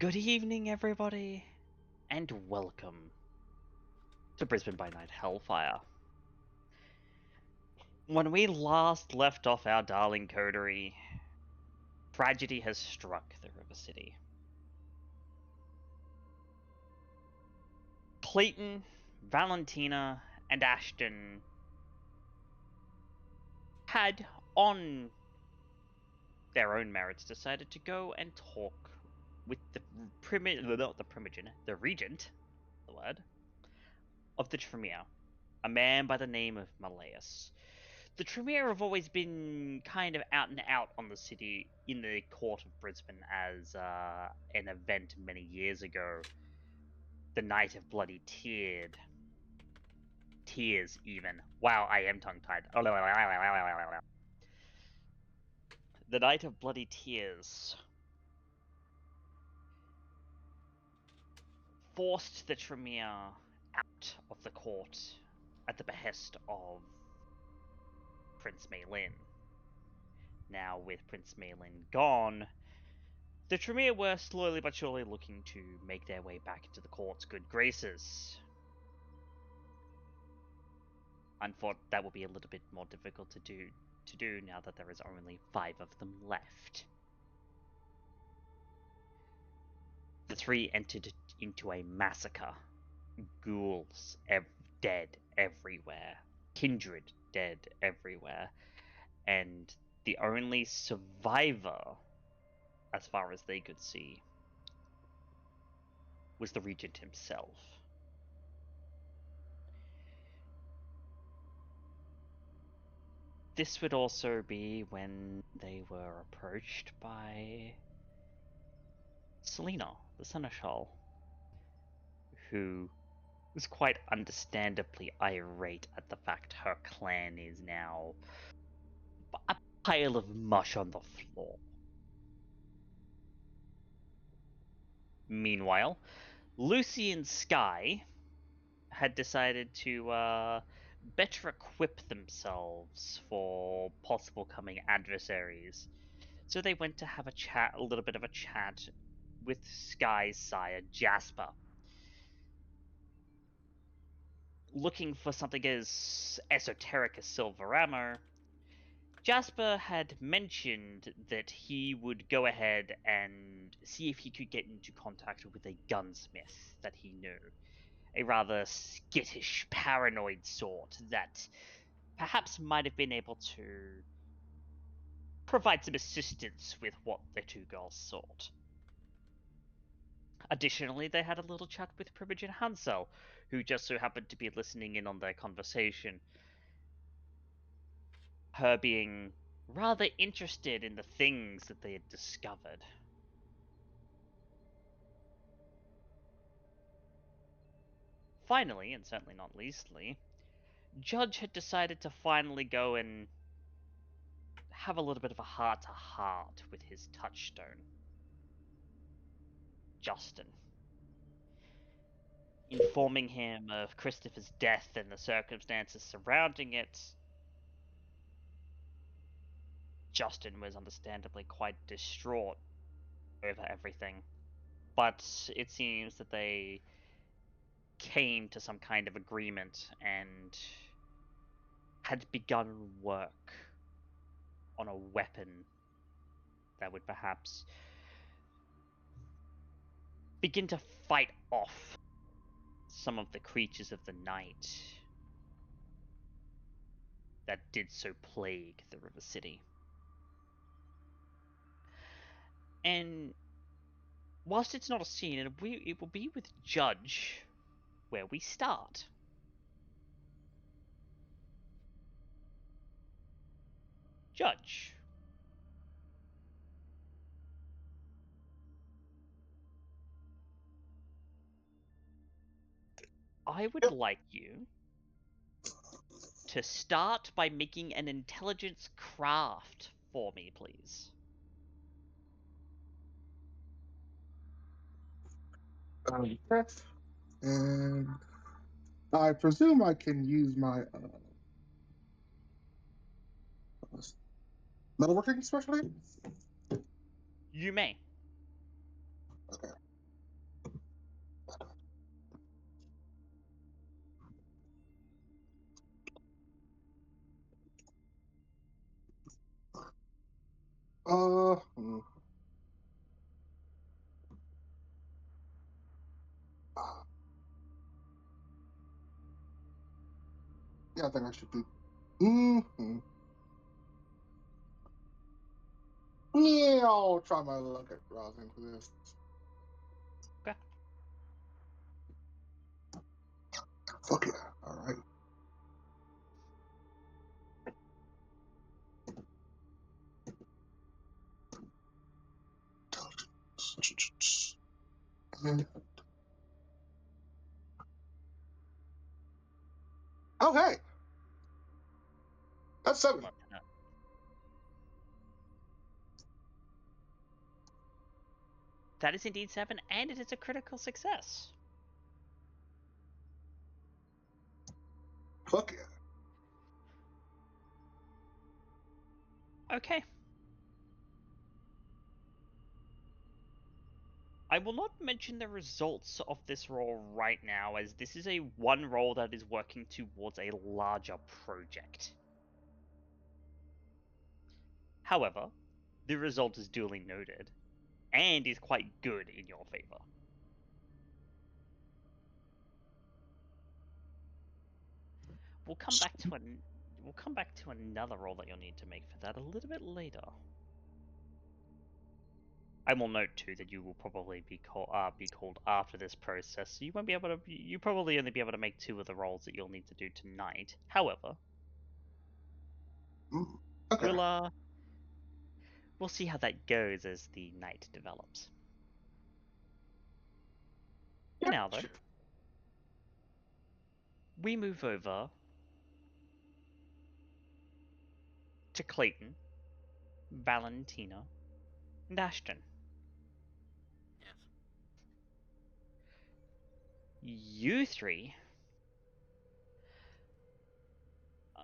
Good evening, everybody, and welcome to Brisbane by Night Hellfire. When we last left off our darling coterie, tragedy has struck the River City. Clayton, Valentina, and Ashton had, on their own merits, decided to go and talk with the regent, of the Tremere, a man by the name of Malleus. The Tremere have always been kind of out and out on the city in the court of Brisbane as an event many years ago. The Night of Bloody Tears, even. Wow, I am tongue-tied. The Night of Bloody Tears forced the Tremere out of the court at the behest of Prince Maylin. Now, with Prince Maylin gone, the Tremere were slowly but surely looking to make their way back into the court's good graces. Unfortunately, that will be a little bit more difficult to do now that there is only 5 of them left. The 3 entered into a massacre. Ghouls dead everywhere. Kindred dead everywhere. And the only survivor, as far as they could see, was the Regent himself. This would also be when they were approached by Selena, the Seneschal, who was quite understandably irate at the fact her clan is now a pile of mush on the floor. Meanwhile, Lucy and Skye had decided to better equip themselves for possible coming adversaries. So they went to have a little bit of a chat with Skye's sire, Jasper, looking for something as esoteric as silver armor. Jasper had mentioned that he would go ahead and see if he could get into contact with a gunsmith that he knew. A rather skittish, paranoid sort that perhaps might have been able to provide some assistance with what the 2 girls sought. Additionally, they had a little chat with Primogen Hansel, who just so happened to be listening in on their conversation. Her being rather interested in the things that they had discovered. Finally, and certainly not leastly, Judge had decided to finally go and have a little bit of a heart-to-heart with his touchstone, Justin, informing him of Christopher's death and the circumstances surrounding it. Justin was understandably quite distraught over everything, but it seems that they came to some kind of agreement and had begun work on a weapon that would perhaps begin to fight off some of the creatures of the night that did so plague the River City. And whilst it's not a scene, it will be with Judge where we start. Judge. I would like you to start by making an intelligence craft for me, please. Okay. And I presume I can use my metalworking specialty? You may. Okay. Yeah, I think I should be. Mm-hmm. Yeah, I'll try my luck at browsing for this. Okay. Fuck yeah. All right. Oh, hey. That's 7. Love to know. That is indeed 7, and it is a critical success. Fuck yeah. Okay. I will not mention the results of this roll right now, as this is a one roll that is working towards a larger project. However, the result is duly noted, and is quite good in your favor. We'll come back to another roll that you'll need to make for that a little bit later. I will note too that you will probably be called after this process, so you won't be able to. You probably only be able to make 2 of the rolls that you'll need to do tonight. However, Okay. we'll see how that goes as the night develops. For now, though, we move over to Clayton, Valentina, and Ashton. Yes. You 3 are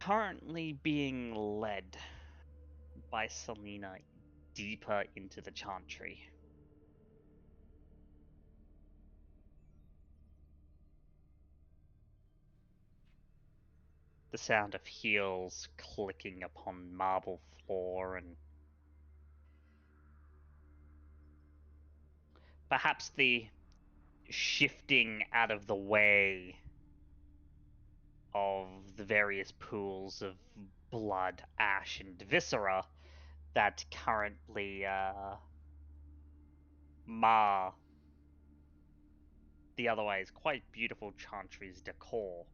currently being led by Selena deeper into the chantry. The sound of heels clicking upon marble floor, and perhaps the shifting out of the way of the various pools of blood, ash, and viscera that currently mar the otherwise quite beautiful chantry's decor.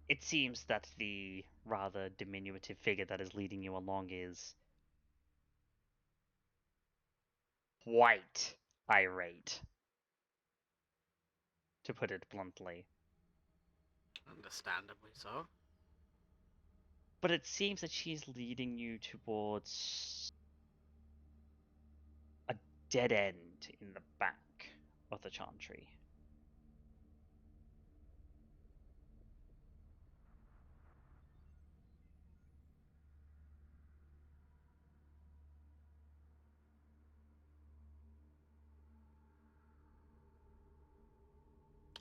It seems that the rather diminutive figure that is leading you along is quite irate, to put it bluntly. Understandably so. But it seems that she's leading you towards a dead end in the back of the chantry.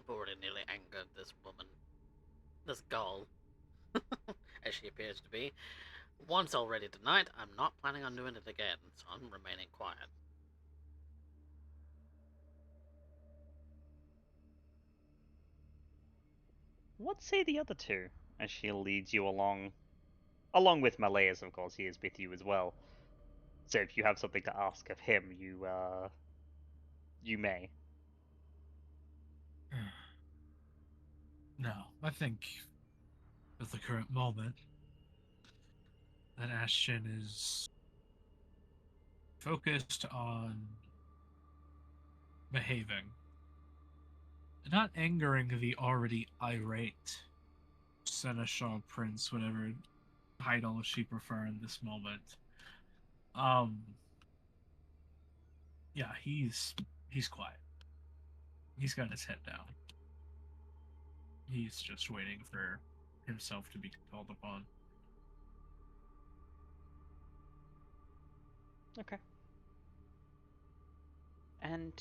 I've already nearly angered this woman. This girl. As she appears to be. Once already tonight, I'm not planning on doing it again, so I'm remaining quiet. What say the other 2 as she leads you along with Malaya's, of course, he is with you as well. So if you have something to ask of him, you may. No, I think at the current moment that Ashton is focused on behaving, not angering the already irate Seneschal Prince, whatever title she prefer in this moment. Yeah, he's quiet. He's got his head down. He's just waiting for himself to be called upon. Okay. And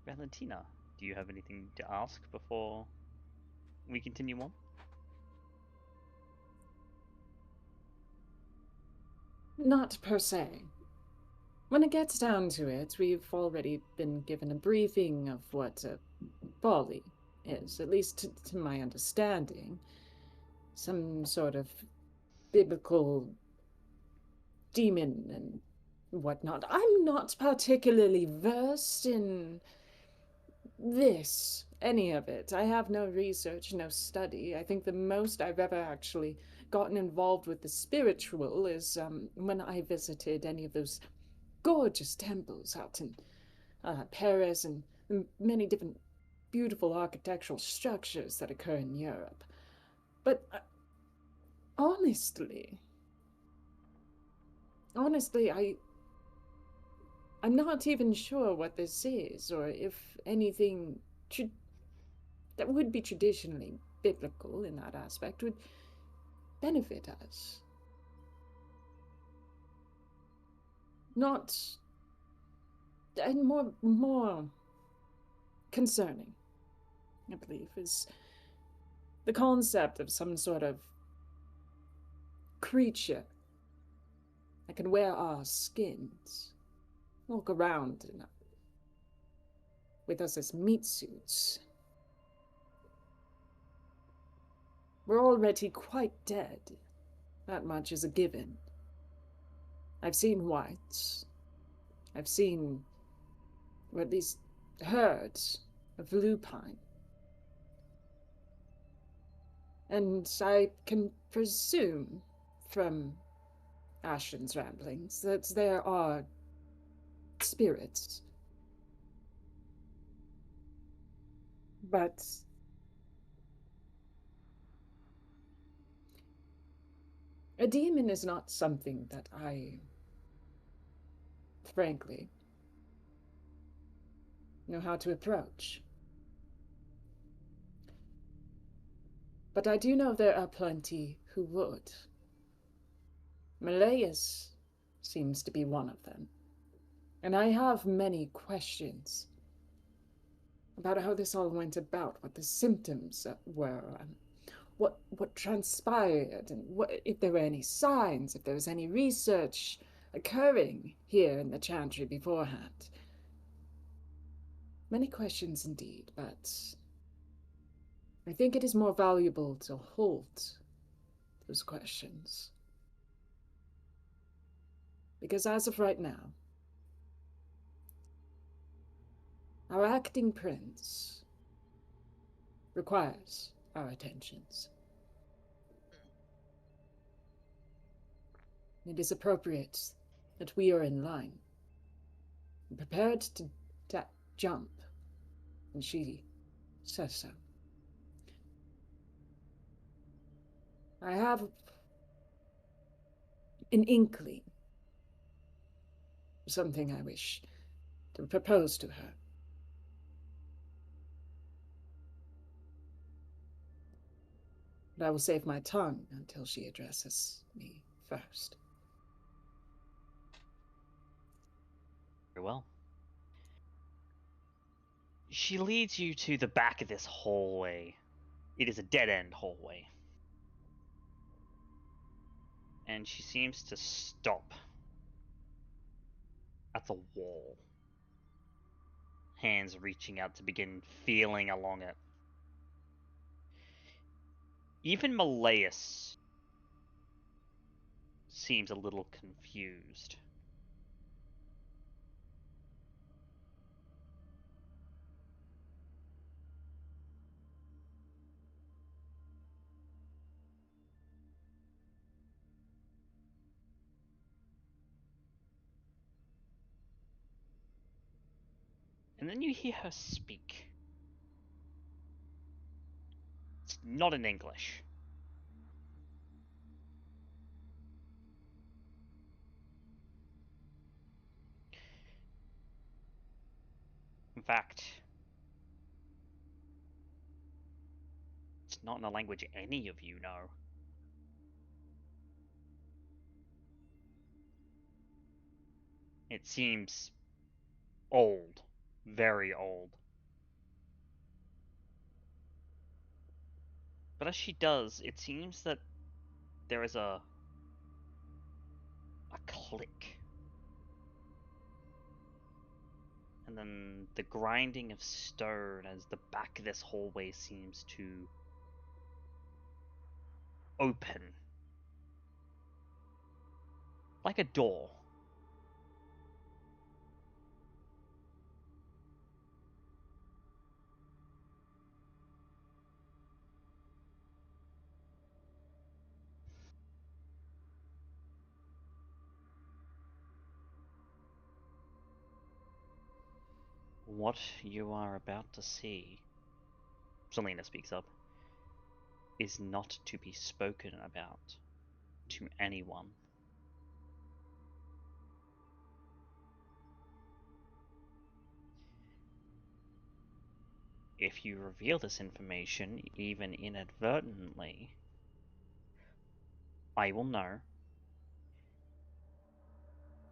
Valentina, do you have anything to ask before we continue on? Not per se. When it gets down to it, we've already been given a briefing of what a folly is, at least to my understanding. Some sort of biblical demon and whatnot. I'm not particularly versed in any of it. I have no research, no study. I think the most I've ever actually gotten involved with the spiritual is when I visited any of those gorgeous temples out in Paris and many different beautiful architectural structures that occur in Europe. But honestly, I'm not even sure what this is, or if anything that would be traditionally biblical in that aspect would benefit us. Not... and more concerning, I believe, is the concept of some sort of creature that can wear our skins, walk around with us as meat suits. We're already quite dead. That much is a given. I've seen whites. I've seen, or at least heard, of lupine. And I can presume from Ashton's ramblings that there are spirits. But a demon is not something that I, frankly, know how to approach. But I do know there are plenty who would. Malaeus seems to be one of them. And I have many questions about how this all went about, what the symptoms were, what transpired, and if there were any signs, if there was any research occurring here in the Chantry beforehand. Many questions indeed, but I think it is more valuable to hold those questions. Because as of right now, our acting prince requires our attentions. It is appropriate that we are in line, prepared to jump, and she says so. I have an inkling, something I wish to propose to her. But I will save my tongue until she addresses me first. Very well. She leads you to the back of this hallway. It is a dead-end hallway. And she seems to stop at the wall. Hands reaching out to begin feeling along it. Even Malaeus seems a little confused. And then you hear her speak. It's not in English. In fact, it's not in a language any of you know. It seems old. Very old. But as she does, it seems that there is a a click. And then the grinding of stone as the back of this hallway seems to open. Like a door. What you are about to see, Selena speaks up, is not to be spoken about to anyone. If you reveal this information, even inadvertently, I will know,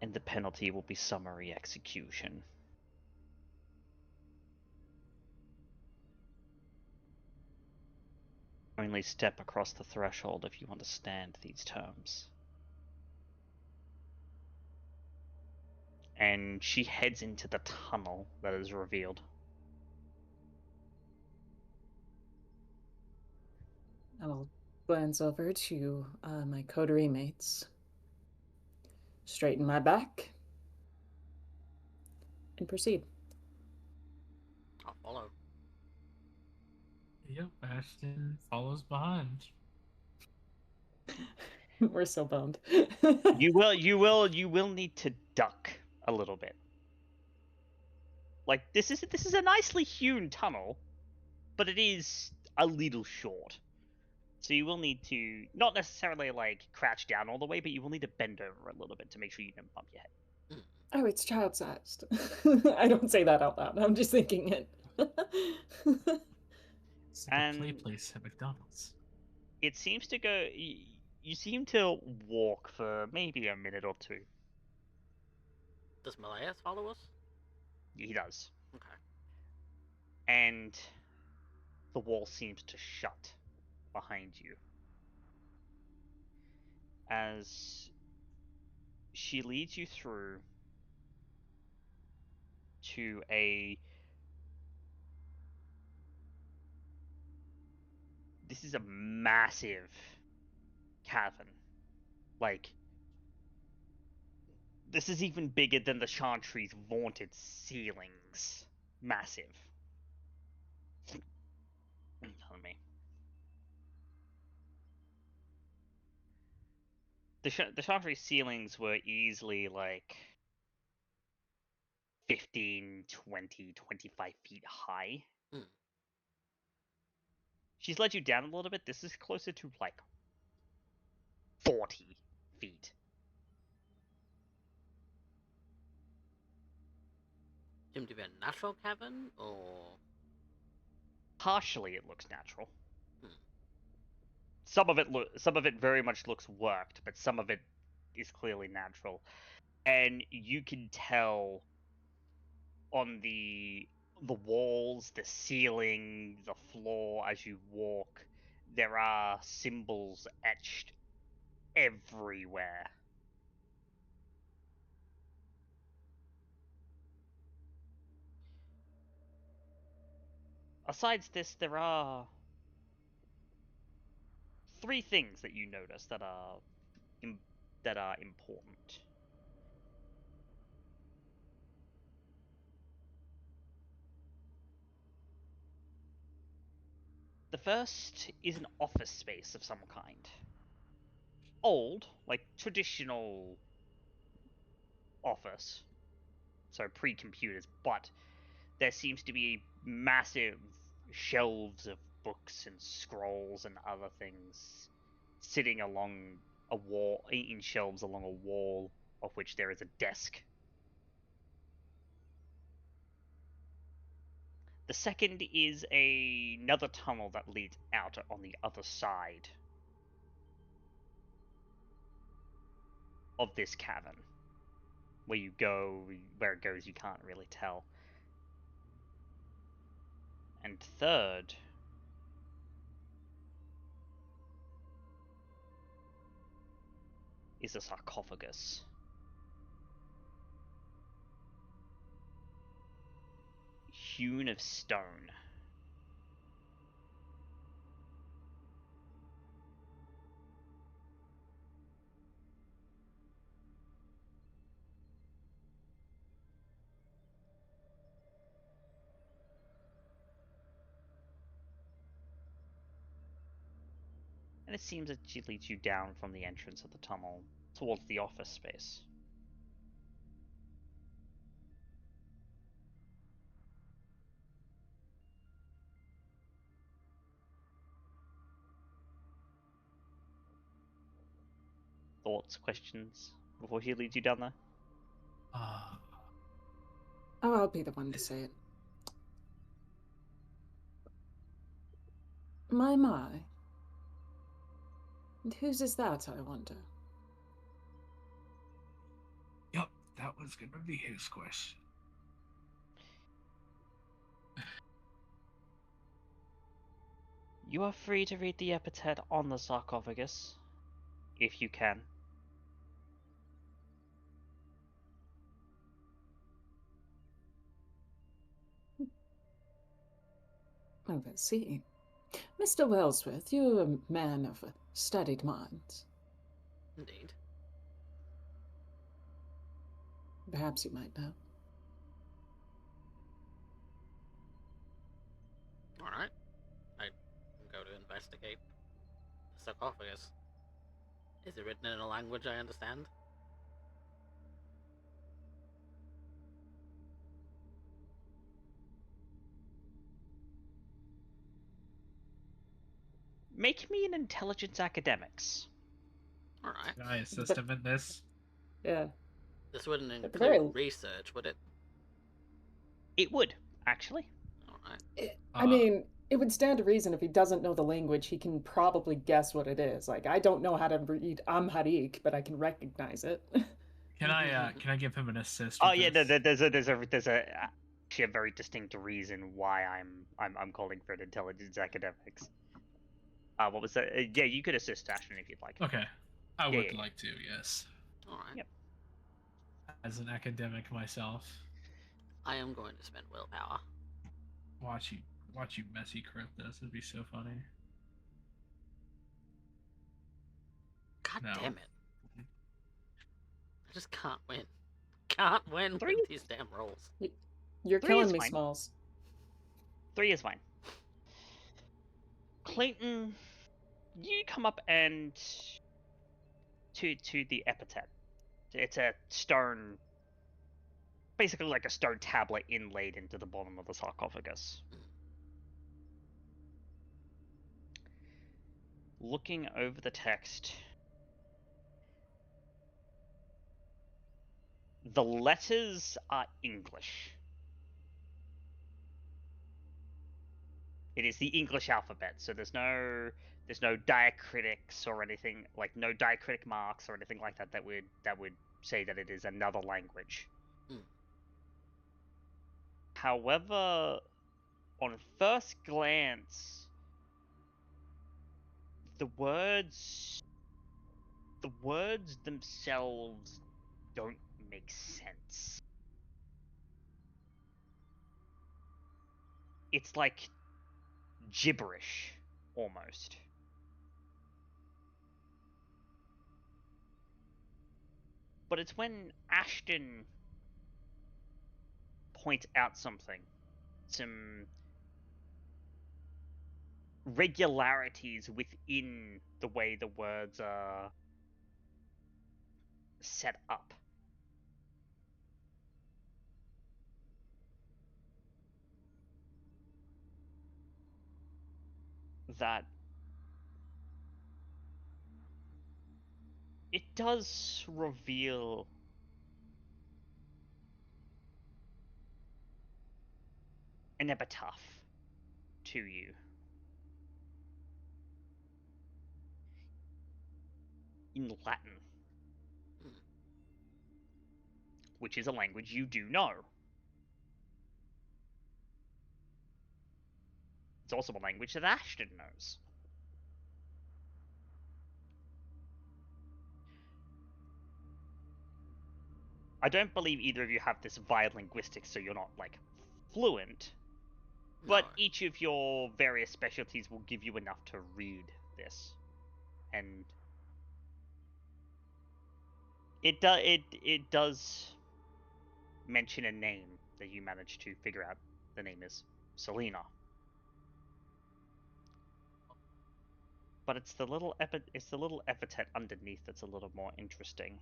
and the penalty will be summary execution. Only step across the threshold if you understand these terms. And she heads into the tunnel that is revealed. I'll glance over to my coterie mates, straighten my back, and proceed. I'll follow. Yep, Ashton follows behind. We're so bummed. You will need to duck a little bit. Like this is a nicely hewn tunnel, but it is a little short. So you will need to not necessarily like crouch down all the way, but you will need to bend over a little bit to make sure you don't bump your head. Oh, it's child-sized. I don't say that out loud. I'm just thinking it. It's like a play And place at McDonald's. it seems to go. You seem to walk for maybe a minute or two. Does Malaya follow us? He does. Okay. And the wall seems to shut behind you. As she leads you through to a... This is a massive cavern. Like, this is even bigger than the Chantry's vaunted ceilings. Massive. Pardon me. The Chantry's ceilings were easily like 15, 20, 25 feet high. Hmm. She's led you down a little bit. This is closer to like 40 feet. Seem to be a natural cavern, or Partially, it looks natural. Hmm. Some of it very much looks worked, but some of it is clearly natural. And you can tell on the walls, the ceiling, the floor as you walk, there are symbols etched everywhere. Besides this, there are three things that you notice that are important. The first is an office space of some kind. Old, like traditional office, so pre-computers, but there seems to be massive shelves of books and scrolls and other things sitting along a wall, in shelves along a wall, of which there is a desk. The second is another tunnel that leads out on the other side of this cavern. Where you go, where it goes, you can't really tell. And third is a sarcophagus. hewn of stone. And it seems that she leads you down from the entrance of the tunnel towards the office space. Thoughts, questions before she leads you down there? Uh, Oh, I'll be the one to say it. My. And whose is that, I wonder? yep, that was gonna be his question. You are free to read the epithet on the sarcophagus, if you can. Oh, I see. Mr. Wellsworth, you're a man of a studied mind. Indeed. Perhaps you might know. Alright. I can go to investigate the sarcophagus. Is it written in a language I understand? Make me an intelligence academics. Alright. Can I assist him in this? Yeah. This wouldn't At the include very- research, would it? It would, actually. Alright. I mean, it would stand to reason if he doesn't know the language, he can probably guess what it is. Like, I don't know how to read Amharic, but I can recognize it. Can I give him an assist? Oh with yeah, this? there's actually a very distinct reason why I'm calling for an intelligence academics. What was that? Yeah, you could assist Ashton if you'd like. Okay, I Yeah, would yeah. like to. Yes, Alright. Yep. as an academic myself, I am going to spend willpower. watch you messy crit this. It'd be so funny. God No. damn it. I just can't win. Can't win Three? with these damn rolls. You're 3 killing is me, fine. Smalls. 3 is fine. Clayton, you come up and to the epithet. It's a stone, basically like a stone tablet inlaid into the bottom of the sarcophagus. Looking over the text, the letters are English. It is the English alphabet, so there's no diacritics or anything, like no diacritic marks or anything like that that would say that it is another language. Hmm. However, on first glance, the words themselves don't make sense. It's like gibberish, almost. But it's when Ashton points out something, some regularities within the way the words are set up, that it does reveal an epitaph to you. In Latin. Which is a language you do know. It's also a language that Ashton knows. I don't believe either of you have this via linguistics, so you're not, like, fluent, But No. each of your various specialties will give you enough to read this, and it does mention a name that you managed to figure out. The name is Selena. But it's the little epithet underneath that's a little more interesting.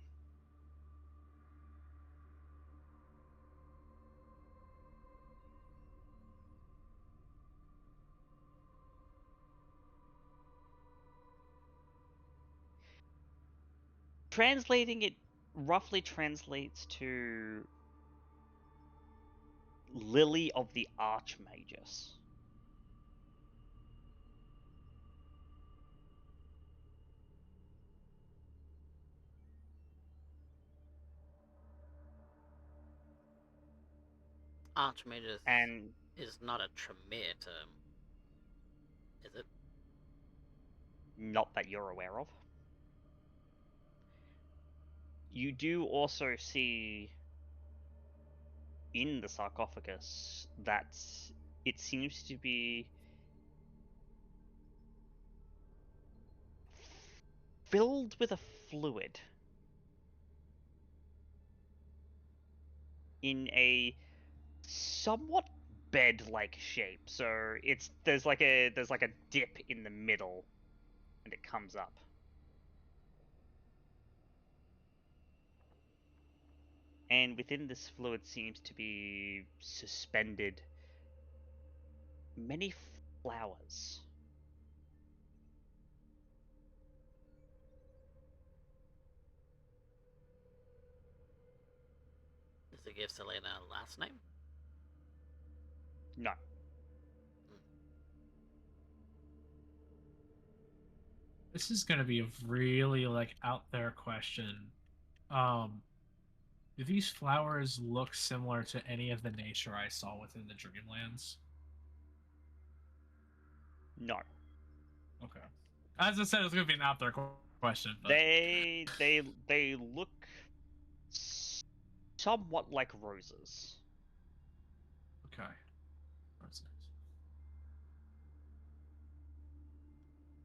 Translating it roughly translates to Lily of the Archmagus. Archmagus And is not a Tremere term, is it? not that you're aware of. You do also see in the sarcophagus that it seems to be filled with a fluid in a somewhat bed-like shape. So there's like a dip in the middle, and it comes up. And within this fluid seems to be suspended many flowers. Does it give Selena a last name? No. This is gonna be a really out there question. Do these flowers look similar to any of the nature I saw within the Dreamlands? No. Okay. As I said, it's gonna be an out there question. But... They look somewhat like roses. Okay. That's nice.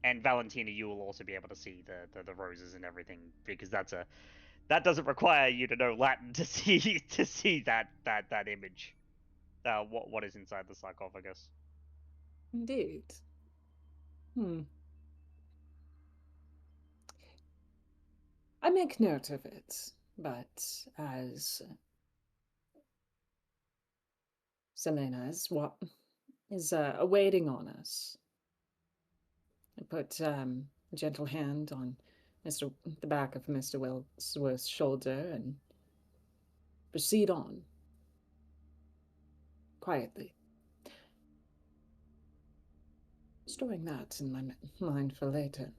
And Valentina, you will also be able to see the roses and everything, because that doesn't require you to know Latin to see that image. What is inside the sarcophagus? Indeed. I make note of it, but as Selena is what is awaiting on us, I put a gentle hand on the back of Mr. Wellsworth's shoulder and proceed on quietly, storing that in my mind for later.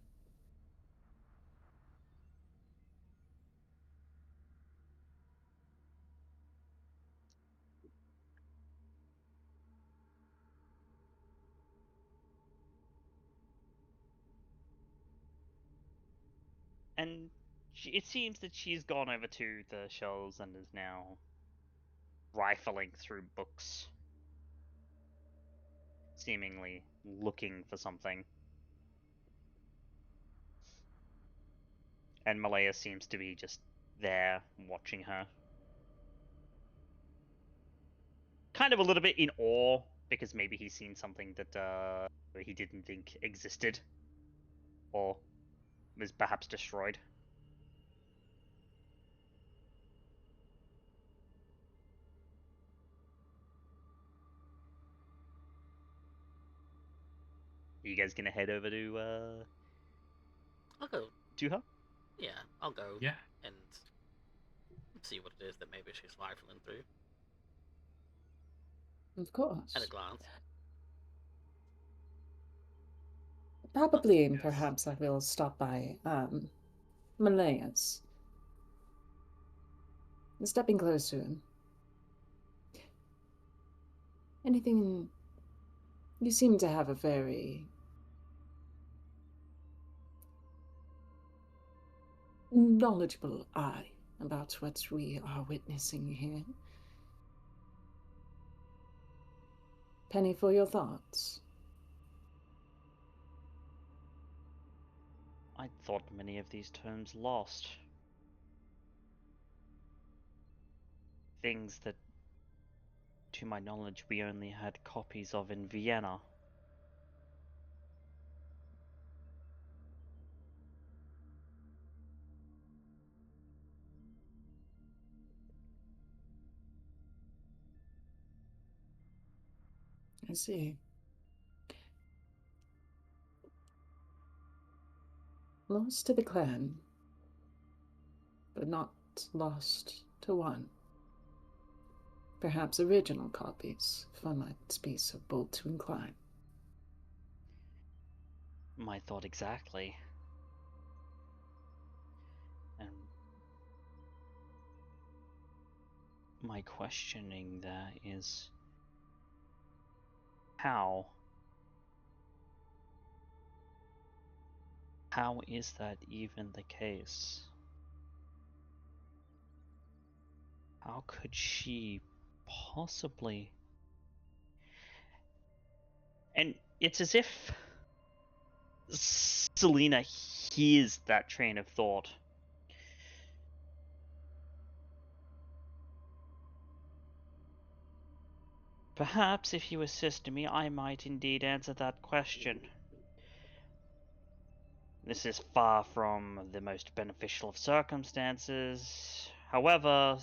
And it seems that she's gone over to the shelves and is now rifling through books, seemingly looking for something. And Malaya seems to be just there watching her. Kind of a little bit in awe, because maybe he's seen something that he didn't think existed, or was perhaps destroyed. Are you guys gonna head over to I'll go. her? Yeah, I'll go. Yeah. And see what it is that maybe she's rifling through Of course. at a glance. Probably, Yes. perhaps I will stop by Malaya's. Stepping close to him. Anything... You seem to have a very... knowledgeable eye about what we are witnessing here. penny for your thoughts. I thought many of these terms lost. Things that, to my knowledge, we only had copies of in Vienna. I see. Lost to the clan, but not lost to one. Perhaps original copies, if I might be so bold to incline. My thought exactly. And my questioning there is, how? How is that even the case? How could she possibly? And it's as if Selena hears that train of thought. Perhaps if you assist me, I might indeed answer that question. This is far from the most beneficial of circumstances. However,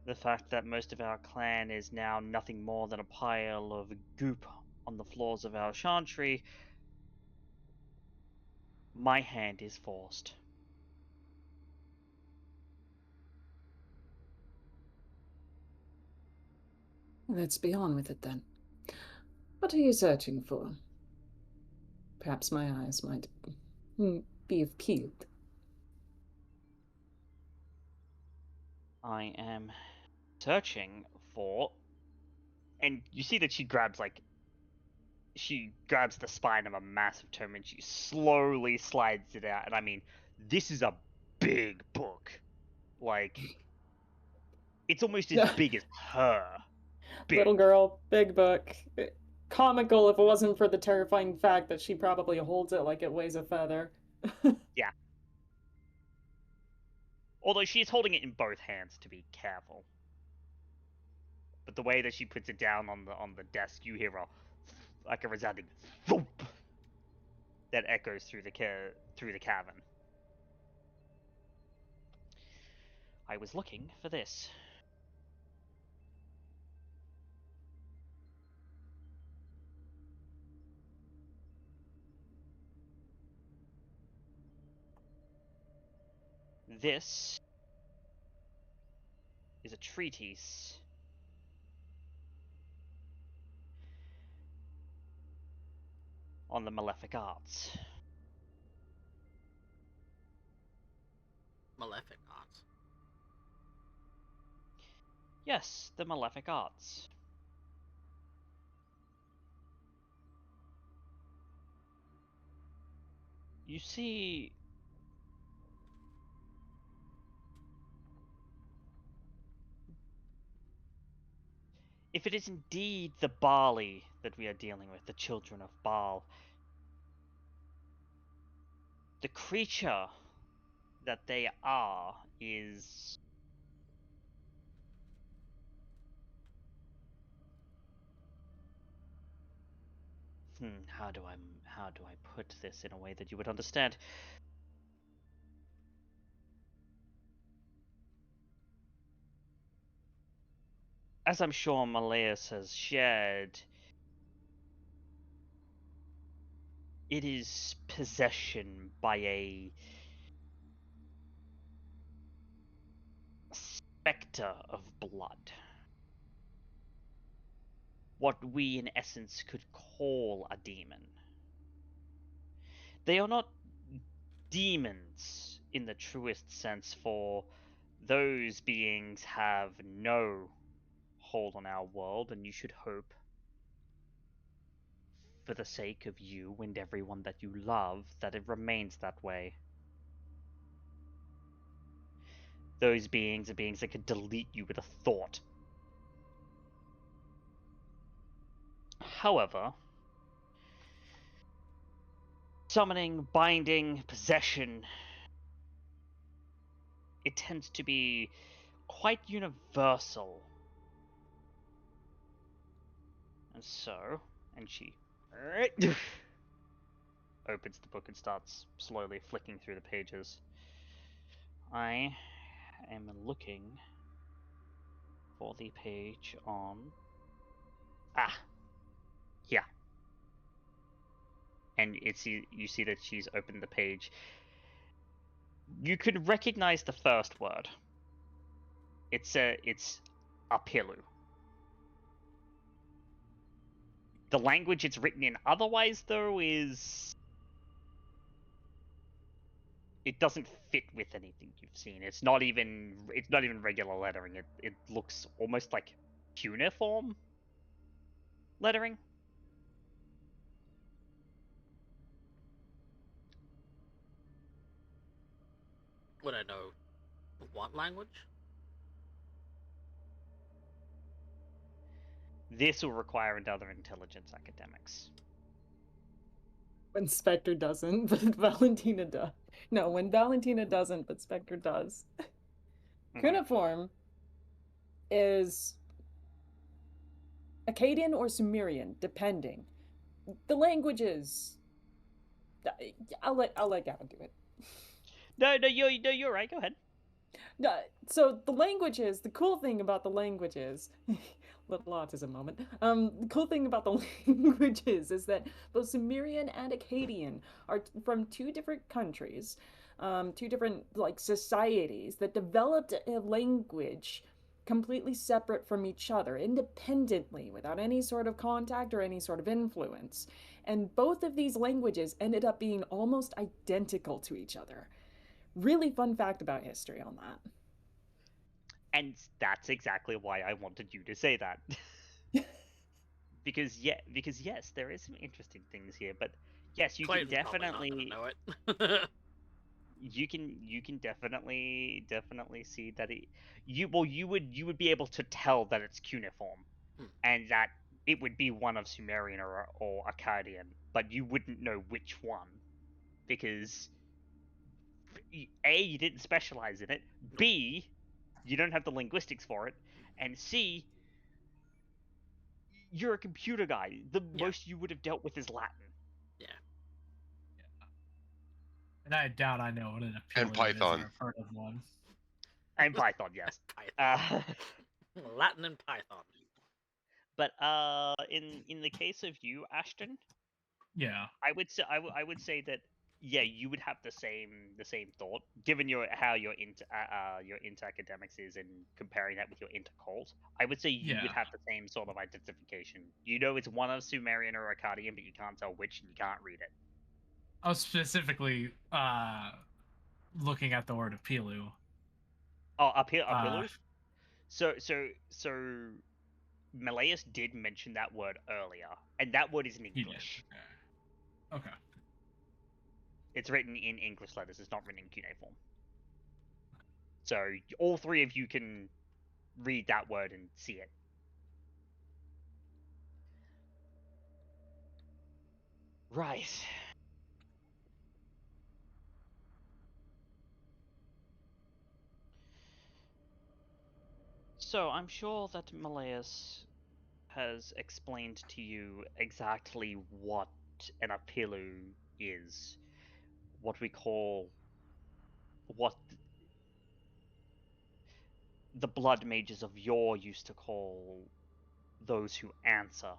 the fact that most of our clan is now nothing more than a pile of goop on the floors of our chantry, my hand is forced. Let's be on with it then. What are you searching for? Perhaps my eyes might be peeled. I am searching for, and you see that she grabs the spine of a massive tome and she slowly slides it out. And I mean, this is a big book. Like, it's almost as big as her. Big. Little girl, big book. Comical if it wasn't for the terrifying fact that she probably holds it like it weighs a feather. Yeah. Although she's holding it in both hands, to be careful. But the way that she puts it down on the desk, you hear a resounding thump that echoes through the cavern. I was looking for this. This is a treatise on the malefic arts. Malefic arts. Yes, the malefic arts. You see, if it is indeed the Bali that we are dealing with, the children of Baal, the creature that they are is how do I put this in a way that you would understand? As I'm sure Malleus has shared, it is possession by a spectre of blood. What we in essence could call a demon. They are not demons in the truest sense, for those beings have no hold on our world, and you should hope, for the sake of you and everyone that you love, that it remains that way. Those beings are beings that could delete you with a thought. However, summoning, binding, possession, it tends to be quite universal. And so, and she opens the book and starts slowly flicking through the pages. I am looking for the page on... yeah. And you see that she's opened the page. You could recognize the first word. It's Apilu. The language it's written in otherwise, though, is... It doesn't fit with anything you've seen. It's not even regular lettering. It looks almost like cuneiform lettering. Would I know what language? This will require another intelligence academics. When Spectre doesn't, but Valentina does. No, when Valentina doesn't, but Spectre does. Cuneiform is Akkadian or Sumerian, depending. The languages. I'll let Gavin do it. No, you're right. Go ahead. No, so the languages, the cool thing about the languages, little autism moment. The cool thing about the languages is that both Sumerian and Akkadian are from two different countries, two different societies that developed a language completely separate from each other, independently, without any sort of contact or any sort of influence. And both of these languages ended up being almost identical to each other. Really fun fact about history on that. And that's exactly why I wanted you to say that. because yes, there is some interesting things here, but yes, you Clayton's can definitely probably not gonna know it. you can definitely see that you would be able to tell that it's cuneiform, and that it would be one of Sumerian or Akkadian, but you wouldn't know which one, because A, you didn't specialize in it, B, you don't have the linguistics for it, and C, you're a computer guy. The most you would have dealt with is Latin. Yeah. And I doubt I know what an And Python. is, or I've heard of one. And Python, yes. Python. Latin and Python. But in the case of you, Ashton, Yeah. I would say that you would have the same thought, given how your into academics is, and comparing that with your into cult. I would say you would have the same sort of identification. You know, it's one of Sumerian or Akkadian, but you can't tell which, and you can't read it. I was specifically looking at the word Apilu. Oh, Apilu. So Malleus did mention that word earlier, and that word is in English. Okay. It's written in English letters. It's not written in cuneiform. So all three of you can read that word and see it. Right. So I'm sure that Malleus has explained to you exactly what an Apilu is. What the blood mages of yore used to call those who answer.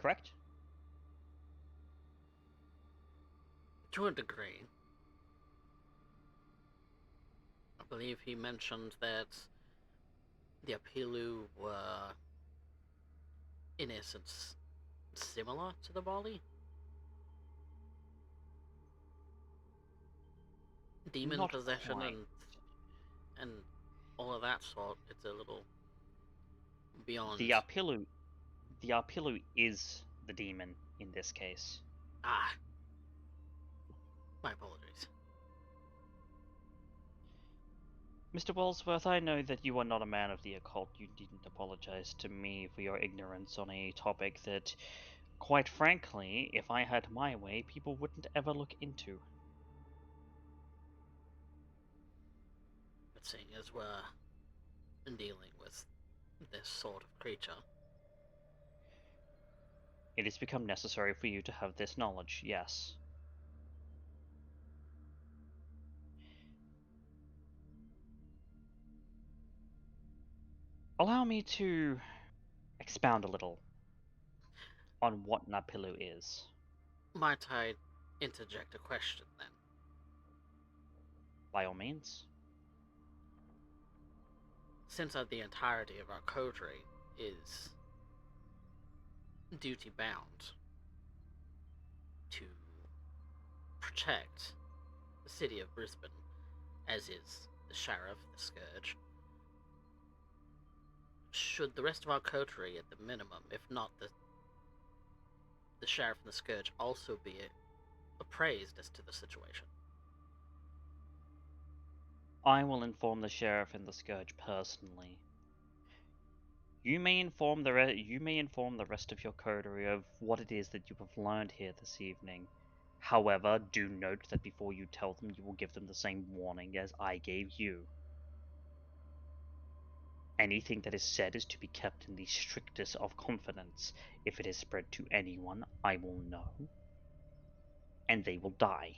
Correct? To a degree. I believe he mentioned that the Apilu were, in essence, similar to the Bali. Demon Not possession quite. and all of that sort. It's a little beyond. The Apilu is the demon in this case. Ah. My apologies. Mr. Wellsworth, I know that you are not a man of the occult. You needn't apologize to me for your ignorance on a topic that, quite frankly, if I had my way, people wouldn't ever look into. But seeing as we're dealing with this sort of creature, It has become necessary for you to have this knowledge, yes. Allow me to expound a little on what Napilu is. might I interject a question then? By all means. Since the entirety of our coterie is duty-bound to protect the city of Brisbane, as is the Sheriff, the Scourge, should the rest of our coterie, at the minimum, if not the Sheriff and the Scourge, also be appraised as to the situation? I will inform the Sheriff and the Scourge personally. You may inform the rest of your coterie of what it is that you have learned here this evening. However, do note that before you tell them, you will give them the same warning as I gave you. Anything that is said is to be kept in the strictest of confidence. If it is spread to anyone, I will know, and they will die.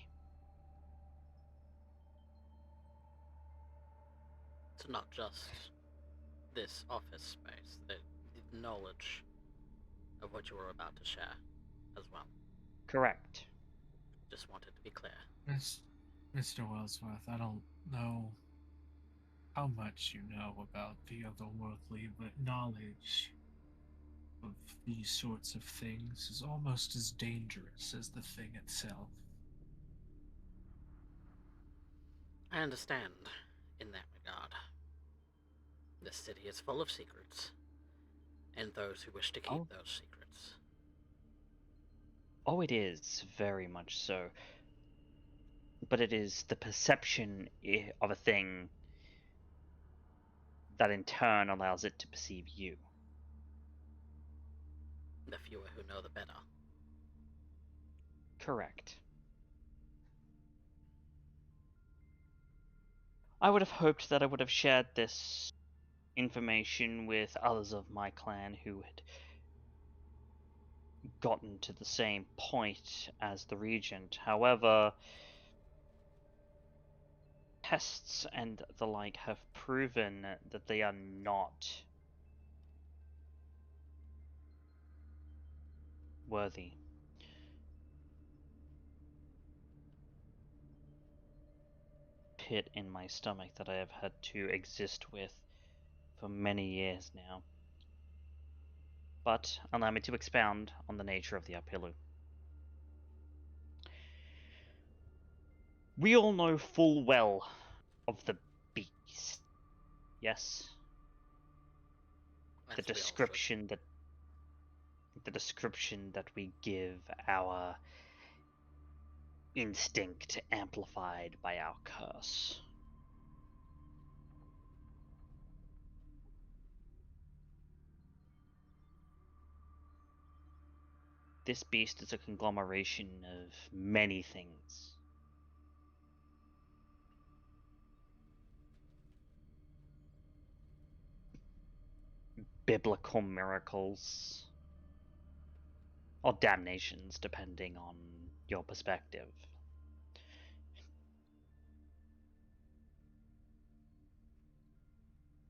So not just this office space, the knowledge of what you were about to share as well. Correct. Just wanted to be clear. Mr. Wellsworth, I don't know how much you know about the otherworldly, but knowledge of these sorts of things is almost as dangerous as the thing itself. I understand in that regard. This city is full of secrets, and those who wish to keep those secrets. Oh, it is, very much so. But it is the perception of a thing that in turn allows it to perceive you. The fewer who know, the better. Correct. I would have hoped that I would have shared this information with others of my clan who had gotten to the same point as the Regent. However, tests and the like have proven that they are not worthy. Pit in my stomach that I have had to exist with for many years now. But allow me to expound on the nature of the Apilu. We all know full well of the beast. Yes? The description that we give our instinct amplified by our curse. This beast is a conglomeration of many things. Biblical miracles, or damnations, depending on your perspective.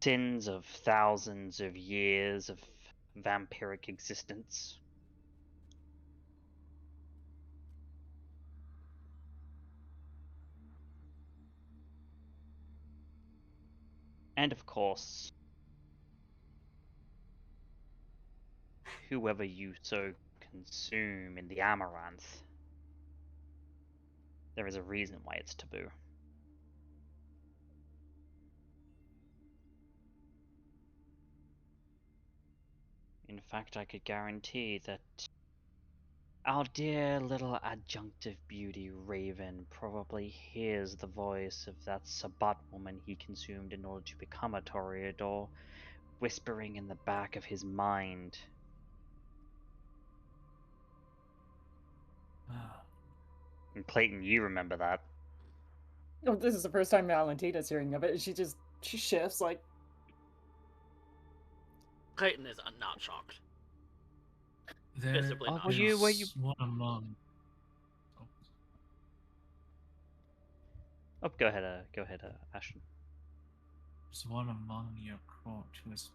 Sins of thousands of years of vampiric existence. And of course, whoever you so consume in the Amaranth, there is a reason why it's taboo. In fact, I could guarantee that Our dear little adjunctive beauty Raven probably hears the voice of that Sabbat woman he consumed in order to become a Toreador, whispering in the back of his mind. And Clayton, you remember that. Oh, this is the first time Valentina's hearing of it. She shifts like, Clayton is not shocked. There Visibly not were you- were you- is one among. Oh, go ahead, Ashton. There's one among your court who has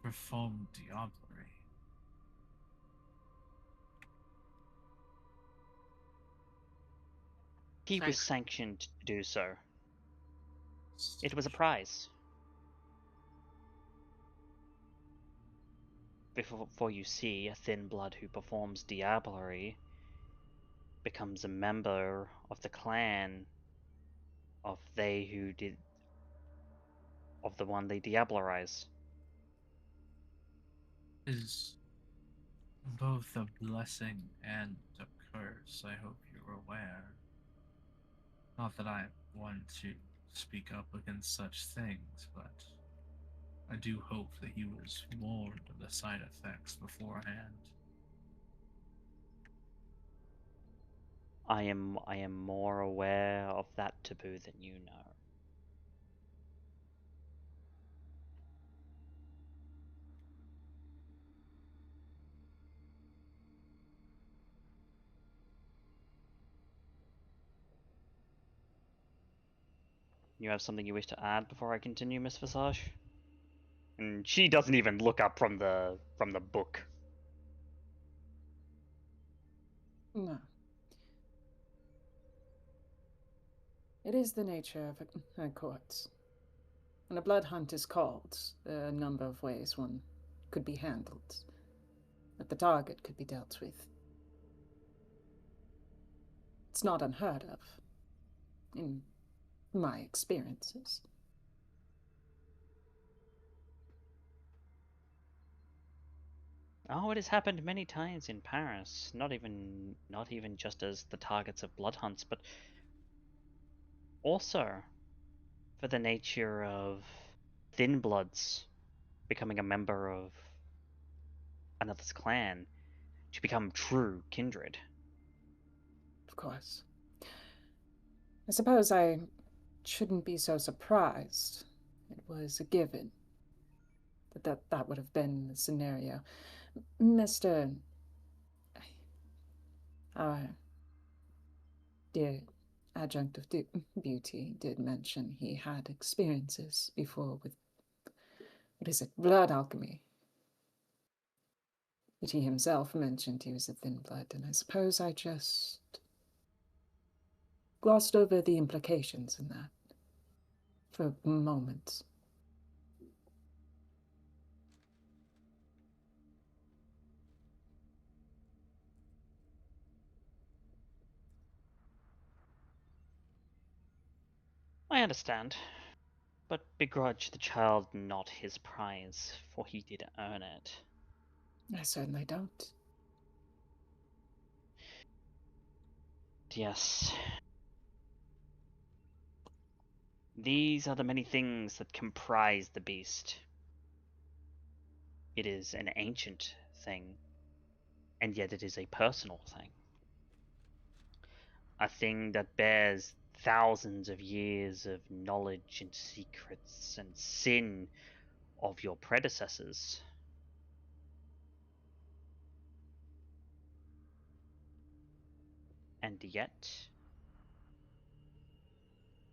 performed diablerie. He was Thanks. sanctioned to do so. It was a prize. Before you see, a thin blood who performs diablerie becomes a member of the clan of the one they diablerize. Is both a blessing and a curse, I hope you're aware. Not that I want to speak up against such things, but I do hope that he was warned of the side effects beforehand. I am more aware of that taboo than you know. You have something you wish to add before I continue, Miss Visage? And she doesn't even look up from the book. no. It is the nature of a court. When a blood hunt is called, there are a number of ways one could be handled. But the target could be dealt with. It's not unheard of, in my experiences. Oh, it has happened many times in Paris. Not even just as the targets of blood hunts, but also for the nature of thin bloods becoming a member of another's clan to become true kindred. Of course. I suppose I shouldn't be so surprised. It was a given that would have been the scenario. Mr. Our dear adjunct of beauty did mention he had experiences before with, what is it, blood alchemy. But he himself mentioned he was a thin blood, and I suppose I just glossed over the implications in that for a moment. I understand, but begrudge the child not his prize, for he did earn it. I certainly don't. Yes. These are the many things that comprise the beast. It is an ancient thing, and yet it is a personal thing. A thing that bears thousands of years of knowledge and secrets and sin of your predecessors. And yet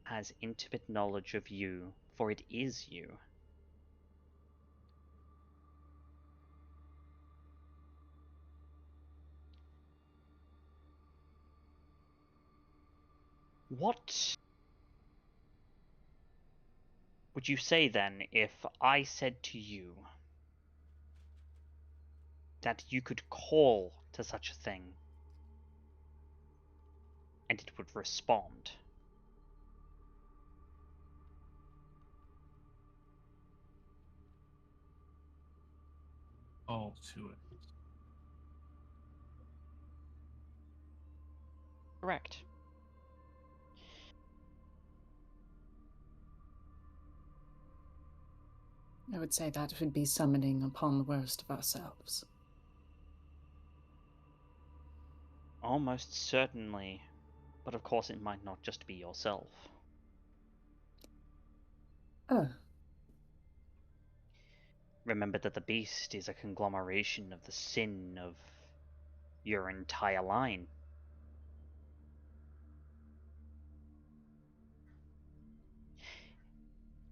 has intimate knowledge of you, for it is you. What would you say then if I said to you that you could call to such a thing and it would respond? All to it. Correct. I would say that would be summoning upon the worst of ourselves. Almost certainly. But of course it might not just be yourself. Oh, Remember that the beast is a conglomeration of the sin of your entire line.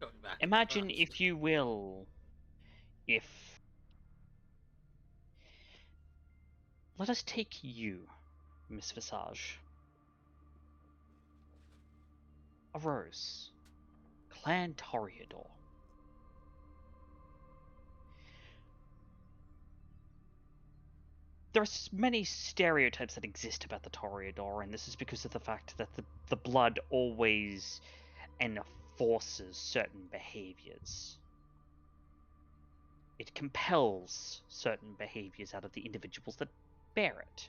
Going back to the Imagine, first. if you will, if... Let us take you, Miss Visage. A rose. Clan Toreador. There are many stereotypes that exist about the Toreador, and this is because of the fact that the blood always enforces certain behaviors. It compels certain behaviors out of the individuals that bear it.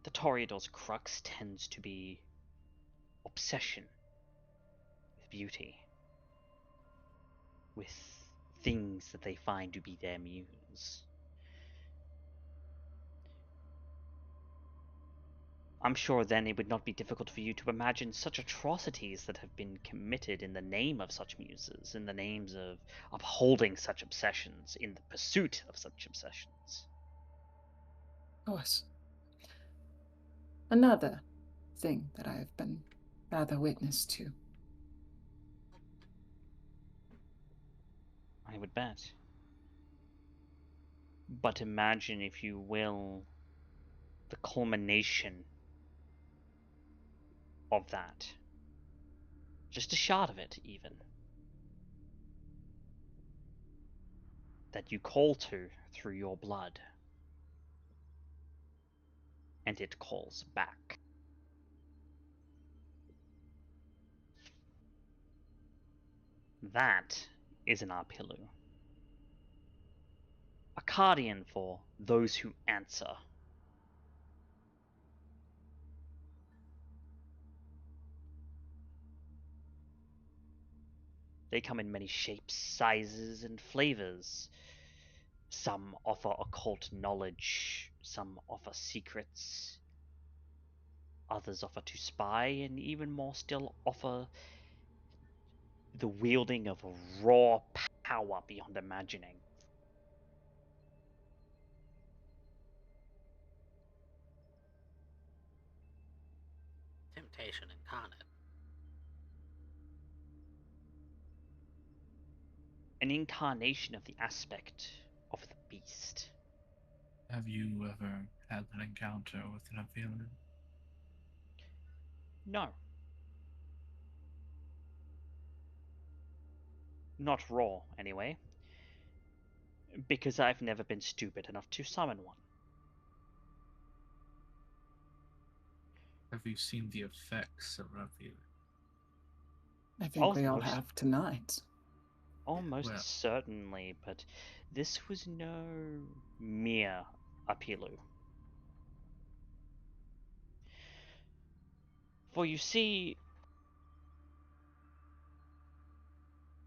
The Toreador's crux tends to be obsession with beauty, with things that they find to be their muse. I'm sure then it would not be difficult for you to imagine such atrocities that have been committed in the name of such muses, in the names of upholding such obsessions, in the pursuit of such obsessions. of course. Another thing that I have been rather witness to. I would bet. But imagine, if you will, the culmination of that. Just a shot of it, even. That you call to through your blood. And it calls back. That is an Arpilu. Akkadian for those who answer. They come in many shapes, sizes, and flavors. Some offer occult knowledge, some offer secrets, others offer to spy, and even more still offer the wielding of raw power beyond imagining. Temptation incarnate. An incarnation of the aspect of the beast. Have you ever had an encounter with an Avilan? No. Not raw, anyway. Because I've never been stupid enough to summon one. Have you seen the effects of an Avilan? I think we all Almost. have tonight. Almost Well. certainly, but this was no mere Apilu. For you see,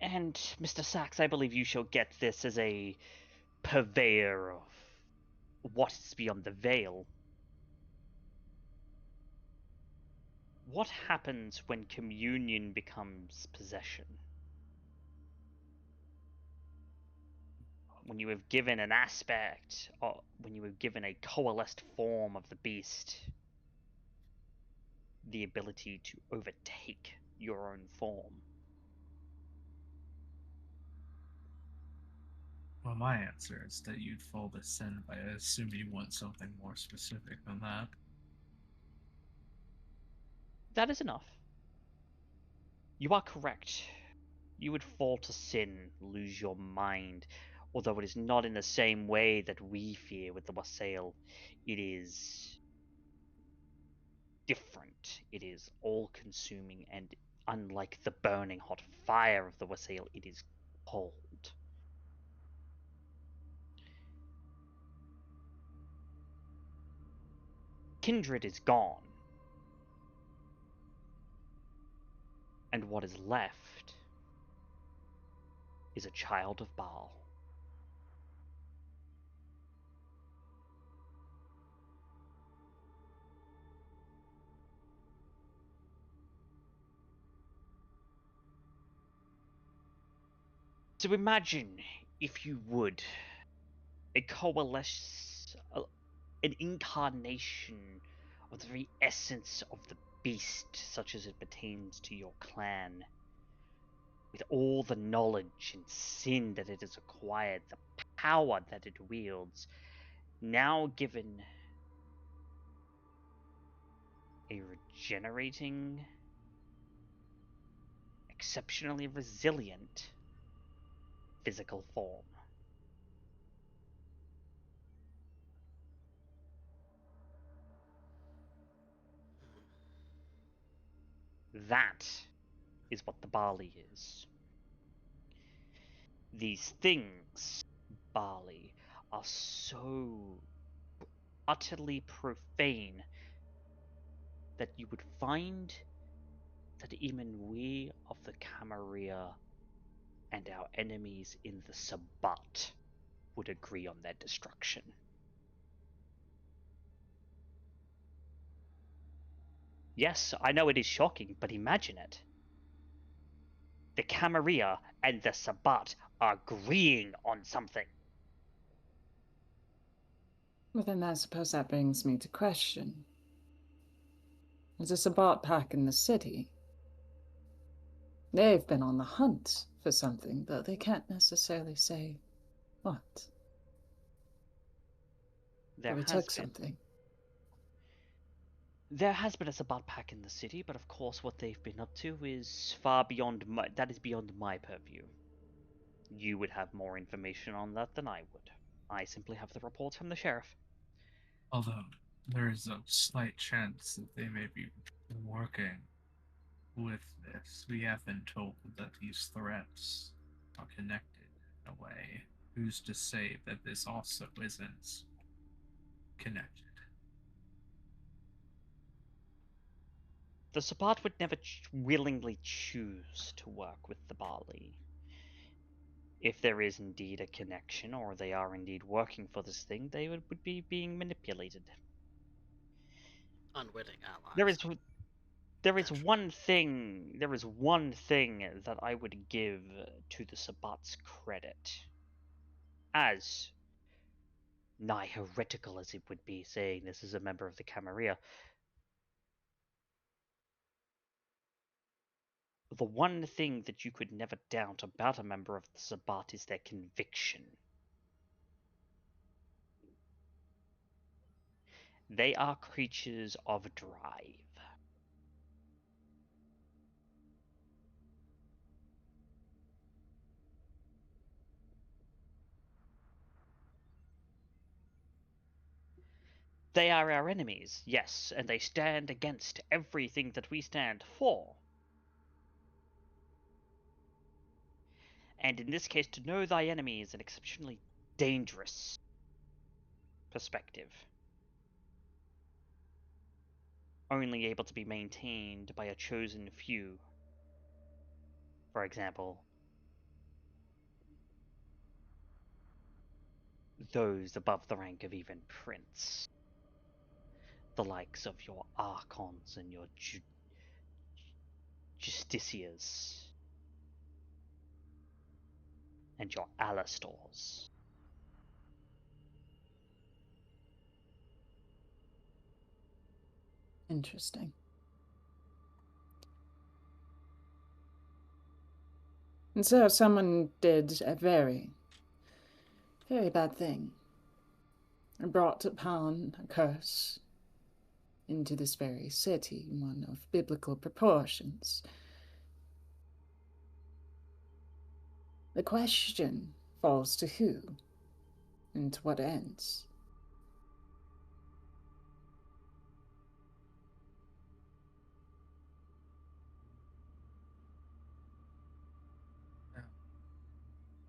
and Mr. Sacks, I believe you shall get this as a purveyor of what is beyond the veil. What happens when communion becomes possession? When you have given an aspect, or when you have given a coalesced form of the beast, the ability to overtake your own form. Well, my answer is that you'd fall to sin by assuming you want something more specific than that. That is enough. You are correct. You would fall to sin, lose your mind, although it is not in the same way that we fear with the wassail. It is different. It is all-consuming, and unlike the burning hot fire of the wassail, it is cold. kindred is gone. And what is left is a child of Baal. So imagine, if you would, a coalesce, an incarnation of the very essence of the beast, such as it pertains to your clan, with all the knowledge and sin that it has acquired, the power that it wields, now given a regenerating, exceptionally resilient physical form. That is what the Bali is. These things, Bali, are so utterly profane that you would find that even we of the Camarilla and our enemies in the Sabbat would agree on their destruction. Yes, I know it is shocking, but imagine it. The Camarilla and the Sabbat are agreeing on something. Well, then I suppose that brings me to question. There's a Sabbat pack in the city. They've been on the hunt for something, but they can't necessarily say what. There we has took been. something. There has been a Sabbat pack in the city, but of course what they've been up to is far beyond that is beyond my purview. You would have more information on that than I would. I simply have the reports from the sheriff. Although there is a slight chance that they may be working with this. We have been told that these threats are connected in a way. Who's to say that this also isn't connected? The Sabbat would never willingly choose to work with the Bali. If there is indeed a connection, or they are indeed working for this thing, they would be being manipulated. Unwitting allies. There is one thing that I would give to the Sabbat's credit. As nigh heretical as it would be saying this is a member of the Camarilla, the one thing that you could never doubt about a member of the Sabbat is their conviction. They are creatures of drive. They are our enemies, yes, and they stand against everything that we stand for. And in this case, to know thy enemy is an exceptionally dangerous perspective. Only able to be maintained by a chosen few. For example, those above the rank of even Prince. The likes of your Archons and your Justicias. And your Alastors. Interesting. And so someone did a very, very bad thing. And brought upon a curse into this very city, one of biblical proportions. The question falls to who and to what ends.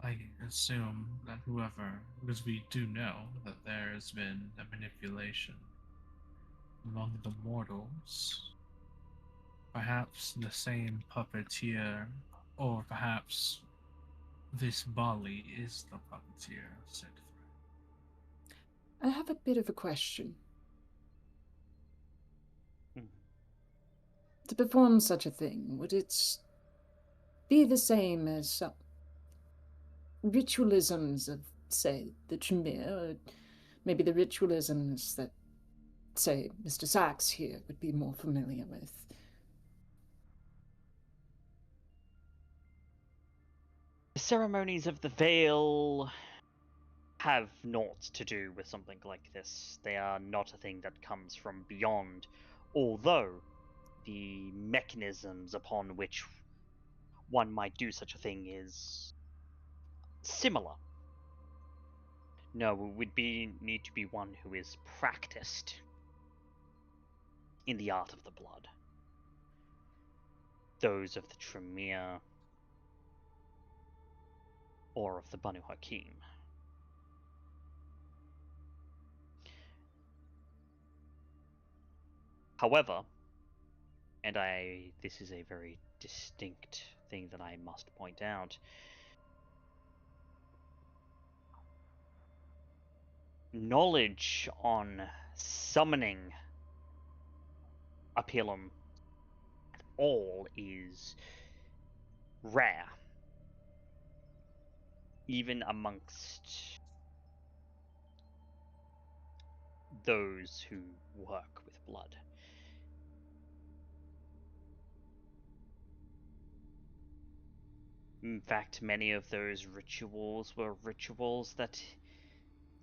I assume that whoever, because we do know that there has been a manipulation among the mortals. Perhaps the same puppeteer, or perhaps this Bali is the puppeteer, said Thread. I have a bit of a question. To perform such a thing, would it be the same as ritualisms of, say, the Tremere, or maybe the ritualisms that, say, Mr. Sacks here would be more familiar with? The ceremonies of the Veil have naught to do with something like this. They are not a thing that comes from beyond, although the mechanisms upon which one might do such a thing is similar. No, it would need to be one who is practiced in the art of the blood. Those of the Tremere or of the Banu Hakim. However, and this is a very distinct thing that I must point out, knowledge on summoning Apilum at all is rare, even amongst those who work with blood. In fact, many of those rituals were rituals that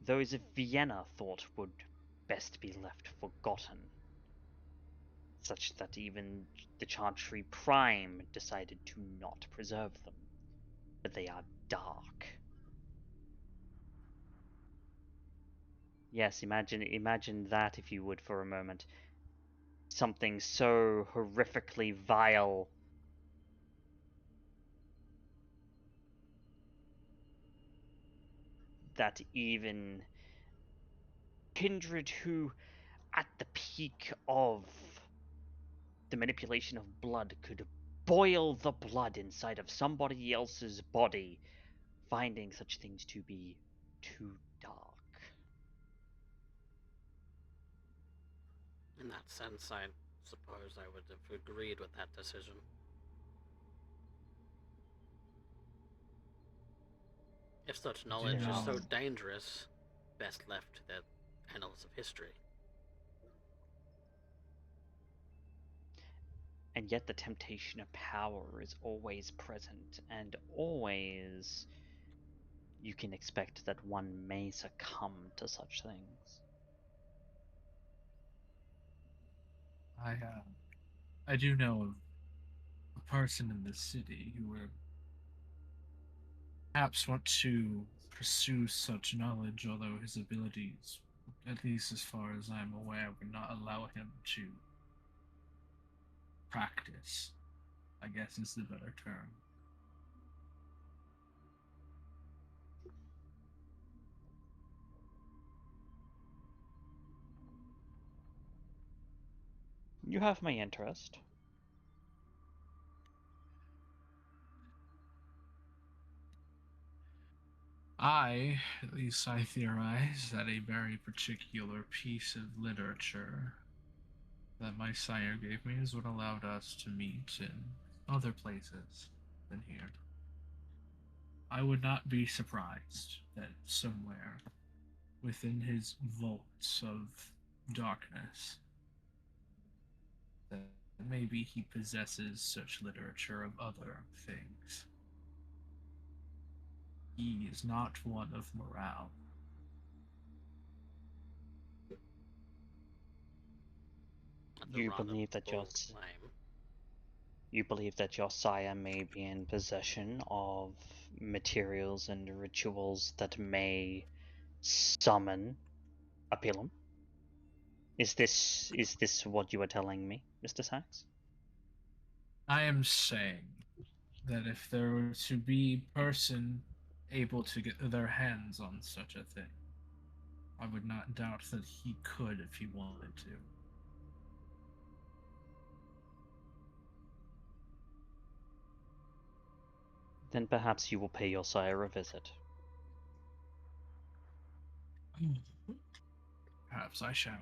those of Vienna thought would best be left forgotten, such that even the Chantry Prime decided to not preserve them. But they are dark. Yes, imagine that, if you would, for a moment. Something so horrifically vile that even Kindred, who at the peak of the manipulation of blood could boil the blood inside of somebody else's body, finding such things to be too dark. In that sense, I suppose I would have agreed with that decision. If such knowledge is so dangerous, best left to the annals of history. And yet the temptation of power is always present, and always you can expect that one may succumb to such things. I do know of a person in the city who would perhaps want to pursue such knowledge, although his abilities, at least as far as I'm aware, would not allow him to practice, I guess is the better term. You have my interest. At least I theorize that a very particular piece of literature that my sire gave me is what allowed us to meet in other places than here. I would not be surprised that somewhere within his vaults of darkness that maybe he possesses such literature of other things. He is not one of morale. You believe that your sire may be in possession of materials and rituals that may summon Apilum? Is this what you are telling me, Mr. Sacks? I am saying that if there were to be person able to get their hands on such a thing, I would not doubt that he could if he wanted to. Then perhaps you will pay your sire a visit. Perhaps I shall.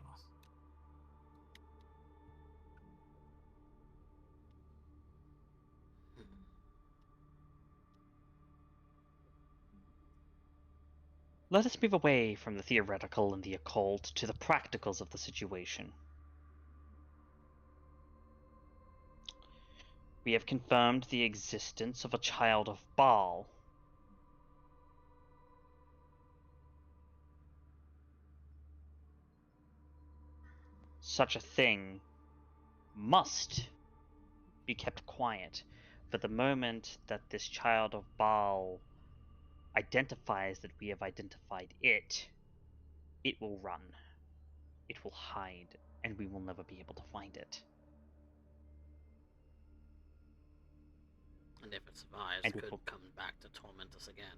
Let us move away from the theoretical and the occult to the practicals of the situation. We have confirmed the existence of a child of Baal. Such a thing must be kept quiet. For the moment that this child of Baal identifies that we have identified it, it will run. It will hide, and we will never be able to find it. And if it survives, And it it could will- come back to torment us again.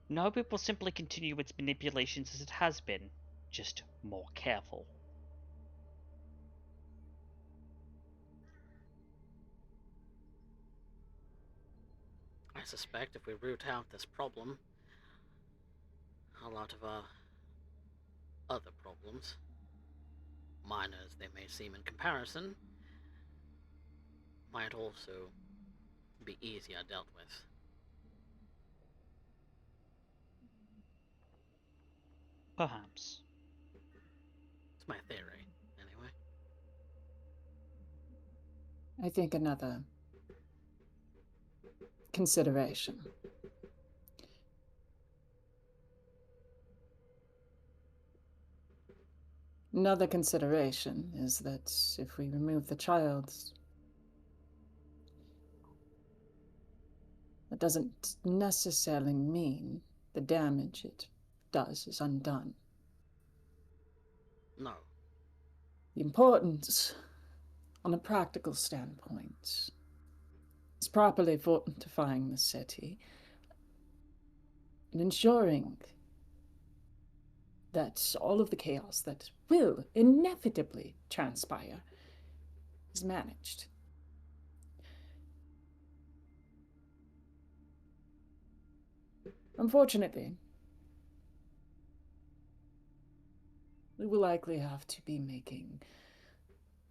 No, it will simply continue its manipulations as it has been, just more careful. I suspect if we root out this problem, a lot of our other problems, minor as they may seem in comparison, might also be easier dealt with. Perhaps. It's my theory, anyway. I think another consideration. Another consideration is that if we remove the child, that doesn't necessarily mean the damage it does is undone. No. The importance, on a practical standpoint, is properly fortifying the city and ensuring that all of the chaos that will inevitably transpire is managed. Unfortunately, we will likely have to be making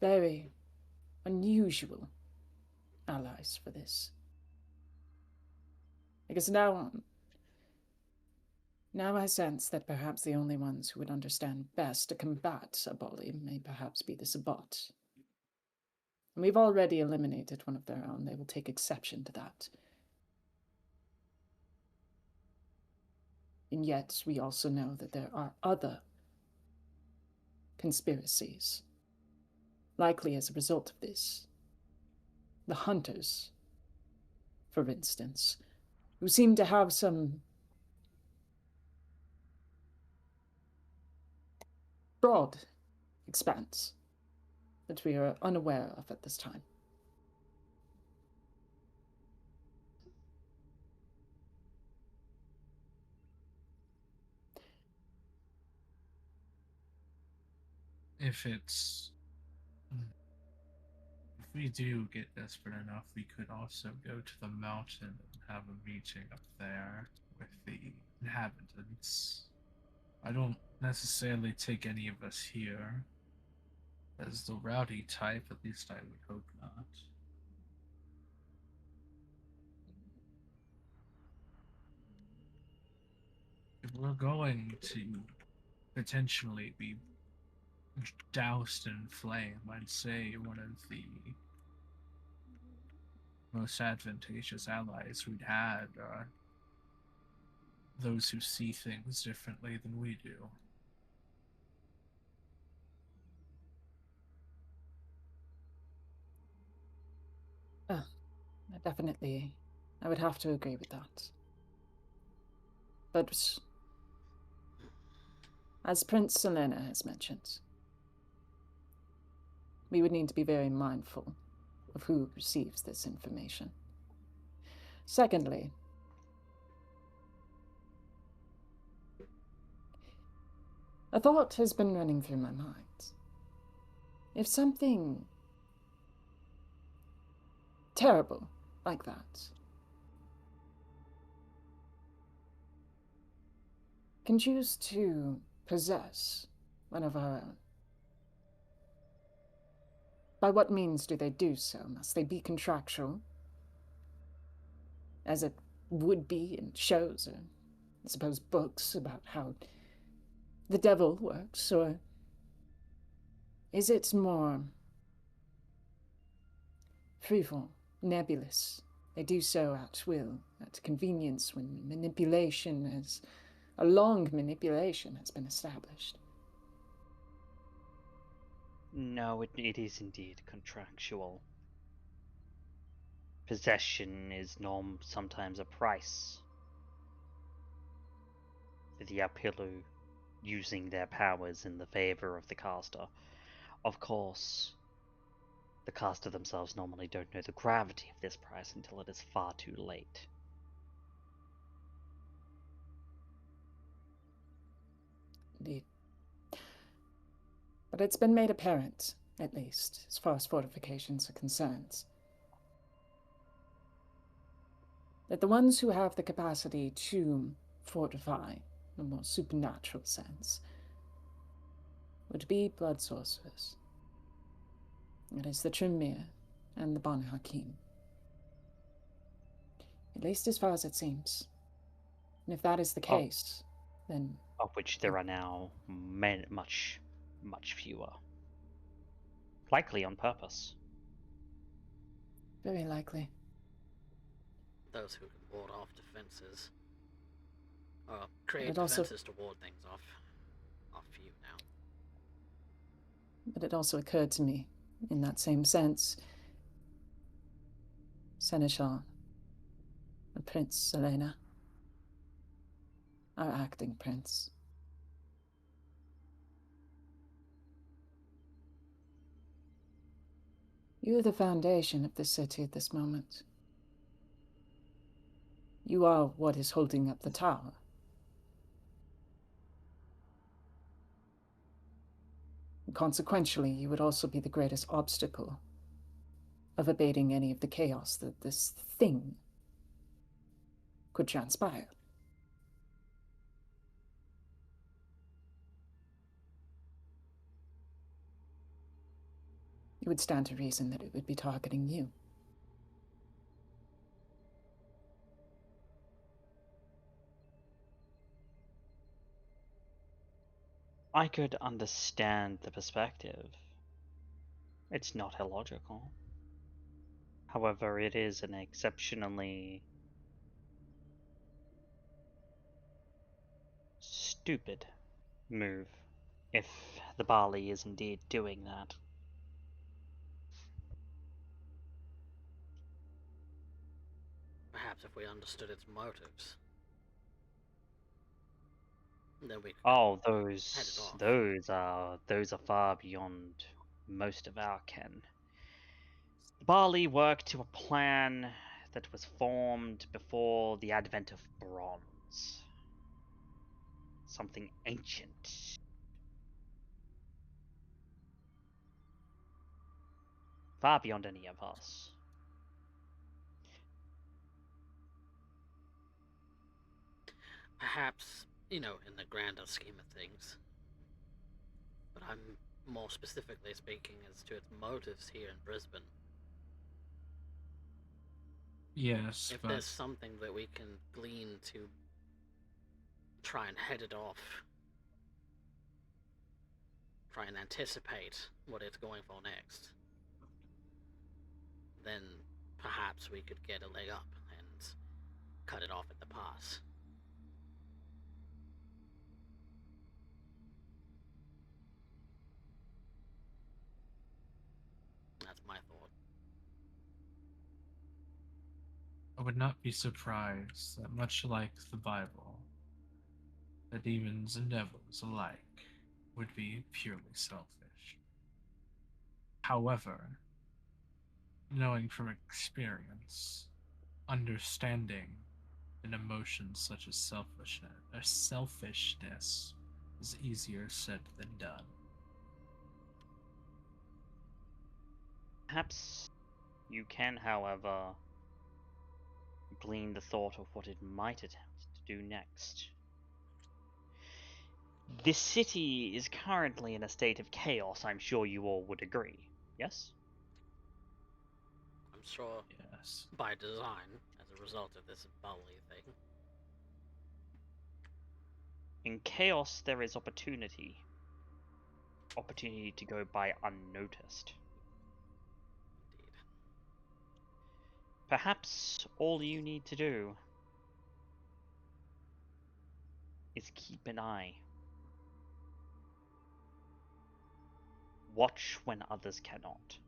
very unusual allies for this. Because now I sense that perhaps the only ones who would understand best to combat a bully may perhaps be the Sabbat. And we've already eliminated one of their own. They will take exception to that. And yet, we also know that there are other conspiracies, likely as a result of this. The Hunters, for instance, who seem to have some broad expanse that we are unaware of at this time. If we do get desperate enough, we could also go to the mountain and have a meeting up there with the inhabitants. I don't necessarily take any of us here as the rowdy type, at least I would hope not. If we're going to potentially be doused in flame, I'd say one of the most advantageous allies we'd had are those who see things differently than we do. Definitely, I would have to agree with that. But as Prince Selena has mentioned, we would need to be very mindful of who receives this information. Secondly, a thought has been running through my mind. If something terrible like that can choose to possess one of our own. By what means do they do so? Must they be contractual, as it would be in shows or, I suppose, books about how the devil works, or is it more freeform, nebulous? They do so at will, at convenience, when a long manipulation has been established. No, it is indeed contractual. Possession is sometimes a price for the Apilu using their powers in the favor of the caster. Of course, the caster themselves normally don't know the gravity of this price until it is far too late. Indeed. But it's been made apparent, at least, as far as fortifications are concerned, that the ones who have the capacity to fortify in a more supernatural sense would be blood sorcerers. It is the Tremere and the Banu Hakim. At least as far as it seems. And if that is the case, then... Of which there are now much fewer. Likely on purpose. Very likely. Those who can ward off defenses. Or create It also- defenses to ward things off you now. But it also occurred to me, in that same sense, Seneschal and Prince Selena, our acting prince. You are the foundation of the city at this moment. You are what is holding up the tower. And consequentially, you would also be the greatest obstacle of abating any of the chaos that this thing could transpire. It would stand to reason that it would be targeting you. I could understand the perspective. It's not illogical. However, it is an exceptionally stupid move if the Bali is indeed doing that. Perhaps if we understood its motives, then we could Oh, head it off. those are far beyond most of our ken. The Bali worked to a plan that was formed before the advent of bronze. Something ancient. Far beyond any of us. Perhaps, in the grander scheme of things. But I'm more specifically speaking as to its motives here in Brisbane. Yes, If but there's something that we can glean to try and head it off, try and anticipate what it's going for next, then perhaps we could get a leg up and cut it off at the pass. That's my thought. I would not be surprised that, much like the Bible, the demons and devils alike would be purely selfish. However, knowing from experience, understanding an emotion such as selfishness is easier said than done. Perhaps You can, however, glean the thought of what it might attempt to do next. This city is currently in a state of chaos, I'm sure you all would agree. Yes? I'm sure Yes. by design, as a result of this Bali thing. In chaos, there is opportunity. Opportunity to go by unnoticed. Indeed. Perhaps all you need to do is keep an eye. Watch when others cannot.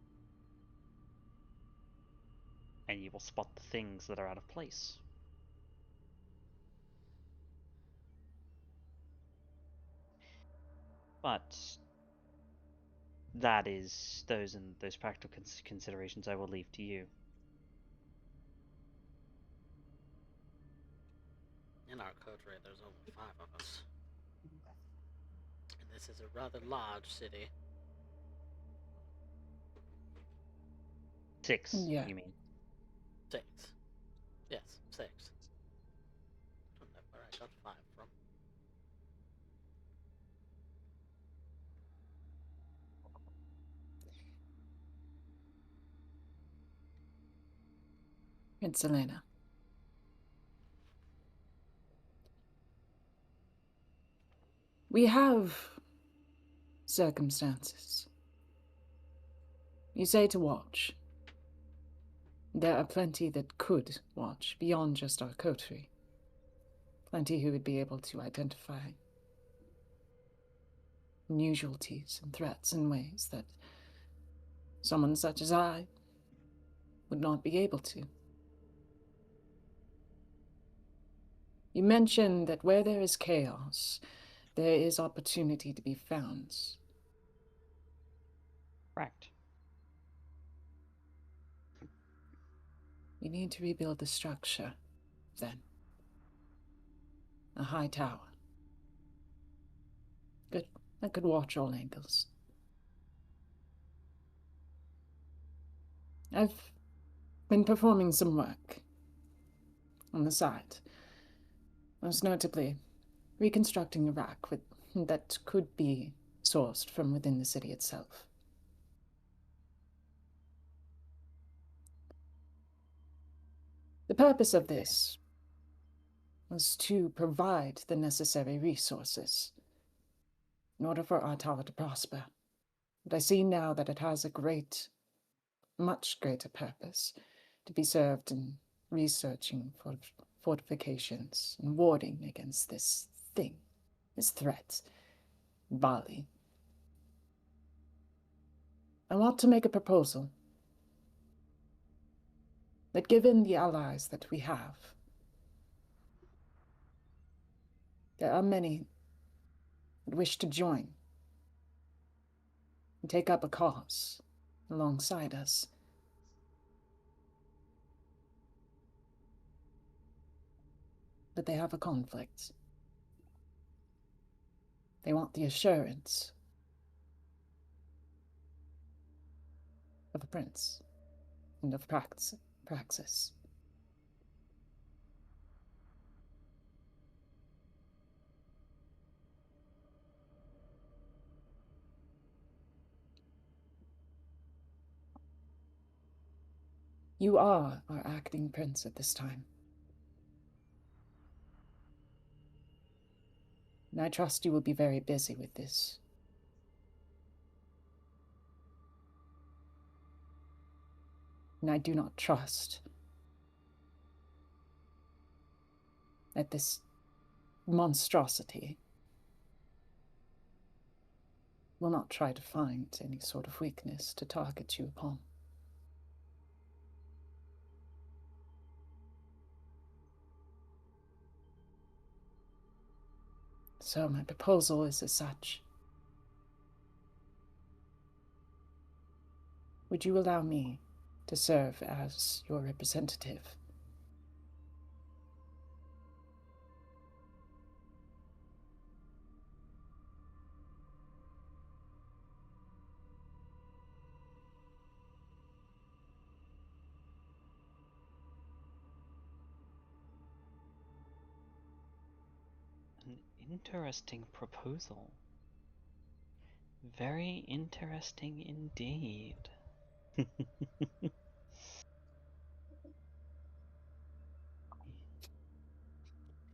And you will spot the things that are out of place. But that is those practical considerations I will leave to you. In our coterie, there's only 5 of us. And this is a rather large city. 6, Yeah. you mean? 6. Yes, 6. I don't know where I got 5 from. It's Elena. We have circumstances. You say to watch. There are plenty that could watch beyond just our coterie. Plenty who would be able to identify unusualities and threats in ways that someone such as I would not be able to. You mentioned that where there is chaos, there is opportunity to be found. Correct. We need to rebuild the structure, then. A high tower. Good. That could watch all angles. I've been performing some work on the side. Most notably, reconstructing a rack that could be sourced from within the city itself. The purpose of this was to provide the necessary resources in order for our tower to prosper. But I see now that it has a much greater purpose to be served in researching for fortifications and warding against this thing, this threat, Bali. I want to make a proposal that given the allies that we have, there are many that wish to join and take up a cause alongside us. But they have a conflict. They want the assurance of a prince and of praxis. You are our acting prince at this time. And I trust you will be very busy with this. And I do not trust that this monstrosity will not try to find any sort of weakness to target you upon. So my proposal is as such. Would you allow me to serve as your representative? interesting proposal. Very interesting indeed.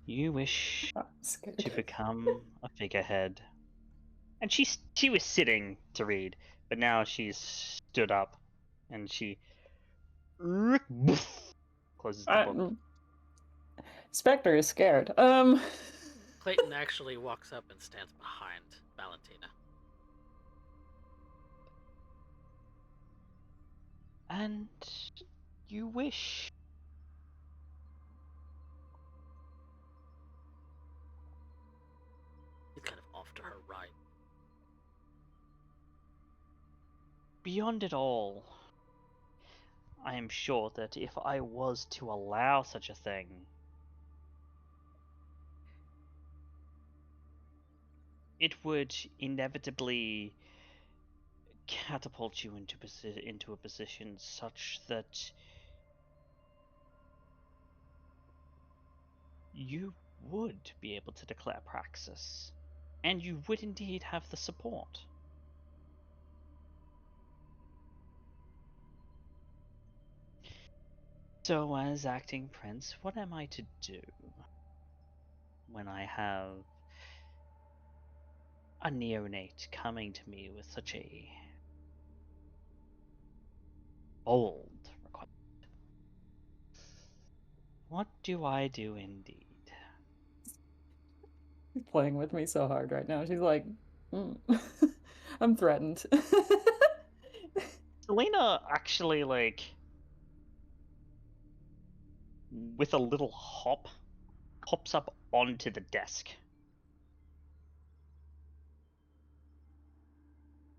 You wish I'm scared. to become a figurehead. And she was sitting to read, but now she's stood up and she closes the book. Spectre is scared. Clayton actually walks up and stands behind Valentina. And you wish. He's kind of off to her right. Beyond it all, I am sure that if I was to allow such a thing, it would inevitably catapult you into a position such that you would be able to declare praxis, and you would indeed have the support. So, as acting prince, what am I to do when I have a neonate coming to me with such a bold request? What do I do indeed? She's playing with me so hard right now. She's like, I'm threatened. Selena actually, like, with a little hop, hops up onto the desk.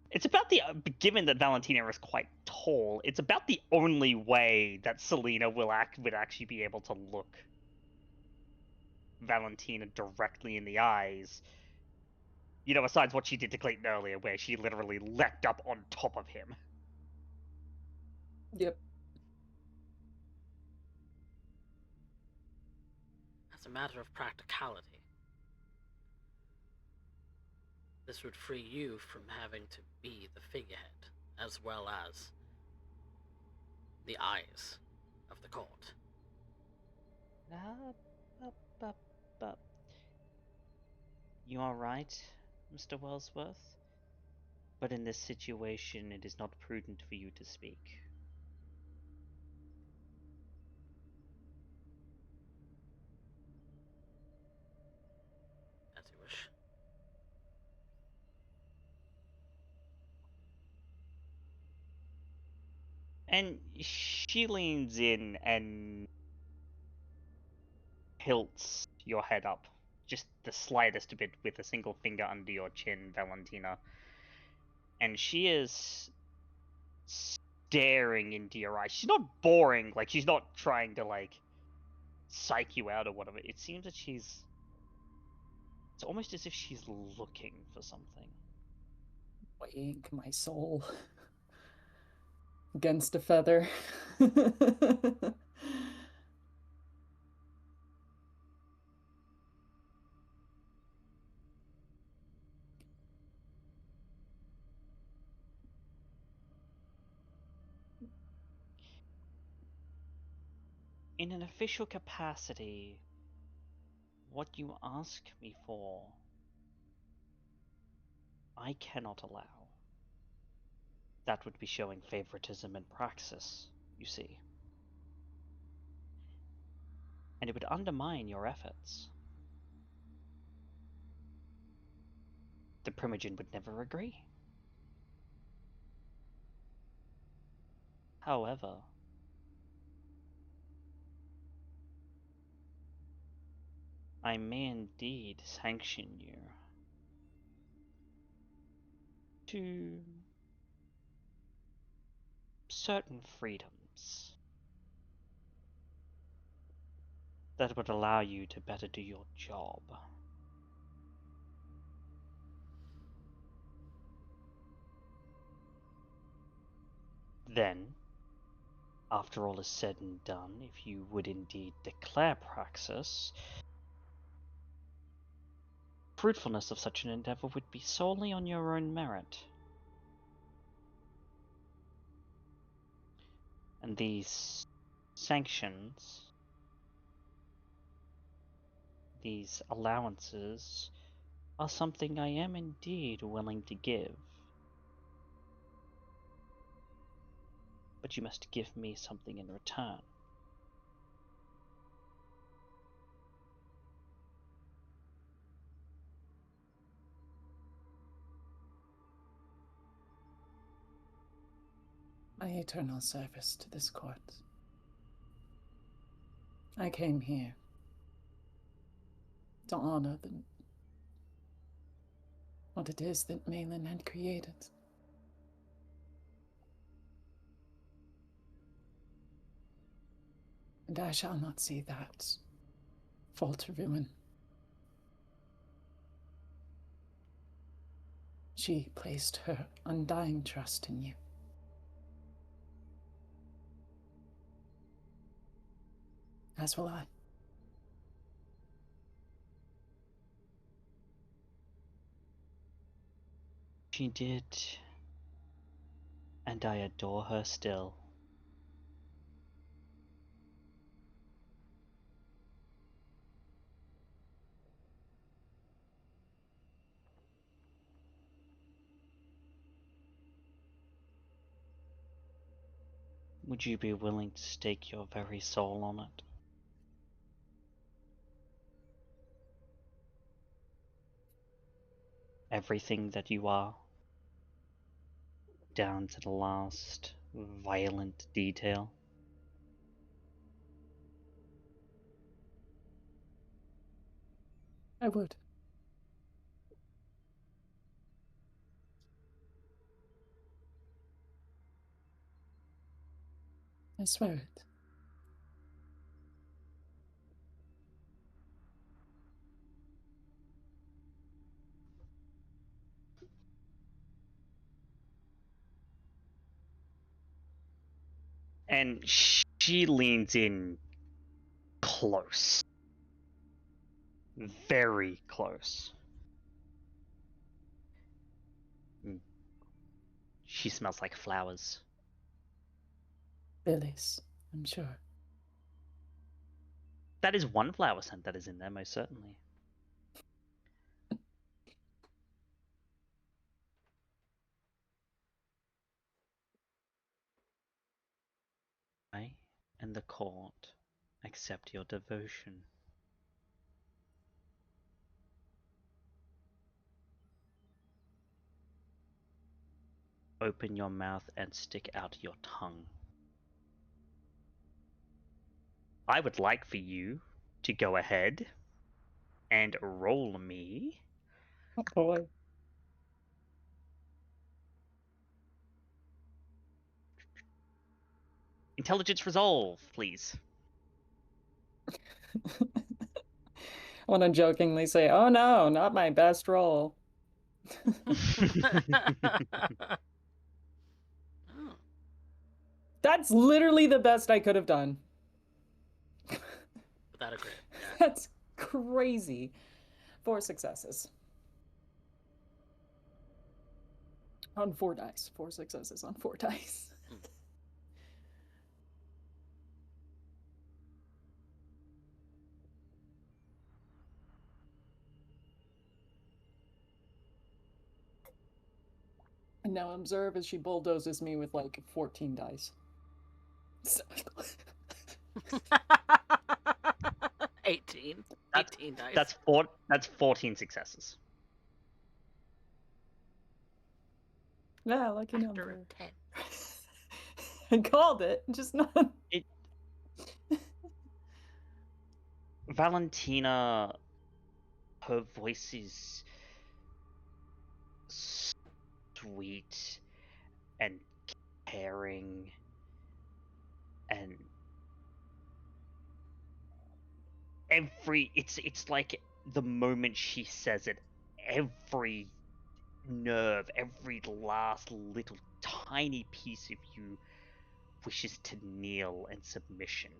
It's about the, given that Valentina is quite tall, it's about the only way that Selena would actually be able to look Valentina directly in the eyes. You know, besides what she did to Clayton earlier, where she literally leapt up on top of him. Yep. As a matter of practicality, this would free you from having to be the figurehead, as well as the eyes of the court. You are right, Mr. Wellsworth. But in this situation, it is not prudent for you to speak. As you wish. And she leans in and tilts your head up, just the slightest bit, with a single finger under your chin, Valentina. And she is staring into your eyes. She's not boring, like, she's not trying to, like, psych you out or whatever. It seems that she's... It's almost as if she's looking for something. Weighing my soul against a feather. In an official capacity, what you ask me for, I cannot allow. That would be showing favoritism in praxis, you see. And it would undermine your efforts. The Primogen would never agree. However, I may indeed sanction you to certain freedoms that would allow you to better do your job. Then, after all is said and done, if you would indeed declare praxis, fruitfulness of such an endeavor would be solely on your own merit. And these sanctions, these allowances, are something I am indeed willing to give. But you must give me something in return. My eternal service to this court. I came here to honor what it is that Malin had created. And I shall not see that fall to ruin. She placed her undying trust in you. As will I. She did, and I adore her still. Would you be willing to stake your very soul on it? Everything that you are, down to the last violent detail? I would. I swear it. And she leans in close. Very close. She smells like flowers. Lilies, I'm sure. That is one flower scent that is in there, most certainly. I and the court accept your devotion. Open your mouth and stick out your tongue. I would like for you to go ahead and roll me. Oh boy. Intelligence resolve, please. I want to jokingly say, oh no, not my best roll. Oh, That's literally the best I could have done. without a crit. Yeah. That's crazy. 4 successes. On 4 dice. 4 successes on 4 dice. And now observe as she bulldozes me with like 14 dice. 18. That's- 18 dice. That's 14 successes. Yeah, lucky After number. a 10. I called it, just not. Valentina, her voice is sweet and caring, and it's like the moment she says it, every nerve, every last little tiny piece of you wishes to kneel in submission.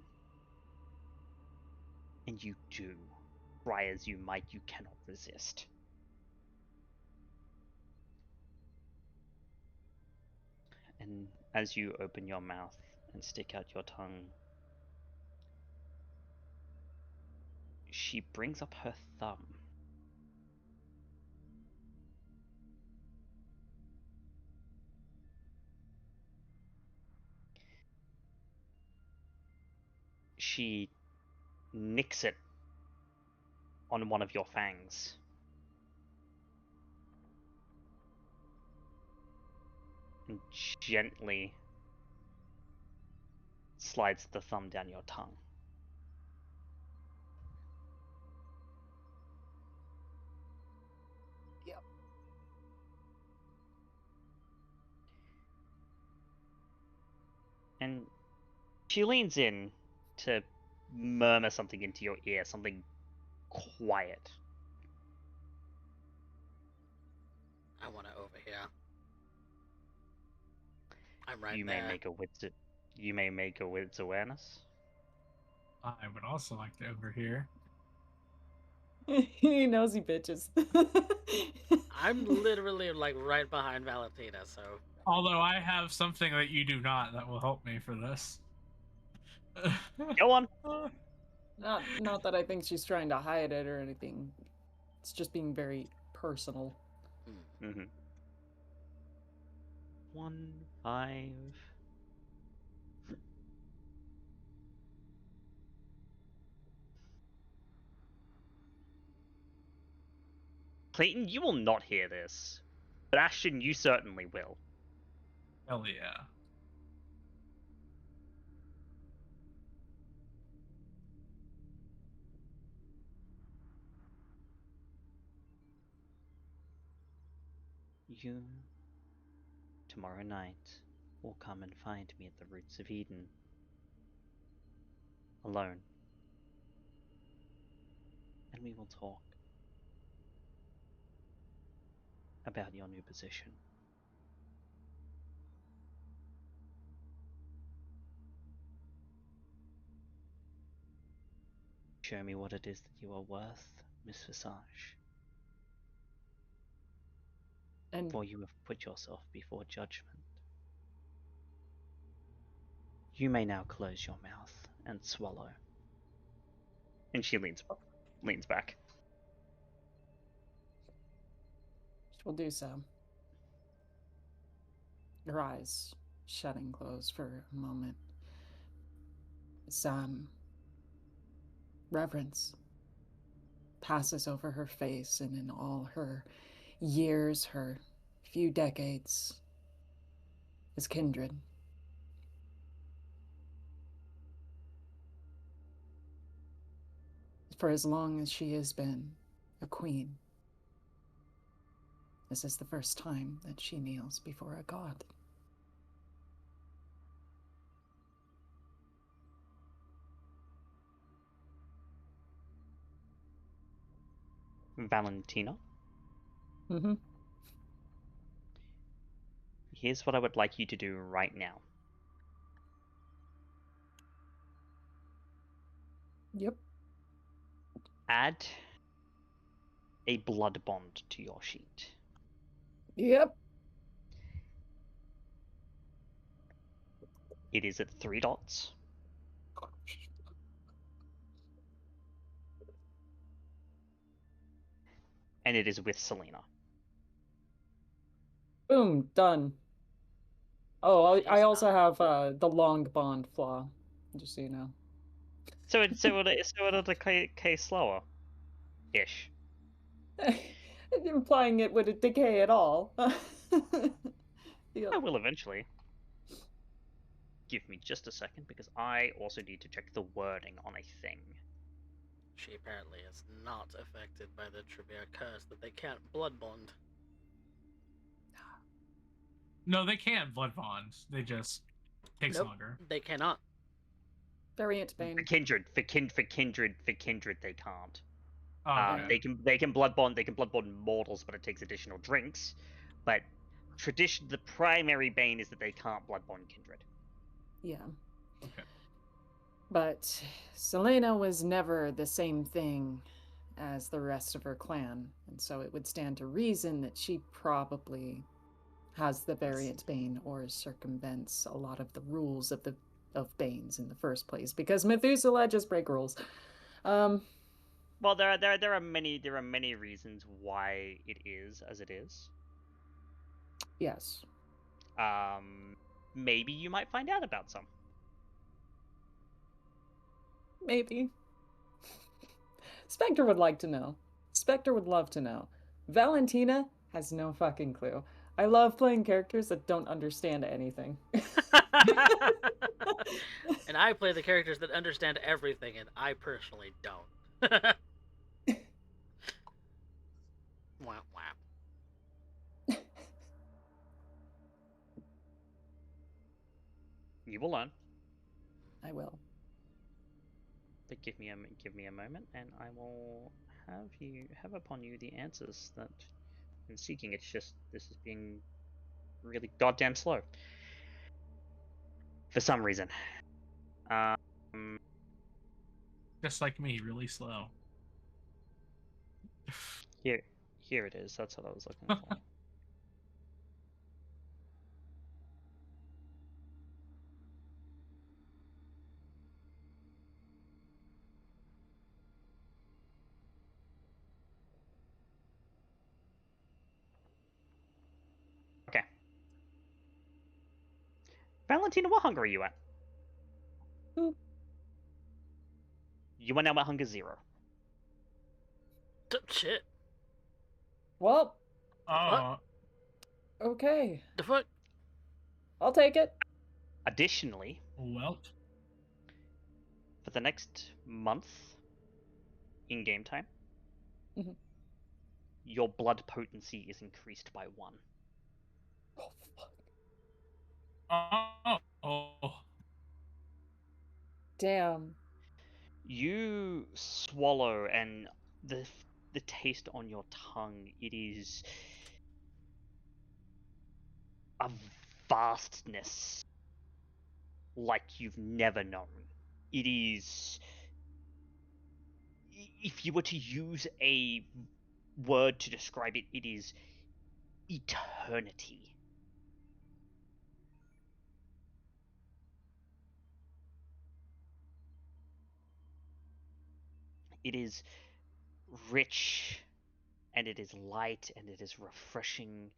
And you do. Try as you might, you cannot resist. And as you open your mouth and stick out your tongue, she brings up her thumb. She nicks it on one of your fangs. And gently slides the thumb down your tongue. Yep. And she leans in to murmur something into your ear, something quiet. I want to overhear. I'm right You there. You may make a wits awareness. I would also like to overhear. He knows he bitches. I'm literally like right behind Valentina, so. Although I have something that you do not that will help me for this. Go on. Not that I think she's trying to hide it or anything. It's just being very personal. Mm-hmm. 1, 5. Clayton, you will not hear this, but Ashton, you certainly will. Hell yeah. You, tomorrow night, will come and find me at the roots of Eden. Alone. And we will talk about your new position. Show me what it is that you are worth, Miss Visage. And For you have put yourself before judgment. You may now close your mouth and swallow. And she leans back. she'll do so. Her eyes shut and close for a moment. Some reverence passes over her face, and in all her years, her few decades as kindred, for as long as she has been a queen, this is the first time that she kneels before a god. Valentina, Mm-hmm. here's what I would like you to do right now. Yep. Add a blood bond to your sheet. Yep. It is at 3 dots. And it is with Selena. Boom. Done. Oh, I She's also not- have the long bond flaw, just so you know. So it'll decay slower. Ish. Implying it would decay at all. I will eventually. Give me just a second, because I also need to check the wording on a thing. She apparently is not affected by the trivia curse that they can't blood bond. No, they can blood bond. They just takes Nope. longer. They cannot. Variant Bane. For kindred, they can't. Oh, okay. They can blood bond mortals, but it takes additional drinks. But the primary bane is that they can't blood bond kindred. Yeah. Okay. But Selena was never the same thing as the rest of her clan, and so it would stand to reason that she probably has the variant bane or circumvents a lot of the rules of banes in the first place, because Methuselah just break rules. Well, there are many reasons why it is as it is. Yes. Maybe you might find out about some. Maybe. Spectre would like to know. Spectre would love to know. Valentina has no fucking clue. I love playing characters that don't understand anything. And I play the characters that understand everything, and I personally don't. Wah, wah. You will learn. I will. But give me a moment, and I will have upon you the answers that I'm seeking. It's just this is being really goddamn slow for some reason. Just like me, really slow. Here it is. That's what I was looking for. Okay. Valentina, what hunger are you at? Ooh. You are now at hunger 0. Shit. Well, What? okay. The fuck? I'll take it. Additionally, well, for the next month in game time, Mhm. your blood potency is increased by 1. Oh, fuck. oh. Damn. You swallow, and the taste on your tongue, it is a vastness like you've never known. It is, if you were to use a word to describe it, it is eternity. It is rich, and it is light, and it is refreshing.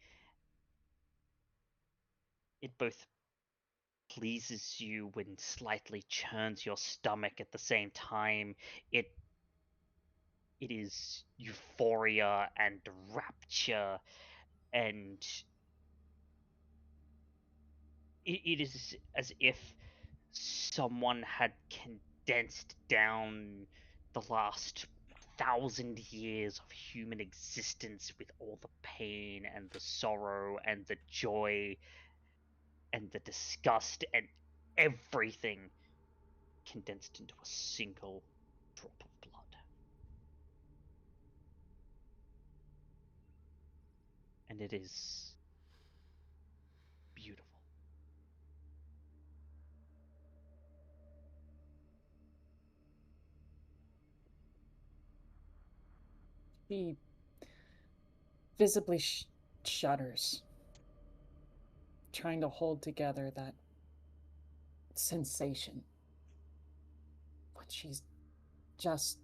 It both pleases you and slightly churns your stomach at the same time. It is euphoria and rapture, and it is as if someone had condensed down the last 1,000 years of human existence with all the pain and the sorrow and the joy and the disgust and everything condensed into a single drop of blood. And it is beautiful. He visibly shudders, trying to hold together that sensation, what she's just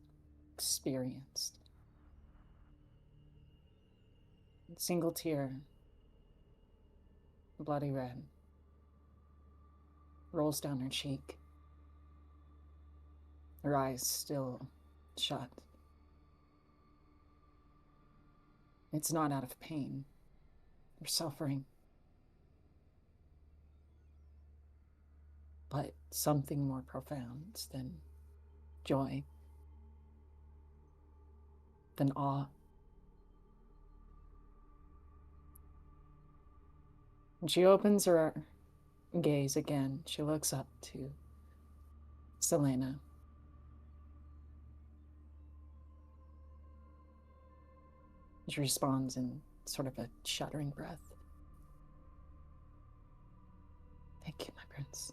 experienced. A single tear, bloody red, rolls down her cheek. Her eyes still shut. It's not out of pain or suffering, but something more profound than joy, than awe. And she opens her gaze again. She looks up to Selena. She responds in sort of a shuddering breath. Thank you, my prince.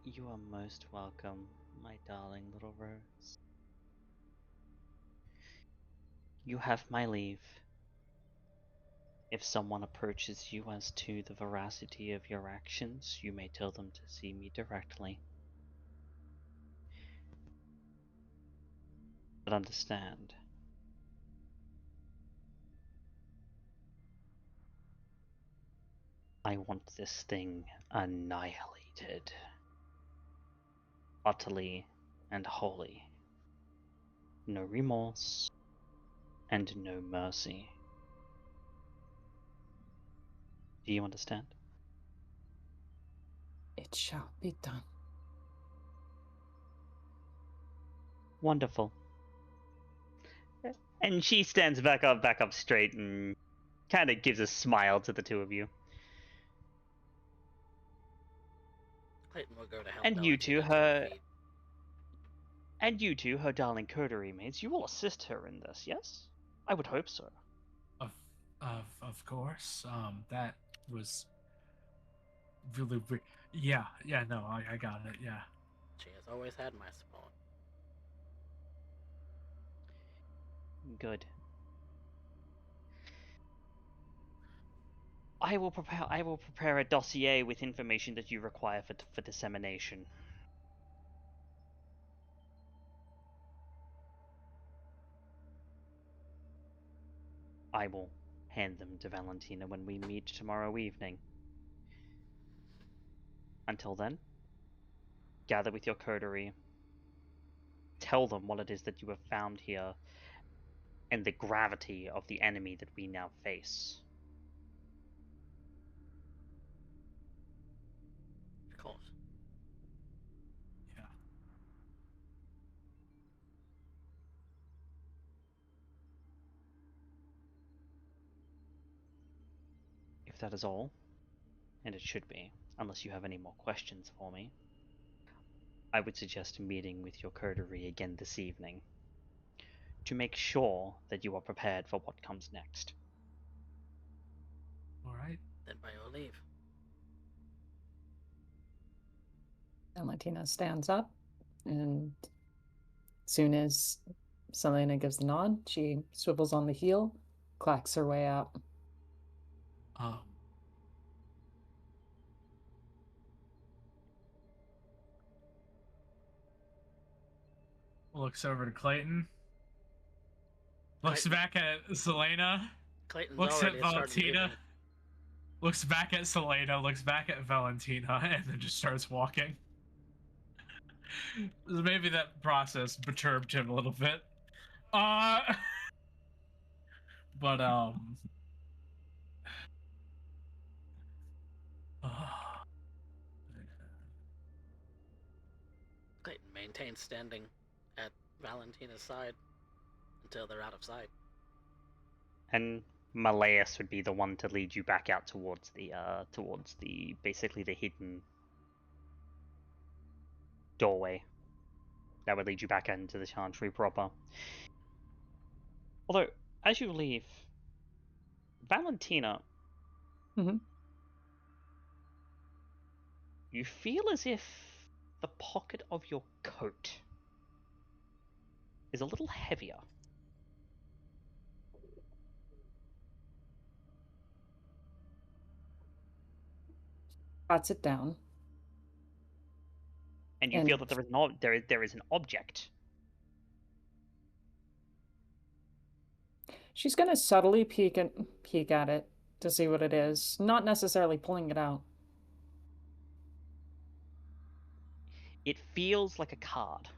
You are most welcome, my darling little rose. You have my leave. If someone approaches you as to the veracity of your actions, you may tell them to see me directly. But understand, I want this thing annihilated. Utterly and wholly. No remorse and no mercy. Do you understand? It shall be done. Wonderful. And she stands back up straight and kind of gives a smile to the two of you. Clayton will go to help And you two, Valentina to her feet. And you two, her darling coterie mates, you will assist her in this, yes? I would hope so. Of course. That was really weird. Yeah, no, I got it, yeah. She has always had my support. Good. I will prepare a dossier with information that you require for dissemination. I will hand them to Valentina when we meet tomorrow evening. Until then, gather with your coterie. Tell them what it is that you have found here and the gravity of the enemy that we now face. Of course. Yeah. If that is all, and it should be, unless you have any more questions for me, I would suggest meeting with your coterie again this evening to make sure that you are prepared for what comes next. All right. Then by your leave. Valentina stands up, and soon as Selena gives the nod, she swivels on the heel, clacks her way out. Looks over to Clayton. Looks back at Selena. Clayton's Looks at already started Valentina. leaving. Looks back at Selena. Looks back at Valentina, and then just starts walking. Maybe that process perturbed him a little bit. But Clayton maintains standing at Valentina's side until they're out of sight. And Malleus would be the one to lead you back out towards the basically the hidden doorway that would lead you back into the Chantry proper. Although, as you leave, Valentina, you feel as if the pocket of your coat is a little heavier. Pats it down. And you feel that there is an object. She's gonna subtly peek at it to see what it is, not necessarily pulling it out. It feels like a card.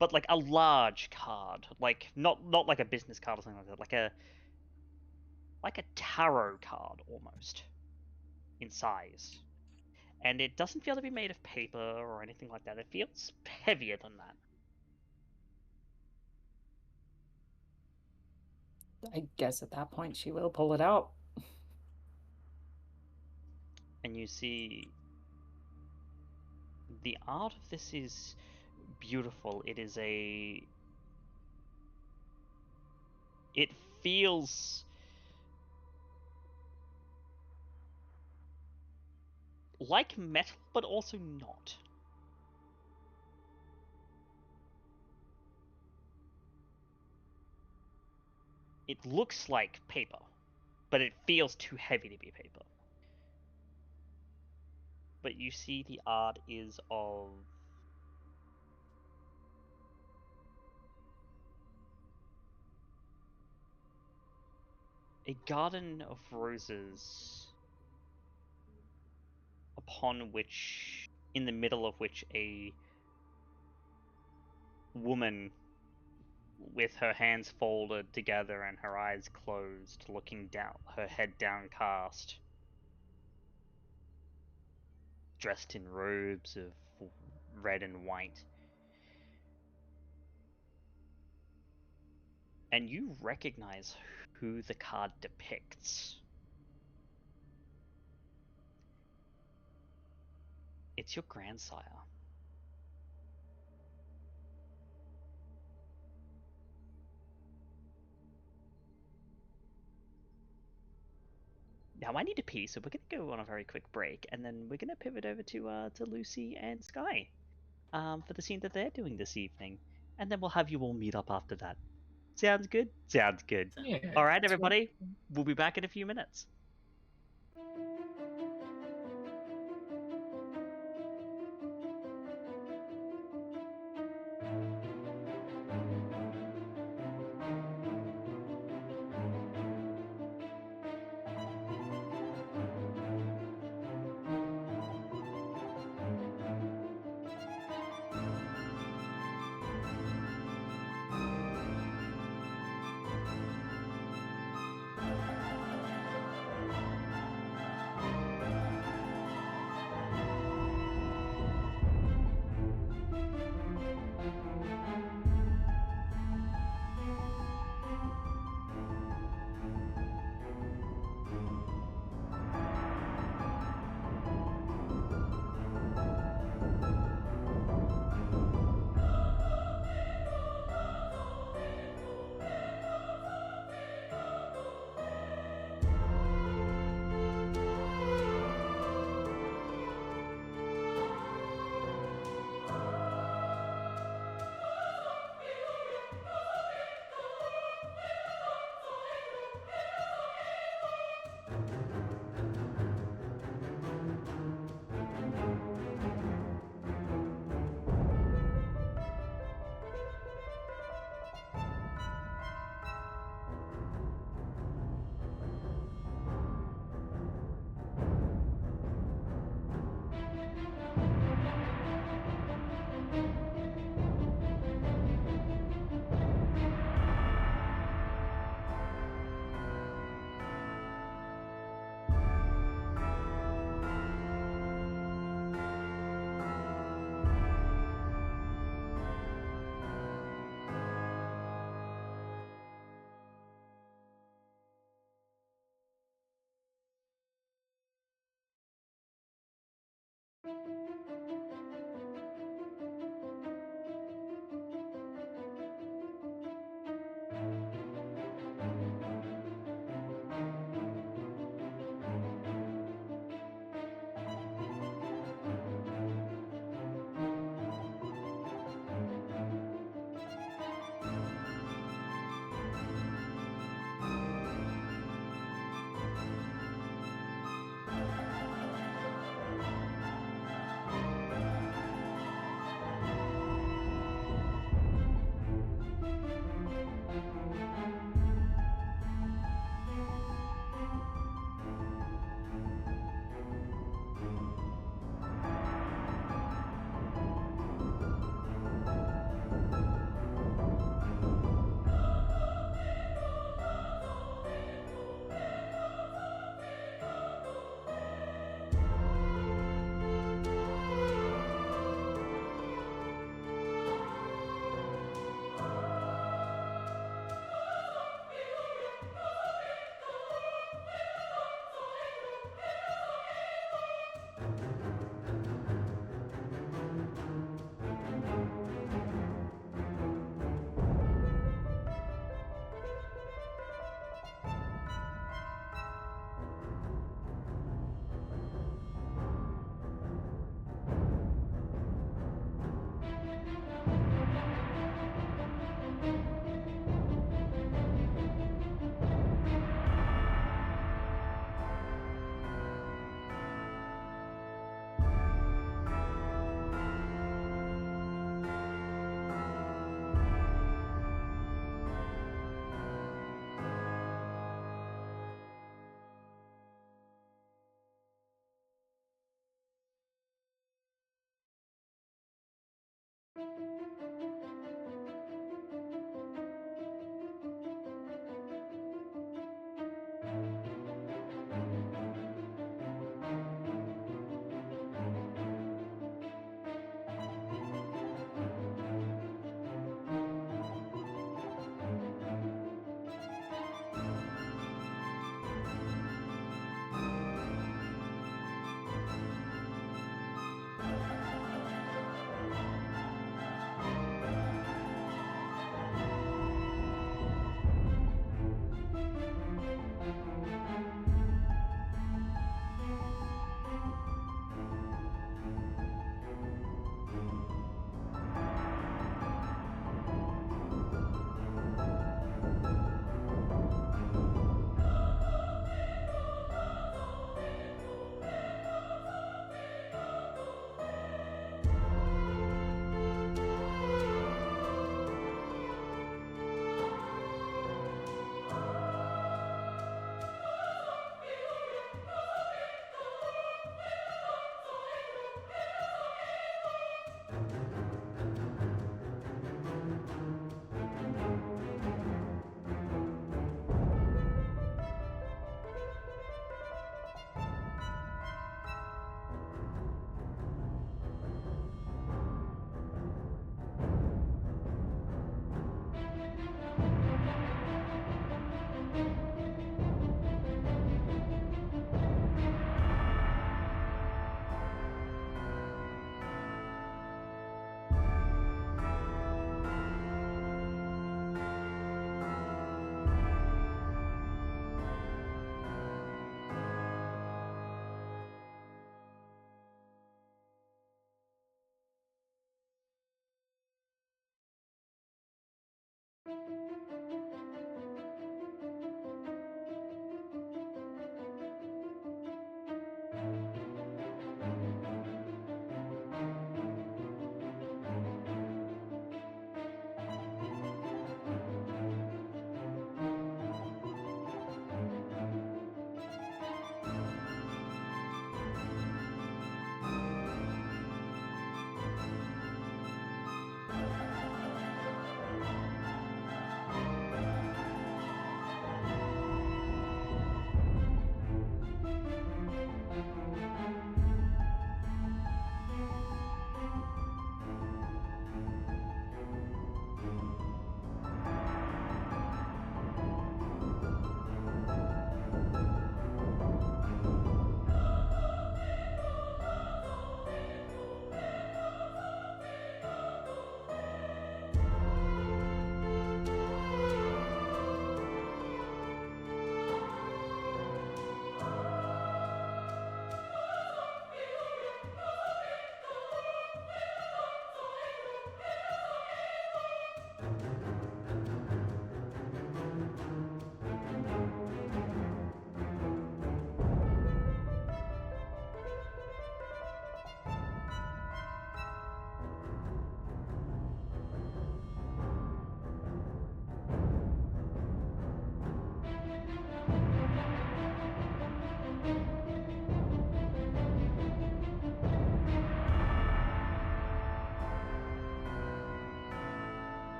But like a large card, like not like a business card or something like that, like a tarot card almost in size. And it doesn't feel to be made of paper or anything like that. It feels heavier than that. I guess at that point she will pull it out. And you see the art of this is beautiful. It feels like metal, but also not. It looks like paper, but it feels too heavy to be paper. But you see the art is of a garden of roses, upon which, in the middle of which, a woman with her hands folded together and her eyes closed, looking down, her head downcast, dressed in robes of red and white. And you recognize who the card depicts. It's your grandsire. Now I need to pee, so we're gonna go on a very quick break, and then we're gonna pivot over to Lucy and Skye, for the scene that they're doing this evening, and then we'll have you all meet up after that. Sounds good? Sounds good. Yeah. All right, everybody, we'll be back in a few minutes.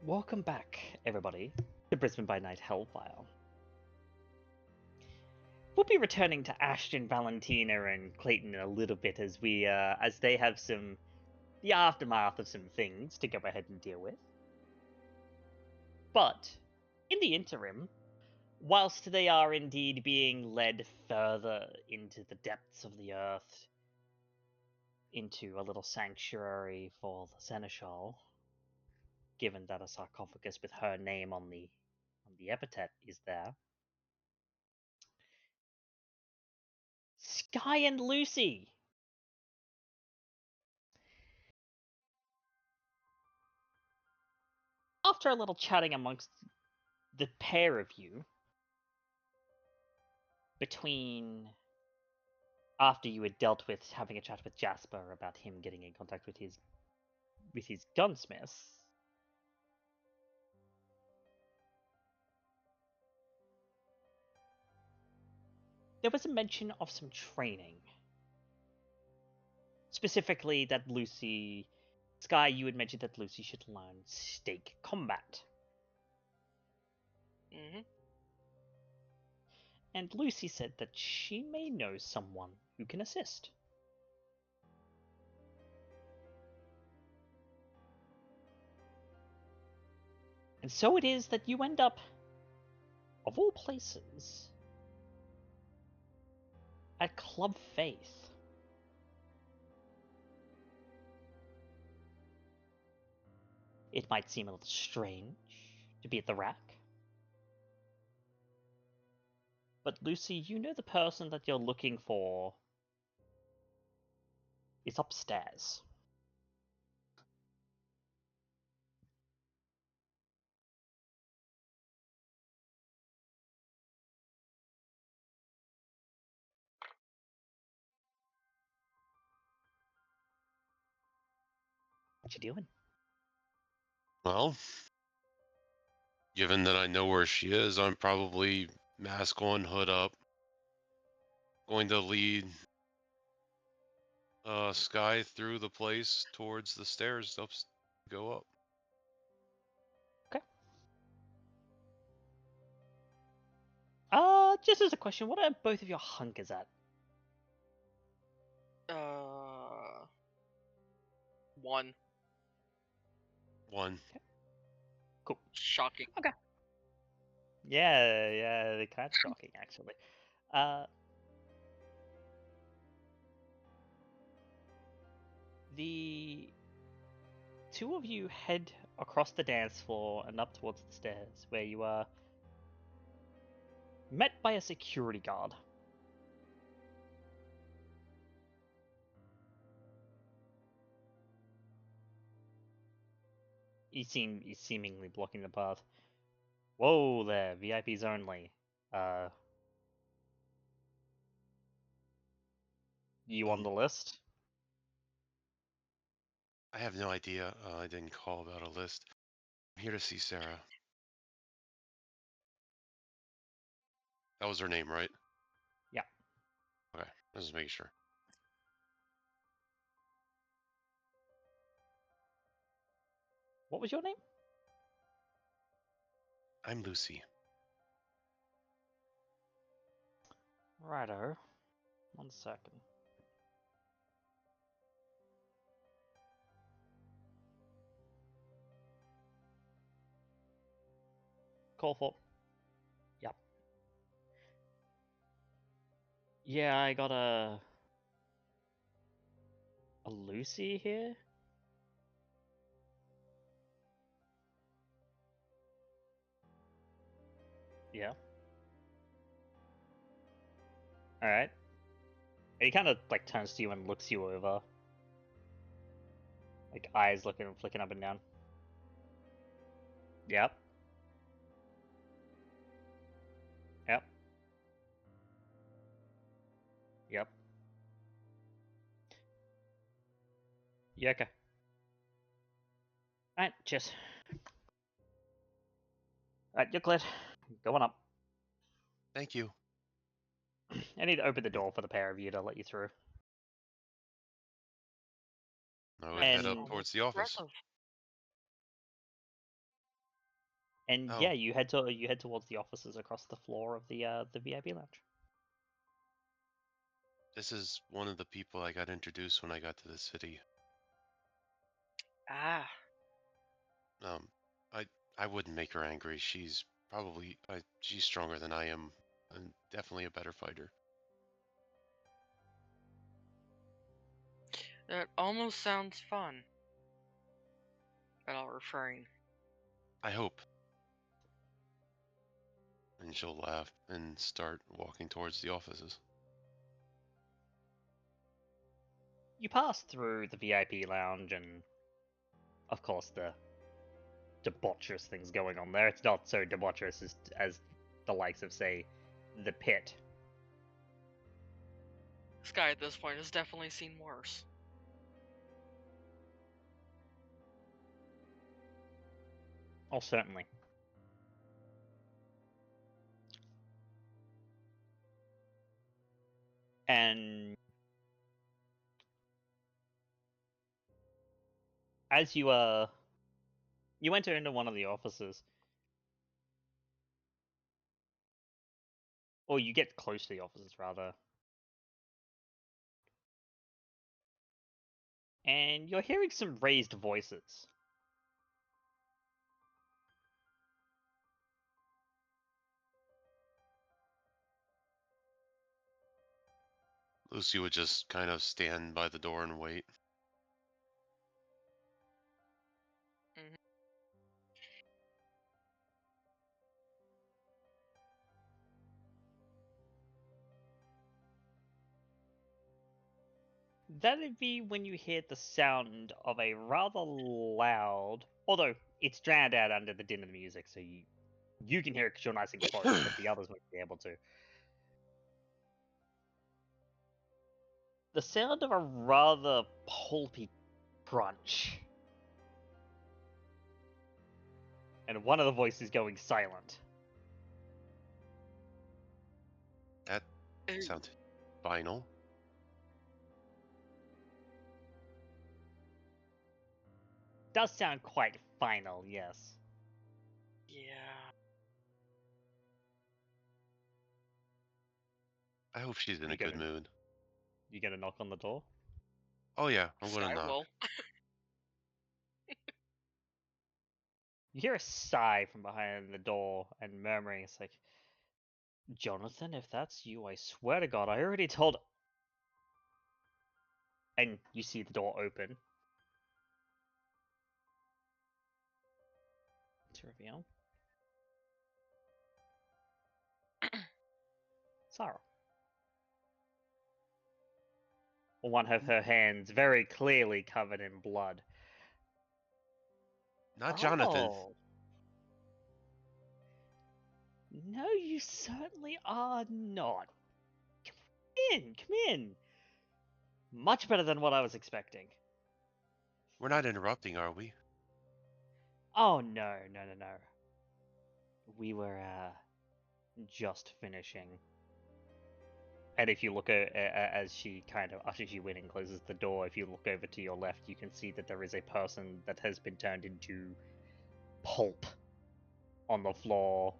Welcome back, everybody, to Brisbane by Night Hellfire. We'll be returning to Ashton, Valentina, and Clayton in a little bit as as they have the aftermath of some things to go ahead and deal with. But in the interim, whilst they are indeed being led further into the depths of the earth, into a little sanctuary for the Seneschal, given that a sarcophagus with her name on the epithet is there, Skye and Lucy. After a little chatting amongst the pair of you, between after you had dealt with having a chat with Jasper about him getting in contact with his gunsmiths, there was a mention of some training. Specifically that Skye, you had mentioned that Lucy should learn stake combat. Mm-hmm. And Lucy said that she may know someone who can assist. And so it is that you end up, of all places, at Club Faith. It might seem a little strange to be at the rack. But Lucy, you know the person that you're looking for is upstairs. What you doing? Well, given that I know where she is, I'm probably mask on, hood up, going to lead Skye through the place towards the stairs go up. Okay. Just as a question, what are both of your hunkers at? 1. One. Cool. Shocking. Okay. Yeah, they're kind of shocking, actually. The two of you head across the dance floor and up towards the stairs, where you are met by a security guard. He's seemingly blocking the path. Whoa there, VIPs only. You on the list? I have no idea. I didn't call about a list. I'm here to see Sarah. That was her name, right? Yeah. Okay, let's just make sure. What was your name? I'm Lucy. Righto. 1 second. Call for. Yep. Yeah, I got a Lucy here. Yeah. Alright. He kind of like turns to you and looks you over. Like eyes flicking up and down. Yep. Yep. Yep. Yeah, okay. Alright, cheers. Alright, you're cleared. Going up. Thank you. I need to open the door for the pair of you to let you through. I would head up And- towards the office. Aggressive. And Oh. yeah, you head towards the offices across the floor of the VIP lounge. This is one of the people I got introduced when I got to the city. Ah, Um, I wouldn't make her angry. She's probably she's stronger than I am, and definitely a better fighter. that almost sounds fun. But I'll refrain. I hope. And she'll laugh and start walking towards the offices. You pass through the VIP lounge, and of course the debaucherous things going on there. It's not so debaucherous as the likes of, say, the pit. Skye at this point has definitely seen worse. Oh, certainly. And as you enter into one of the offices, or you get close to the offices rather, and you're hearing some raised voices. Lucy would just kind of stand by the door and wait. That'd be when you hear the sound of a rather loud, although it's drowned out under the din of the music, so you can hear it because you're nice and close, but the others won't be able to. The sound of a rather pulpy crunch. And one of the voices going silent. That sounds final. Does sound quite final, yes. Yeah. I hope she's in a good mood. You gonna knock on the door? Oh yeah, I'm gonna Skye knock. will. You hear a sigh from behind the door and murmuring. It's like, Jonathan, if that's you, I swear to God, I already told. And you see the door open. To reveal Sarah. One of her hands very clearly covered in blood. Not Jonathan. Oh. No, you certainly are not. Come in. Much better than what I was expecting. We're not interrupting, are we? Oh, no. We were, just finishing. And if you look as she kind of ushers you in and closes the door, if you look over to your left, you can see that there is a person that has been turned into pulp on the floor,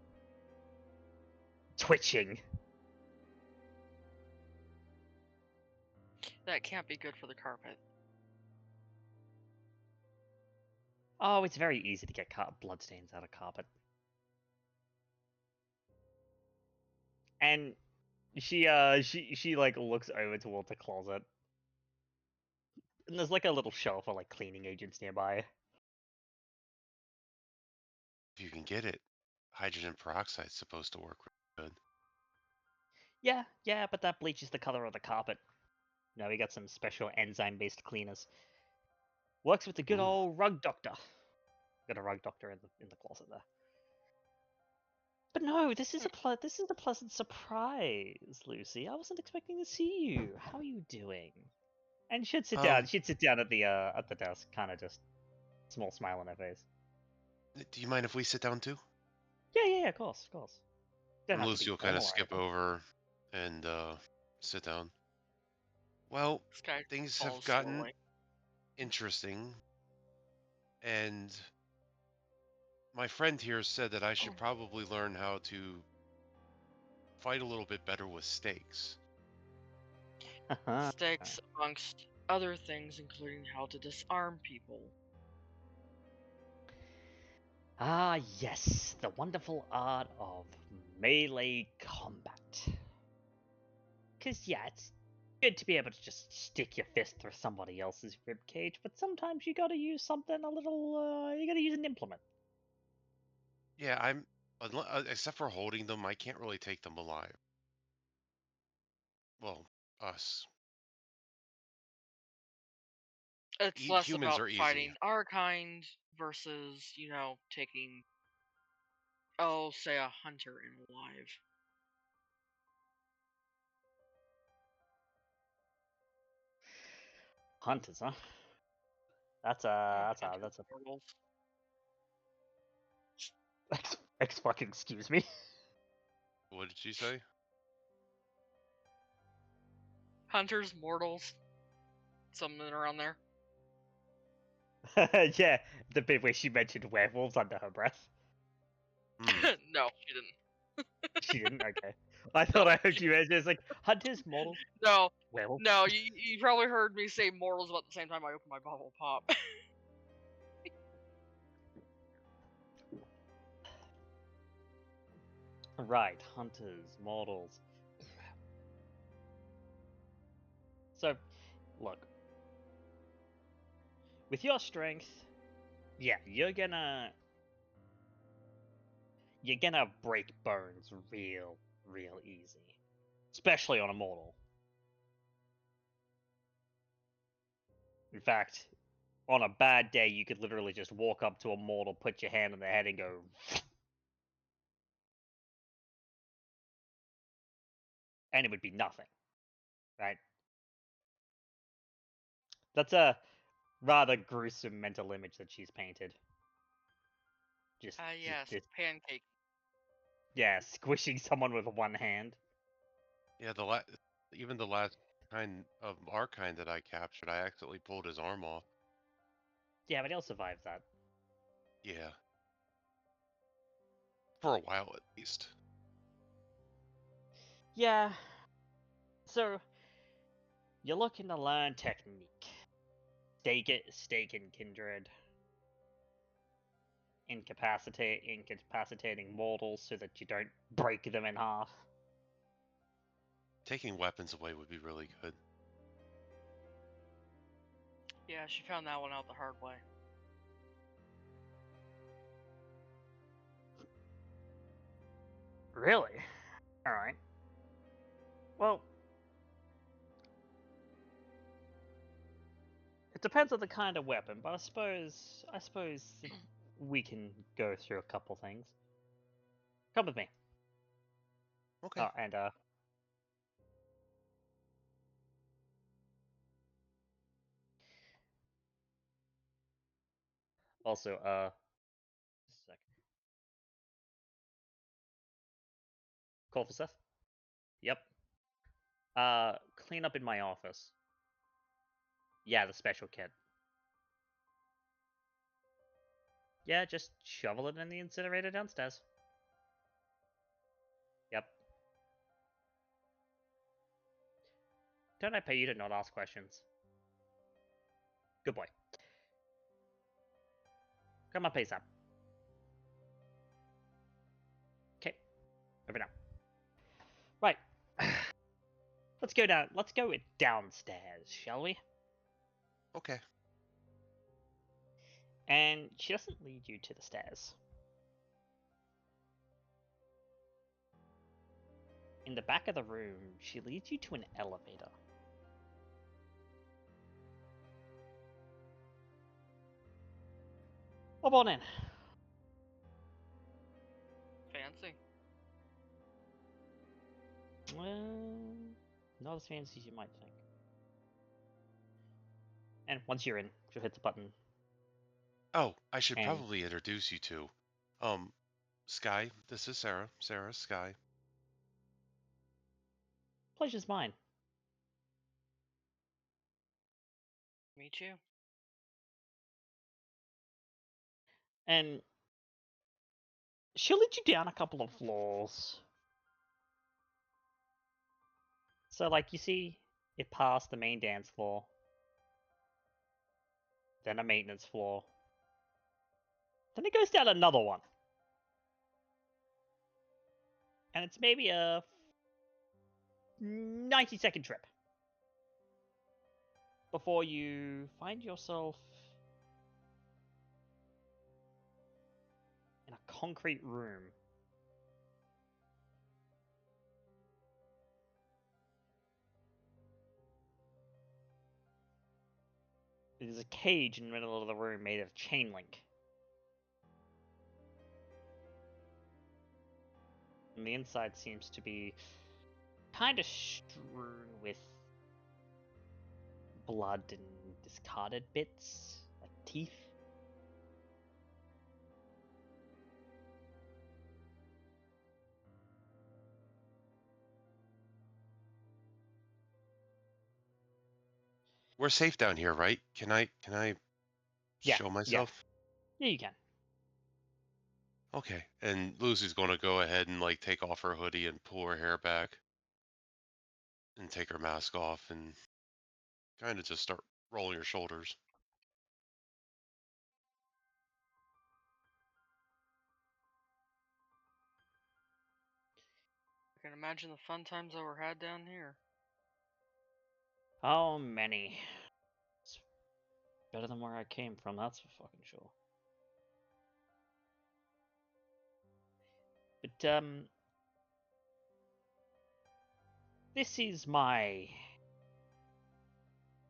twitching. That can't be good for the carpet. Oh, it's very easy to get bloodstains out of carpet. And she like looks over towards the closet. And there's like a little shelf of like cleaning agents nearby. If you can get it, hydrogen peroxide's supposed to work really good. Yeah, but that bleaches the color of the carpet. No, we got some special enzyme-based cleaners. Works with the good old rug doctor. Got a rug doctor in the closet there. But no, this is a pleasant surprise, Lucy. I wasn't expecting to see you. How are you doing? And she'd sit down. She'd sit down at the desk, kind of just small smile on her face. Do you mind if we sit down too? Yeah, of course. And Lucy will kind of skip over and sit down. Well, Skye things have falls gotten slowly. interesting, and my friend here said that I should probably learn how to fight a little bit better with stakes. Stakes, amongst other things, including how to disarm people. Ah, yes, the wonderful art of melee combat. Because, yeah, it's good to be able to just stick your fist through somebody else's ribcage, but sometimes you gotta use something a little, you gotta use an implement. Yeah, except for holding them, I can't really take them alive. Well, us. It's less Humans about are easy. fighting our kind versus, taking, say, a hunter in alive. Hunters, huh? That's Hunters, a mortals. fucking excuse me. What did she say? Hunters, mortals, something around there. Yeah, the bit where she mentioned werewolves under her breath. No, she didn't. She didn't. Okay, I thought I heard you as just like hunters, mortals, No, werewolves. no, you probably heard me say mortals about the same time I opened my bubble pop. Right, hunters, mortals. So, look, with your strength, yeah, you're gonna break bones real easy, especially on a mortal. In fact, on a bad day, you could literally just walk up to a mortal, put your hand on their head, and go. And it would be nothing, right? That's a rather gruesome mental image that she's painted. Just Yes, this, pancake. yeah, squishing someone with one hand. Yeah, even the last kind of our kind that I captured, I accidentally pulled his arm off. Yeah, but he'll survive that. Yeah. For a while, at least. Yeah. So, you're looking to learn technique. Stake and kindred. Incapacitating mortals so that you don't break them in half. Taking weapons away would be really good. Yeah, she found that one out the hard way. Really? Alright. Well, it depends on the kind of weapon, but I suppose we can go through a couple things. Come with me. Okay. Oh, and also, just a sec. Call for Seth? Yep. Clean up in my office. Yeah, the special kit. Yeah, just shovel it in the incinerator downstairs. Yep. Don't I pay you to not ask questions? Good boy. Come on, pace up. Okay. Over now. Right. Let's go downstairs, shall we? Okay. And she doesn't lead you to the stairs. In the back of the room, she leads you to an elevator. Hop on in. Fancy. Well, not as fancy as you might think. And once you're in, she'll hit the button. Oh, I should And- probably introduce you to, Skye. This is Sarah. Sarah, Skye. Pleasure's mine. Me too. And she'll lead you down a couple of floors. So, like, you see it past the main dance floor, then a maintenance floor, then it goes down another one. And it's maybe a 90-second trip before you find yourself in a concrete room. There's a cage in the middle of the room made of chain link. And the inside seems to be kind of strewn with blood and discarded bits, like teeth. We're safe down here, right? Can I Yeah, show myself? Yeah, you can. Okay. And Lucy's gonna go ahead and like take off her hoodie and pull her hair back and take her mask off and kind of just start rolling her shoulders. I can imagine the fun times that were had down here. How many? It's better than where I came from, that's for fucking sure. But, this is my...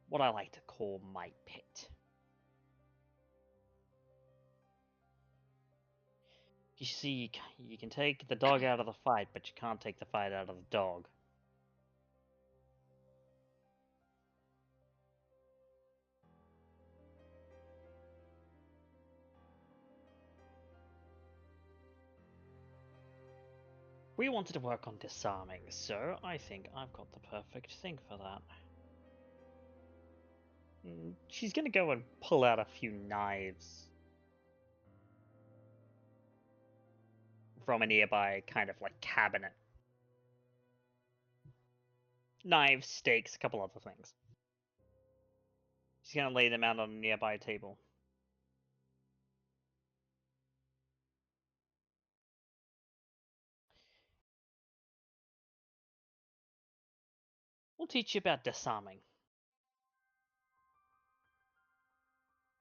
what I like to call my pit. You see, you can take the dog out of the fight, but you can't take the fight out of the dog. We wanted to work on disarming, so I think I've got the perfect thing for that. She's gonna go and pull out a few knives from a nearby kind of like cabinet. Knives, stakes, a couple other things. She's gonna lay them out on a nearby table. We'll teach you about disarming.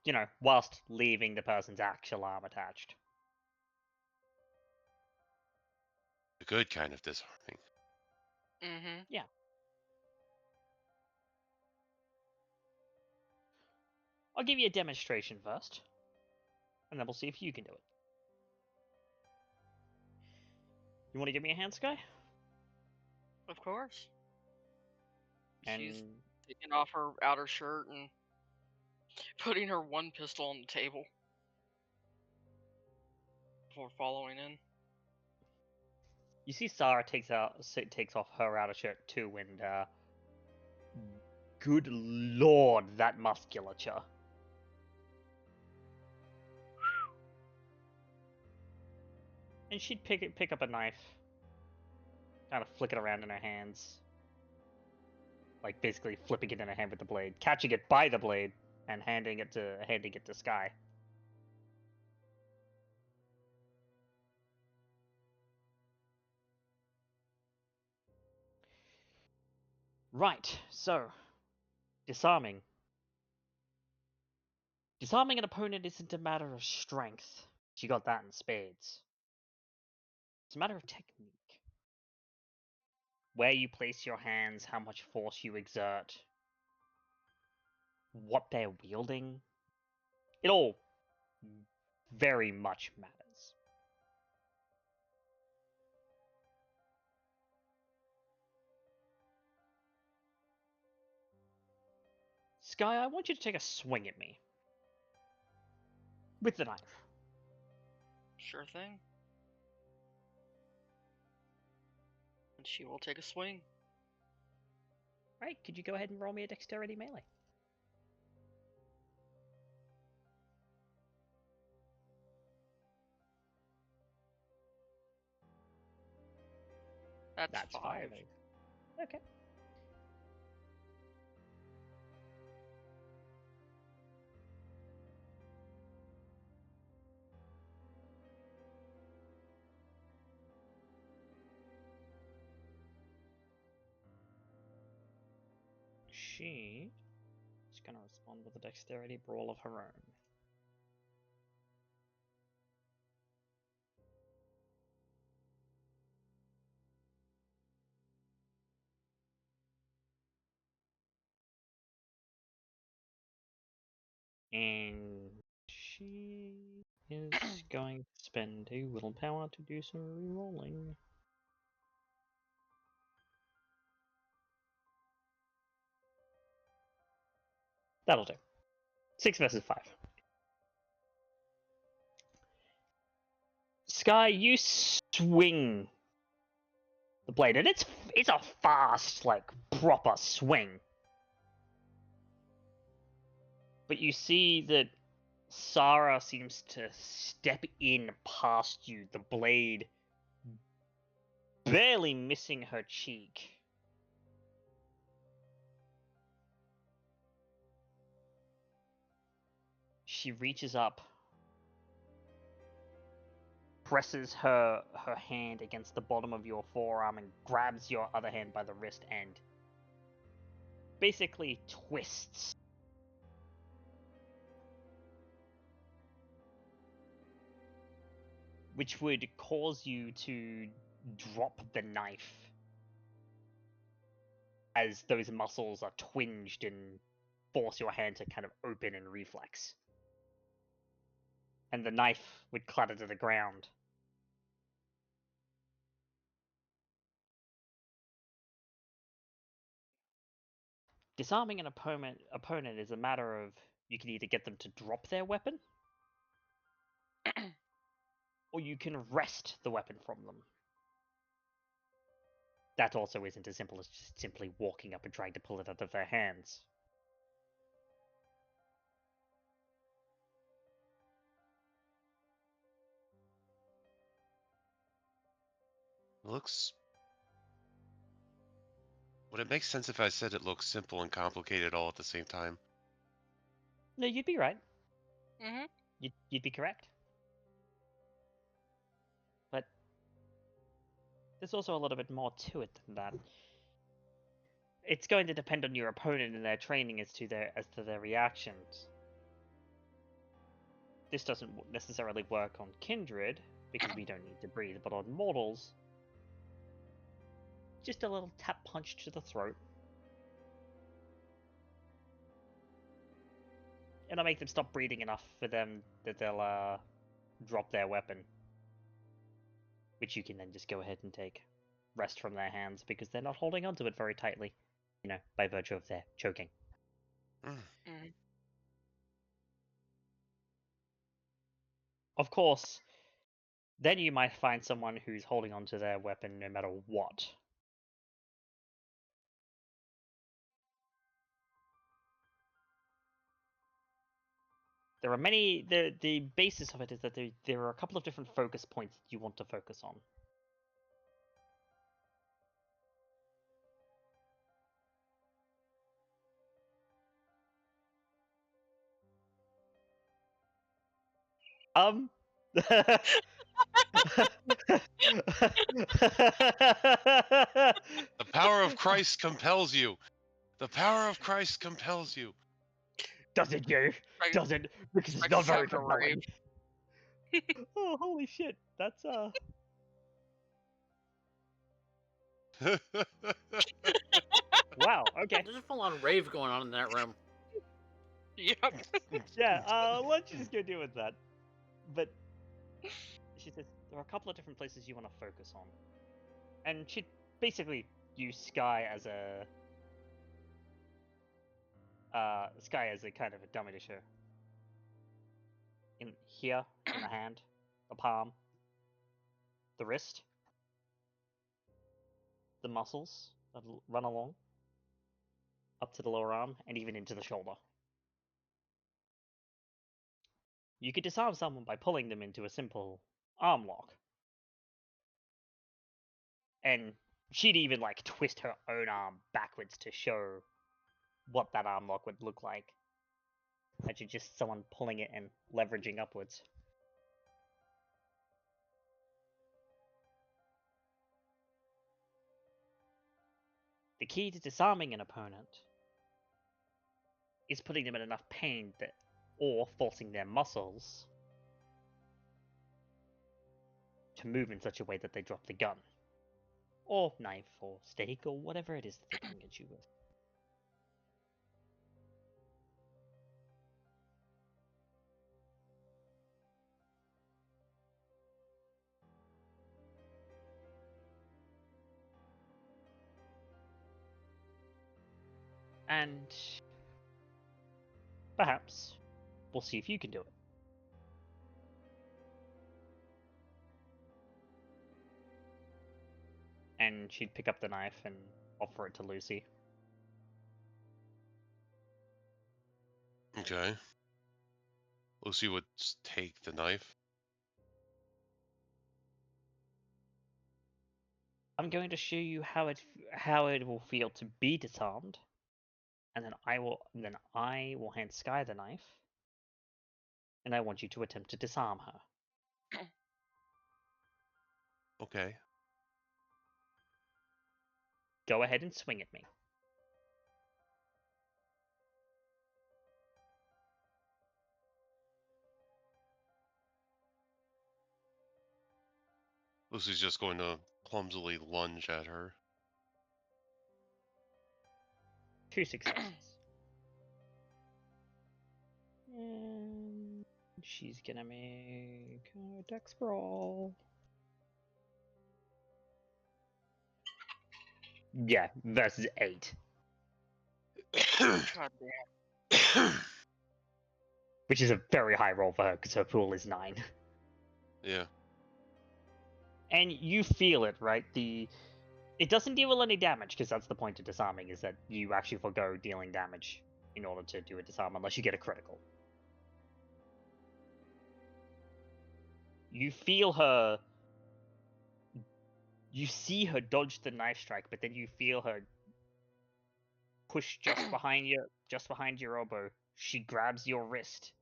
You know, whilst leaving the person's actual arm attached. The good kind of disarming. Mm-hmm. Yeah. I'll give you a demonstration first, and then we'll see if you can do it. You want to give me a hand, Skye? Of course. And She's taking off her outer shirt and putting her one pistol on the table before following in. you see Sarah takes off her outer shirt too, and good lord, that musculature. And she'd pick up a knife, kind of flick it around in her hands, like basically flipping it in her hand with the blade, catching it by the blade, and handing it to Skye. Right, so disarming. Disarming an opponent isn't a matter of strength. She got that in spades. It's a matter of technique. Where you place your hands, how much force you exert, what they're wielding. It all very much matters. Skye, I want you to take a swing at me. With the knife. Sure thing. And she will take a swing. Right, could you go ahead and roll me a dexterity melee? That's That's 5. 5. Okay. She is going to respond with a dexterity brawl of her own. And she is going to spend a willpower to do some re-rolling. That'll do. 6 versus 5. Skye, you swing the blade, and it's a fast, like, proper swing. But you see that Sarah seems to step in past you, the blade barely missing her cheek. She reaches up, presses her hand against the bottom of your forearm and grabs your other hand by the wrist and basically twists. Which would cause you to drop the knife as those muscles are twinged and force your hand to kind of open and reflex. And the knife would clatter to the ground. Disarming an opponent is a matter of you can either get them to drop their weapon, or you can wrest the weapon from them. That also isn't as simple as just simply walking up and trying to pull it out of their hands. Looks. Would it make sense if I said it looks simple and complicated all at the same time? No, you'd be right. Mm-hmm. You'd be correct. But there's also a little bit more to it than that. It's going to depend on your opponent and their training as to their reactions. This doesn't necessarily work on Kindred, because we don't need to breathe, but on mortals, just a little tap punch to the throat. And I'll make them stop breathing enough for them that they'll drop their weapon. Which you can then just go ahead and take rest from their hands, because they're not holding onto it very tightly, by virtue of their choking. Mm. Of course, then you might find someone who's holding onto their weapon no matter what. There are many. The basis of it is that there are a couple of different focus points that you want to focus on. The power of Christ compels you. The power of Christ compels you. Doesn't you? Doesn't, because it's not very compelling. Oh, holy shit! That's wow. Okay. There's a full-on rave going on in that room. Yep. Yeah. Let's just go deal with that. But she says there are a couple of different places you want to focus on, and she basically used Skye as a kind of a dummy to show. In here, in the hand, the palm, the wrist, the muscles that run along, up to the lower arm, and even into the shoulder. You could disarm someone by pulling them into a simple arm lock. And she'd even like twist her own arm backwards to show what that arm lock would look like. Actually, just someone pulling it and leveraging upwards. The key to disarming an opponent is putting them in enough pain that, or forcing their muscles to move in such a way that they drop the gun, or knife, or stake, or whatever it is that they're coming at you with. And perhaps we'll see if you can do it. And she'd pick up the knife and offer it to Lucy. Okay. Lucy would take the knife. I'm going to show you how it will feel to be disarmed, and then I will hand Skye the knife, and I want you to attempt to disarm her. Okay. Go ahead and swing at me. Lucy's just going to clumsily lunge at her. 2 successes. And she's gonna make a dex roll. Yeah, versus 8. God damn. Which is a very high roll for her, because her pool is 9. Yeah. And you feel it, right? It doesn't deal any damage, because that's the point of disarming, is that you actually forgo dealing damage in order to do a disarm, unless you get a critical. You feel her... You see her dodge the knife strike, but then you feel her push just behind your elbow. She grabs your wrist,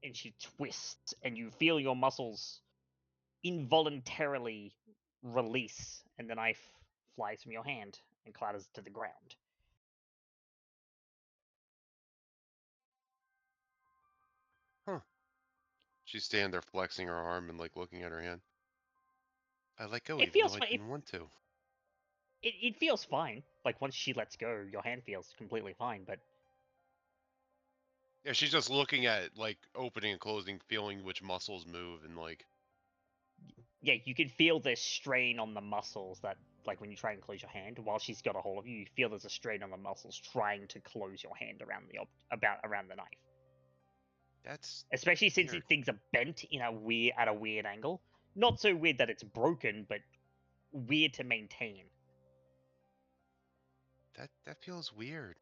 and she twists, and you feel your muscles involuntarily release, and the knife flies from your hand and clatters to the ground. Huh. She's standing there flexing her arm and like looking at her hand. I let go It even feels though I fine. didn't want to. It feels fine. Like, once she lets go, your hand feels completely fine, but Yeah, she's just looking at like opening and closing, feeling which muscles move, and like. yeah, you can feel this strain on the muscles that, like, when you try and close your hand, while she's got a hold of you, you feel there's a strain on the muscles trying to close your hand around the knife. That's Especially since weird. things are bent in at a weird angle. Not so weird that it's broken, but weird to maintain. That feels weird.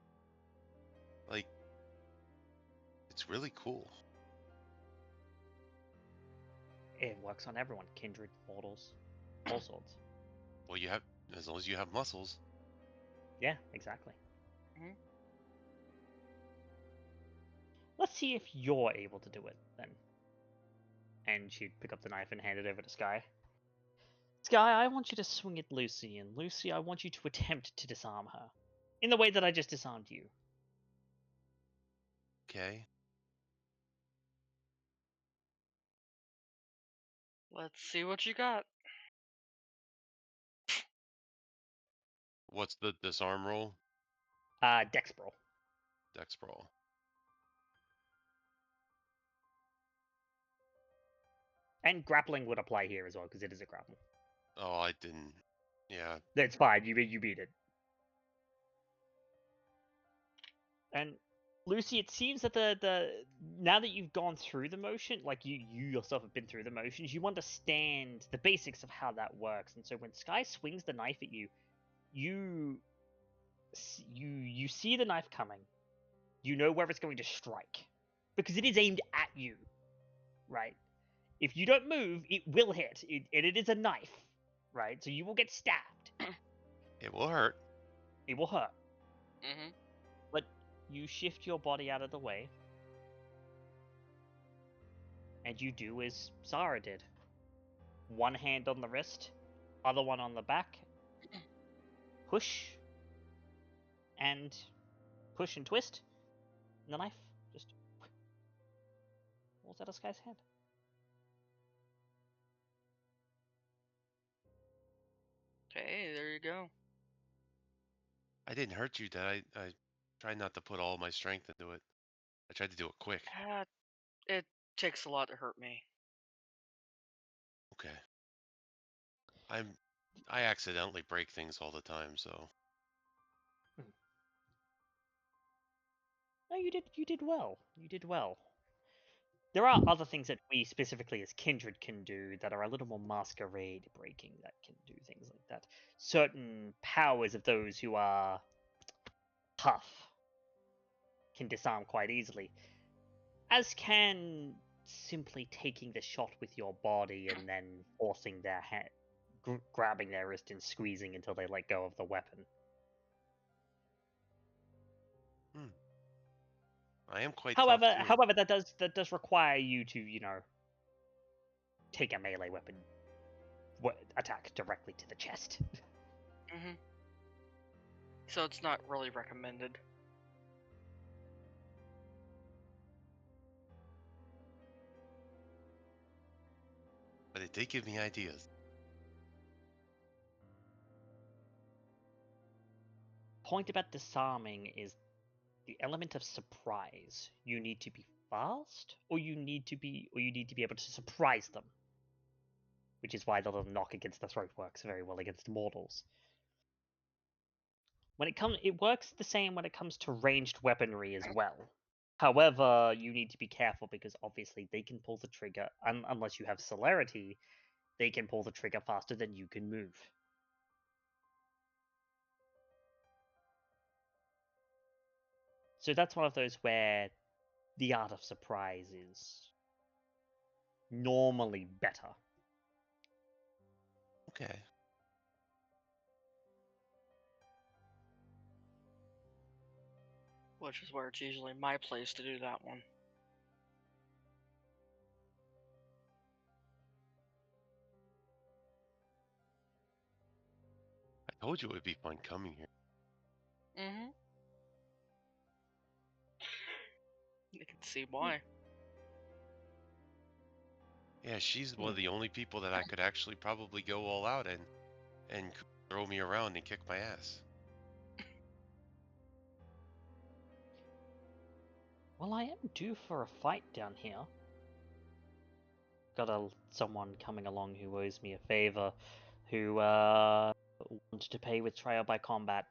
Like, it's really cool. It works on everyone. Kindred, mortals, all sorts. Well, you have, as long as you have muscles. Yeah, exactly. Mhm. Let's see if you're able to do it, then. And she'd pick up the knife and hand it over to Skye. Skye, I want you to swing at Lucy, and Lucy, I want you to attempt to disarm her. In the way that I just disarmed you. Okay. Let's see what you got. What's the disarm roll? Dex roll. Dex roll. And grappling would apply here as well, because it is a grapple. Oh, I didn't. Yeah. That's fine, you beat it. And Lucy, it seems that the now that you've gone through the motion, like you yourself have been through the motions, you understand the basics of how that works. And so when Skye swings the knife at you, you see the knife coming. You know where it's going to strike, because it is aimed at you, right? If you don't move, it will hit, and it is a knife, right? So you will get stabbed. It will hurt. It will hurt. Mm-hmm. But you shift your body out of the way. And you do as Zara did. One hand on the wrist, other one on the back. Push. And push and twist. And the knife just falls out of Skye's hand. Hey, there you go. I didn't hurt you, did I? I tried not to put all my strength into it. I tried to do it quick. It takes a lot to hurt me. Okay. I accidentally break things all the time, so No, you did well. You did well. There are other things that we specifically as Kindred can do that are a little more masquerade breaking that can do things like that. Certain powers of those who are tough can disarm quite easily. As can simply taking the shot with your body and then forcing their hand, grabbing their wrist and squeezing until they let go of the weapon. I am quite However, tough too. that does require you to, take a melee weapon attack directly to the chest. Mm-hmm. So it's not really recommended. But it did give me ideas. Point about disarming is the element of surprise. You need to be fast, or you need to be able to surprise them. Which is why the little knock against the throat works very well against mortals. It works the same when it comes to ranged weaponry as well. However, you need to be careful because obviously they can pull the trigger, unless you have celerity, they can pull the trigger faster than you can move. So that's one of those where the art of surprise is normally better. Okay. Which is where it's usually my place to do that one. I told you it would be fun coming here. Mm-hmm. You can see why. Yeah, she's one of the only people that I could actually probably go all out and throw me around and kick my ass. Well, I am due for a fight down here. Got someone coming along who owes me a favor, who wanted to pay with trial by combat.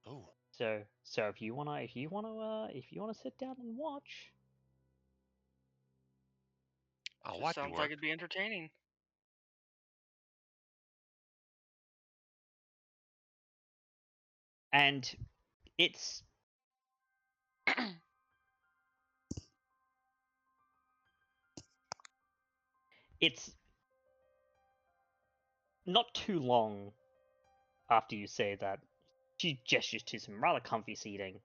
Oh, So if you wanna sit down and watch, I'll Just watch you sounds work. like it'd be entertaining. and it's it's not too long after you say that. She gestures to some rather comfy seating.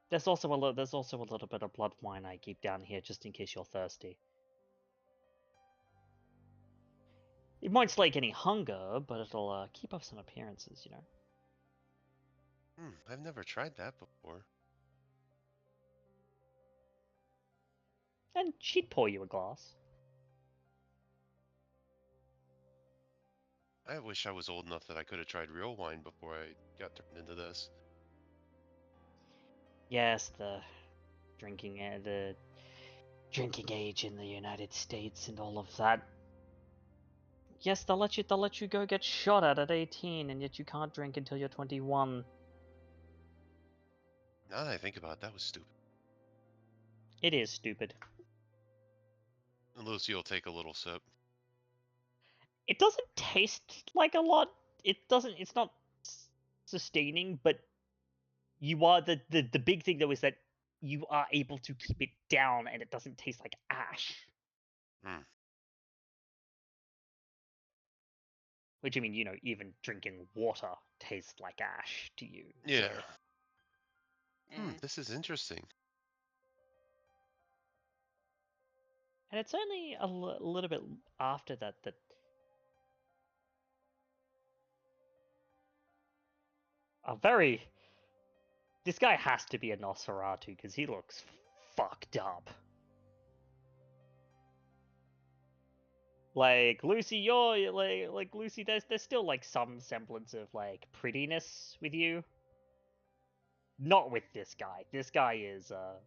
There's also a little bit of blood wine I keep down here just in case you're thirsty. It won't slake any hunger, but it'll keep up some appearances, you know. I've never tried that before. And she'd pour you a glass. I wish I was old enough that I could have tried real wine before I got turned into this. Yes, the drinking age in the United States and all of that. Yes, they'll let you go get shot at 18, and yet you can't drink until you're 21. Now that I think about it, that was stupid. It is stupid. And Lucy will take a little sip. It doesn't taste like a lot. It's not sustaining, but you are the big thing though is that you are able to keep it down and it doesn't taste like ash. Which, I mean, even drinking water tastes like ash to you. Yeah. So. This is interesting. And it's only a little bit after that this guy has to be a Nosferatu because he looks fucked up. Like Lucy, you're like Lucy. There's still like some semblance of like prettiness with you. Not with this guy. This guy is ugh.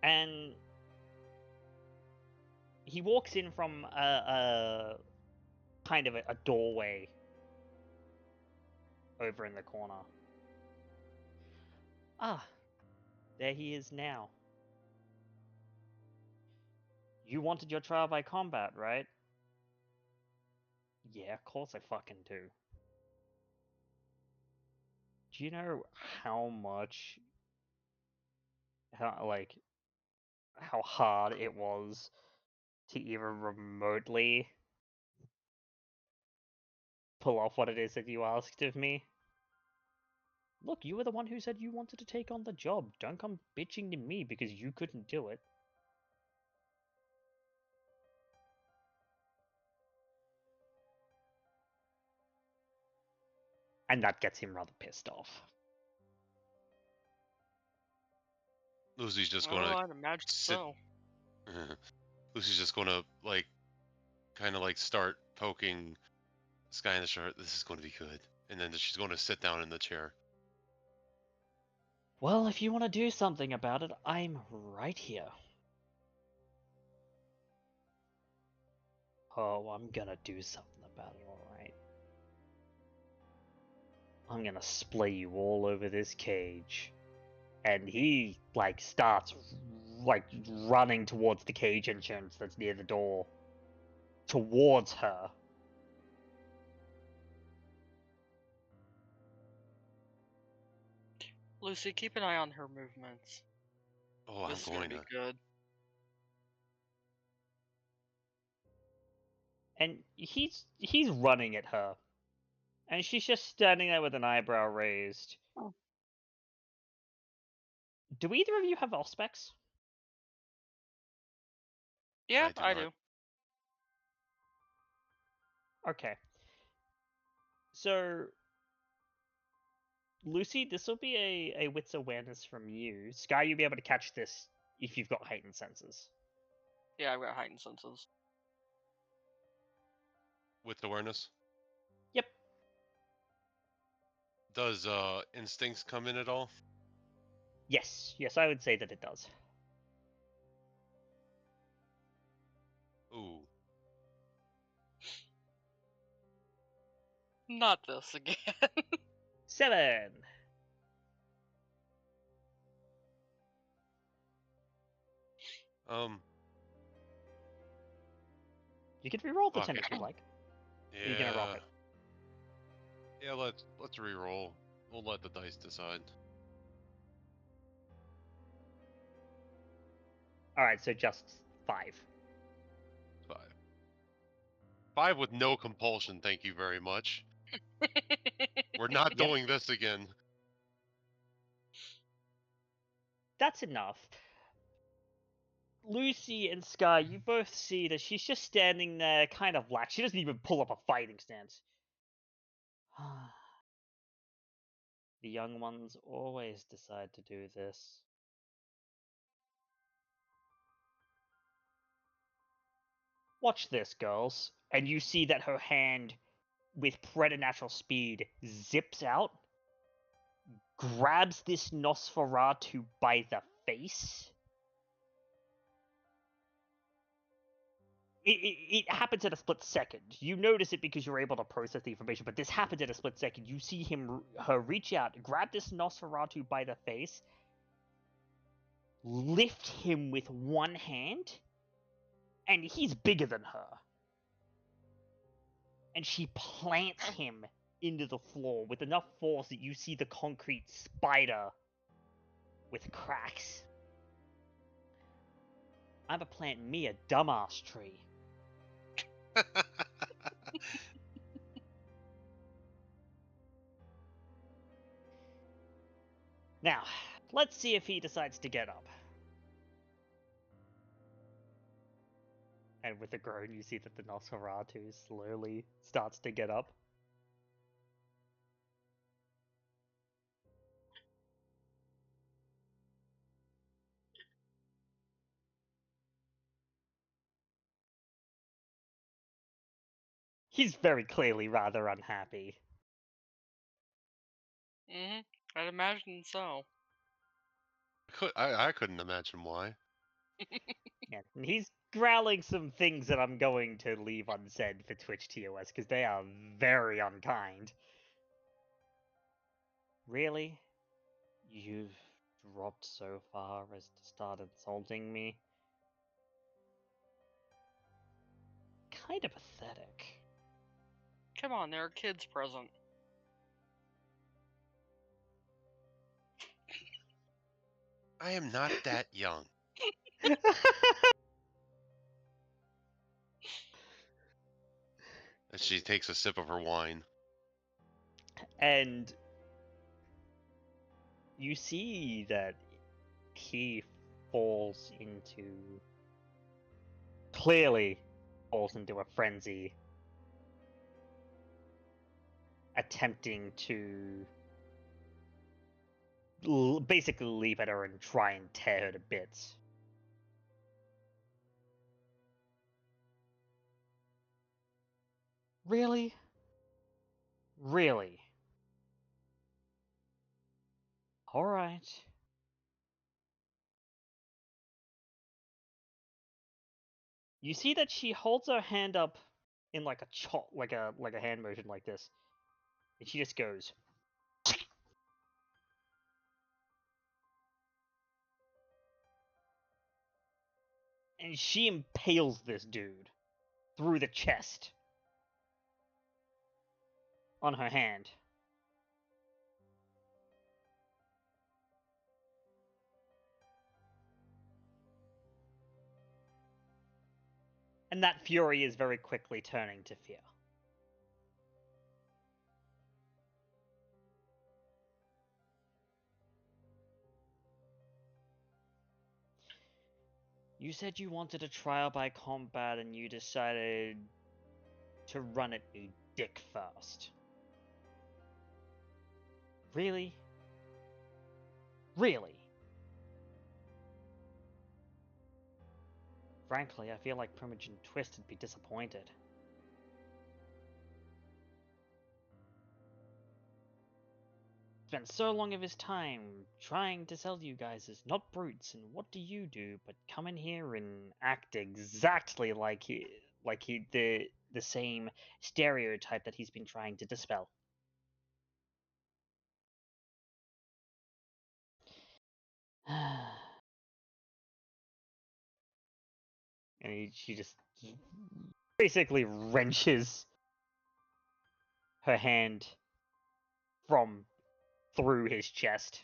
And he walks in from a kind of a doorway over in the corner. Ah, there he is now. You wanted your trial by combat, right? Yeah, of course I fucking do. Do you know how much, how hard it was to even remotely pull off what it is that you asked of me? Look, you were the one who said you wanted to take on the job. Don't come bitching to me because you couldn't do it. And that gets him rather pissed off. Lucy's just Oh, gonna I'd imagine sit. so. Lucy's just gonna kind of start poking Skye in the shirt. This is going to be good, and then she's going to sit down in the chair. Well, if you want to do something about it, I'm right here. Oh, I'm gonna do something about it, alright. I'm gonna splay you all over this cage. And he, starts, running towards the cage entrance that's near the door. Towards her. Lucy, keep an eye on her movements. Oh, This is I'm gonna going be to. good. And he's running at her. And she's just standing there with an eyebrow raised. Oh. Do either of you have Auspex? Yeah, I not. do. Okay. So, Lucy, this will be a wits awareness from you. Skye, you'll be able to catch this if you've got heightened senses. Yeah, I've got heightened senses. With awareness. Yep. Does instincts come in at all? Yes, I would say that it does. Ooh. Not this again. 7. You can re-roll the Fuck 10 it. if you'd like. Yeah. You're gonna rock it. Yeah, let's re-roll. We'll let the dice decide. Alright, so just 5. 5. 5 with no compulsion, thank you very much. We're not Yep. doing this again. That's enough. Lucy and Skye, you both see that she's just standing there, kind of lax. She doesn't even pull up a fighting stance. The young ones always decide to do this. Watch this, girls. And you see that her hand, with preternatural speed, zips out, grabs this Nosferatu by the face. It happens at a split second. You notice it because you're able to process the information, but this happens at a split second. You see her reach out, grab this Nosferatu by the face, lift him with one hand, and he's bigger than her. And she plants him into the floor with enough force that you see the concrete spider with cracks. I'm a planting me a dumbass tree. Now, let's see if he decides to get up. And with a groan, you see that the Nosferatu slowly starts to get up. He's very clearly rather unhappy. I'd imagine so. I couldn't imagine why. Yeah, and he's growling some things that I'm going to leave unsaid for Twitch TOS because they are very unkind. Really? You've dropped so far as to start insulting me? Kinda pathetic. Come on, there are kids present. I am not that young. As she takes a sip of her wine. And you see that he clearly falls into a frenzy, attempting to basically leap at her and try and tear her to bits. Really? Really? Alright. You see that she holds her hand up in like a hand motion like this. And she just goes. And she impales this dude through the chest on her hand. And that fury is very quickly turning to fear. You said you wanted a trial by combat and you decided to run it new dick first. Really? Really? Frankly, I feel like Primogen Twist would be disappointed. Spent so long of his time trying to sell you guys as not brutes, and what do but come in here and act exactly like the same stereotype that he's been trying to dispel. And she just basically wrenches her hand from through his chest,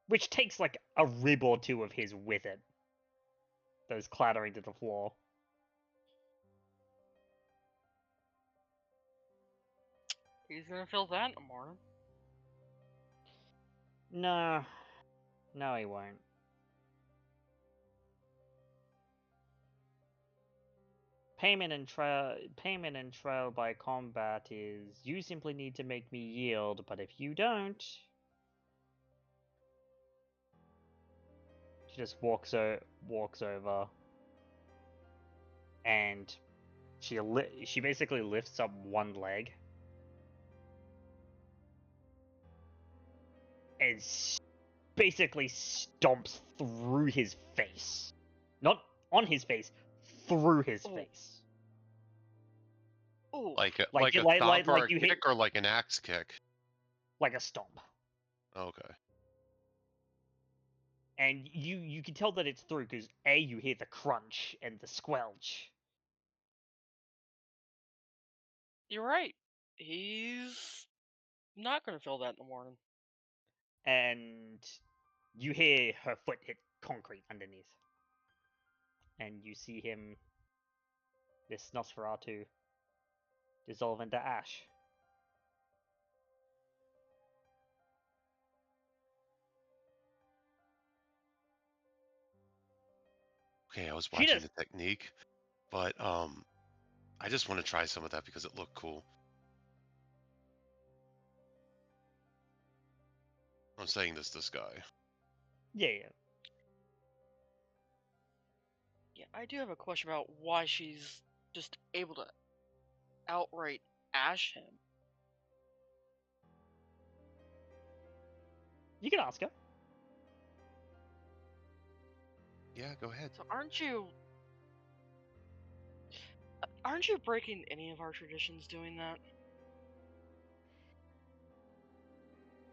which takes like a rib or two of his with it. Those clattering to the floor. He's gonna feel that in the morning. No, he won't. Payment and trial by combat is you simply need to make me yield, but if you don't, she just walks over, and she basically lifts up one leg and basically stomps through his face, not on his face, through his face. Ooh. Like a Like stomp or like a you kick hit- or like an axe kick? Like a stomp. Okay. And you can tell that it's through because you hear the crunch and the squelch. You're right. He's not gonna feel that in the morning. And you hear her foot hit concrete underneath. And you see him, this Nosferatu, dissolve into ash. Okay, I was She watching does. the technique, but I just want to try some of that because it looked cool. I'm saying this to Skye. Yeah. Yeah, I do have a question about why she's just able to outright ash him. You can ask her. Yeah, go ahead. So aren't you breaking any of our traditions doing that?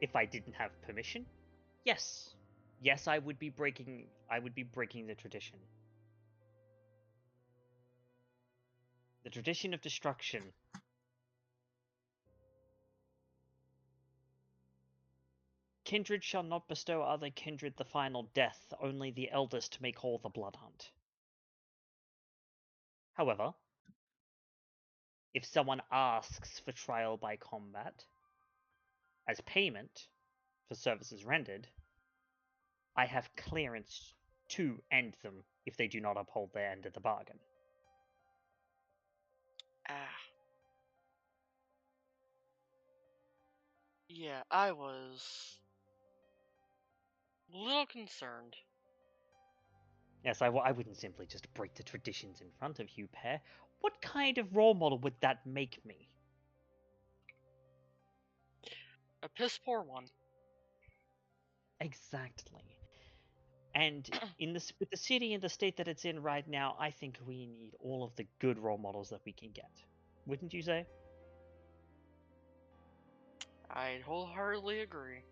If I didn't have permission, yes. Yes, I would be breaking the tradition. The tradition of destruction. Kindred shall not bestow other kindred the final death, only the eldest may call the blood hunt. However, if someone asks for trial by combat as payment for services rendered, I have clearance to end them if they do not uphold their end of the bargain. Ah. Yeah, I was a little concerned. Yes, I wouldn't simply just break the traditions in front of you, Pear. What kind of role model would that make me? A piss poor one. Exactly. And with the city and the state that it's in right now, I think we need all of the good role models that we can get. Wouldn't you say? I wholeheartedly agree.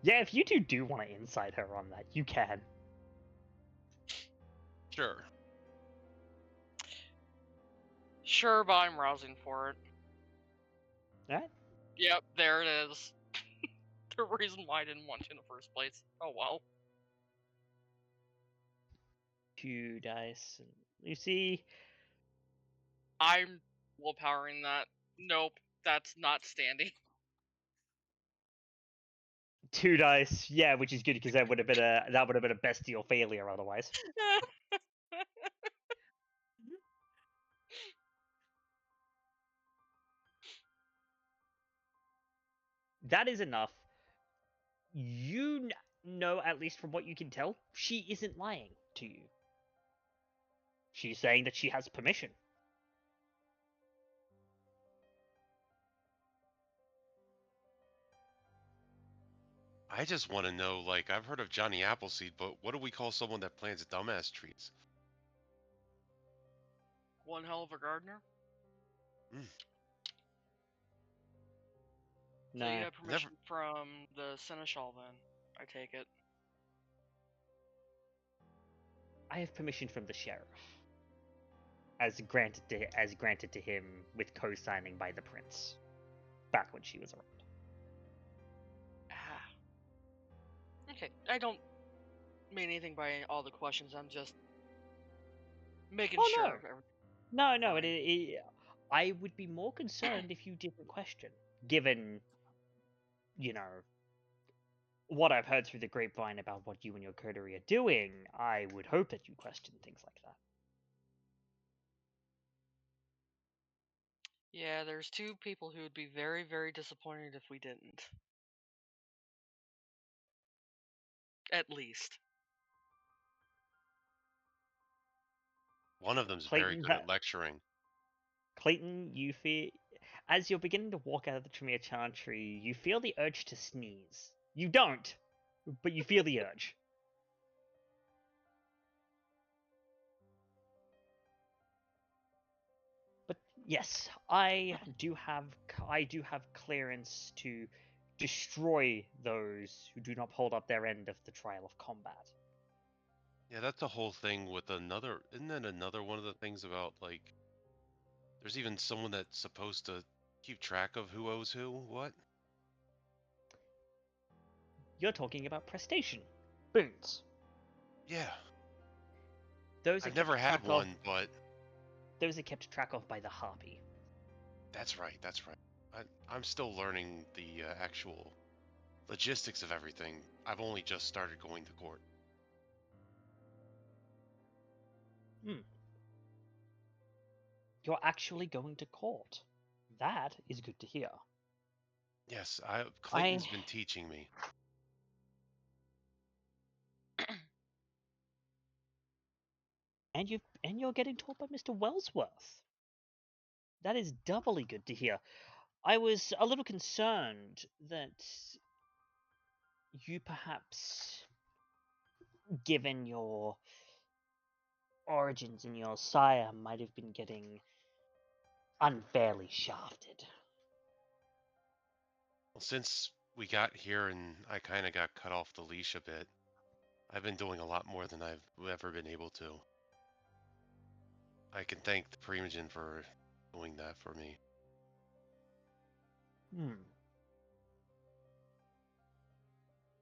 Yeah, if you two do want to incite her on that, you can. Sure. Sure, but I'm rousing for it. Alright? Yep, there it is. The reason why I didn't want you in the first place. Oh well. 2 dice. And you see, I'm willpowering that. Nope, that's not standing. 2 dice. Yeah, which is good because that would have been a bestial failure otherwise. That is enough. You know, at least from what you can tell, she isn't lying to you. She's saying that she has permission. I just want to know, like, I've heard of Johnny Appleseed, but what do we call someone that plants dumbass trees? One hell of a gardener. No. So you have permission from the Seneschal then, I take it. I have permission from the sheriff. As granted to him with co-signing by the prince. Back when she was around. Ah. Okay, I don't mean anything by all the questions, I'm just making sure. No, Fine. I would be more concerned if you didn't question, given, you know, what I've heard through the grapevine about what you and your coterie are doing. I would hope that you question things like that. Yeah, there's 2 people who would be very, very disappointed if we didn't. At least. One of them's very Clayton, good at lecturing. Clayton, you feel, as you're beginning to walk out of the Tremere Chantry, you feel the urge to sneeze. You don't, but you feel the urge. But yes, I do have clearance to destroy those who do not hold up their end of the trial of combat. Yeah, that's the whole thing with another. Isn't that another one of the things about, like, There's even someone that's supposed to keep track of who owes who. What? You're talking about prestation. Boons. Yeah. Those are I've never kept had track of. one, but Those are kept track of by the Harpy. that's right. That's right. I'm still learning the actual logistics of everything. I've only just started going to court. You're actually going to court. That is good to hear. Yes, Clayton's been teaching me. And you're getting taught by Mr. Wellsworth. That is doubly good to hear. I was a little concerned that you perhaps, given your origins and your sire, might have been getting unfairly shafted. Well, since we got here and I kind of got cut off the leash a bit, I've been doing a lot more than I've ever been able to. I can thank the Primogen for doing that for me.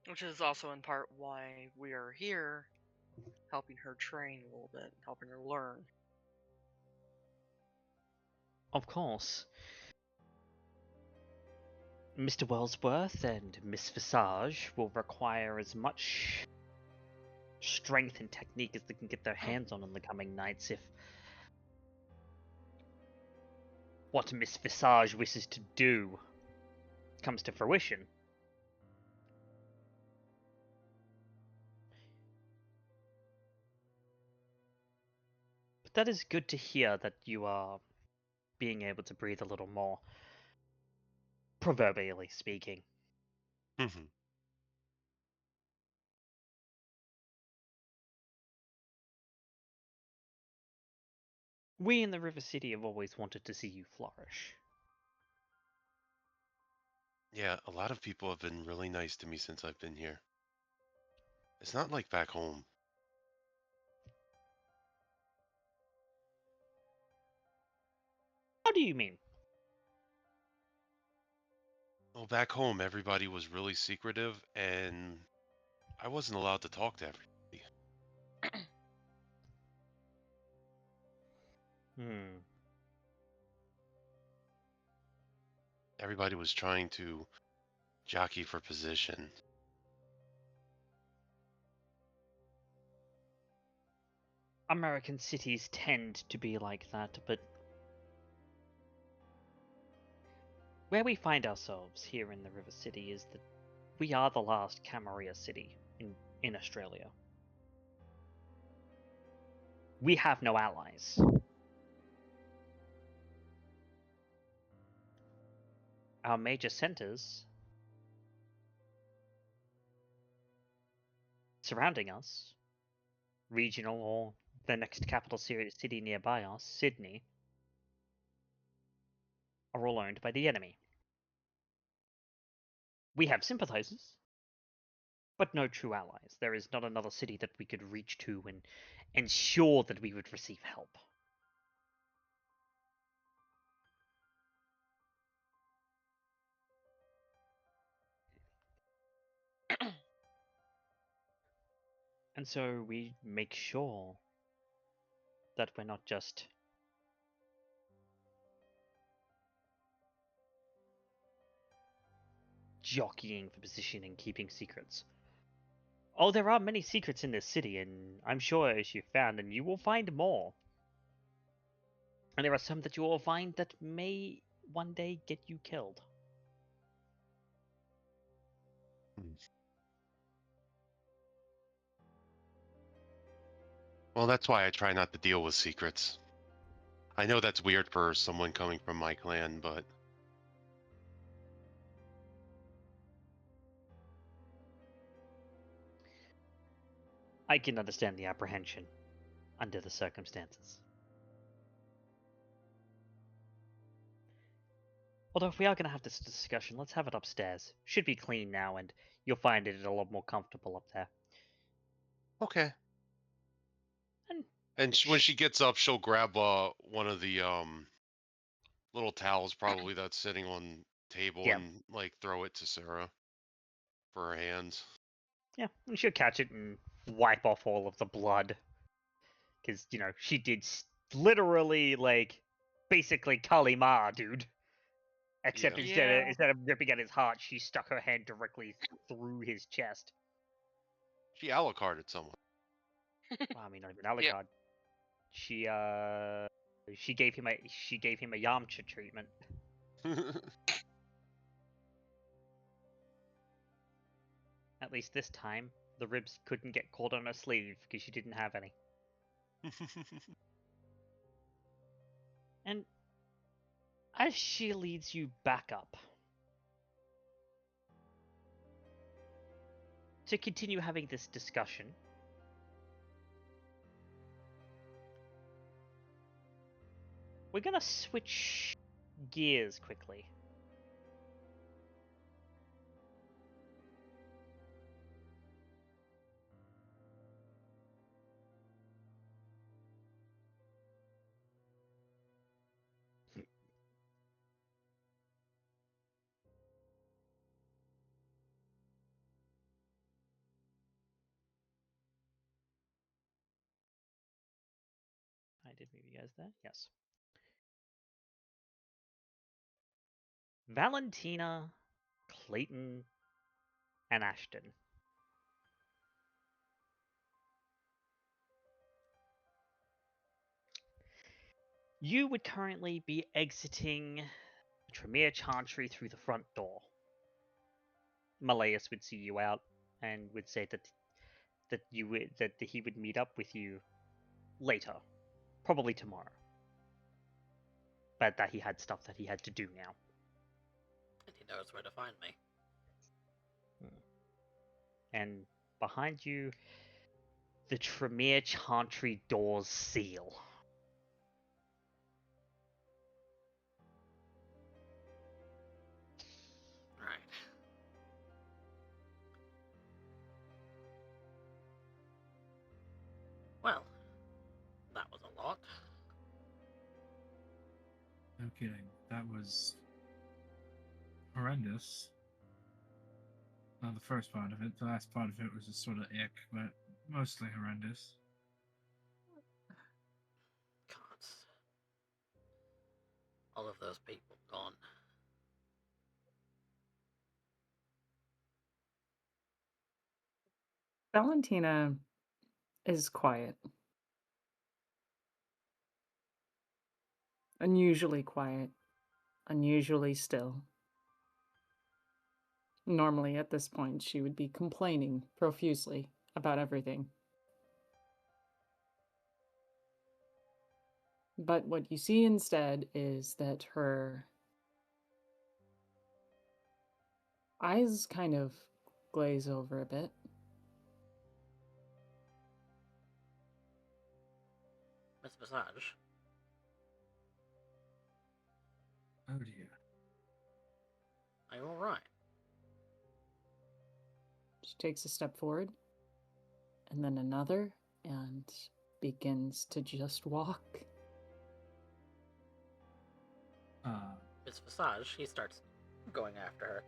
Which is also in part why we are here, helping her train a little bit, helping her learn. Of course. Mr. Wellsworth and Miss Visage will require as much strength and technique as they can get their hands on in the coming nights if what Miss Visage wishes to do comes to fruition. But that is good to hear that you are being able to breathe a little more, proverbially speaking. We in the River City have always wanted to see you flourish. Yeah, a lot of people have been really nice to me since I've been here. It's not like back home. How do you mean? Well, back home, everybody was really secretive, and I wasn't allowed to talk to everybody. Everybody was trying to jockey for position. American cities tend to be like that, but where we find ourselves here in the River City is that we are the last Camarilla city in Australia. We have no allies. Our major centers surrounding us, regional or the next capital city nearby us, Sydney, are all owned by the enemy. We have sympathizers, but no true allies. There is not another city that we could reach to and ensure that we would receive help. And so we make sure that we're not just jockeying for position and keeping secrets. Oh, there are many secrets in this city, and I'm sure as you found, and you will find more. And there are some that you will find that may one day get you killed. Well, that's why I try not to deal with secrets. I know that's weird for someone coming from my clan, but I can understand the apprehension under the circumstances. Although if we are going to have this discussion, let's have it upstairs. Should be clean now, and you'll find it a lot more comfortable up there. okay. And And when she gets up, she'll grab one of the little towels probably that's sitting on table Yeah. and like throw it to Sarah for her hands. Yeah, and she'll catch it and wipe off all of the blood. Because, she did literally, basically Kali Ma, dude. Except Yeah. instead of ripping at his heart, she stuck her hand directly through his chest. She Alucarded someone. Well, I mean, not even Alucard. She gave him a Yamcha treatment. At least this time, the ribs couldn't get caught on her sleeve because she didn't have any. And as she leads you back up to continue having this discussion, we're gonna switch gears quickly. I did move you guys there? Yes. Valentina, Clayton, and Ashton. You would currently be exiting Tremere Chantry through the front door. Malleus would see you out and would say that he would meet up with you later, probably tomorrow. But that he had stuff that he had to do now. And he knows where to find me. And behind you, the Tremere Chantry doors seal. Right. Well, that was a lot. No kidding. That was horrendous. Not the first part of it. The last part of it was just sort of ick, but mostly horrendous. God. All of those people gone. Valentina is quiet. Unusually quiet. Unusually still. Normally, at this point, she would be complaining profusely about everything. But what you see instead is that her eyes kind of glaze over a bit. Miss Visage. Oh dear. Are you alright? She takes a step forward, and then another, and begins to just walk. Miss Visage, he starts going after her.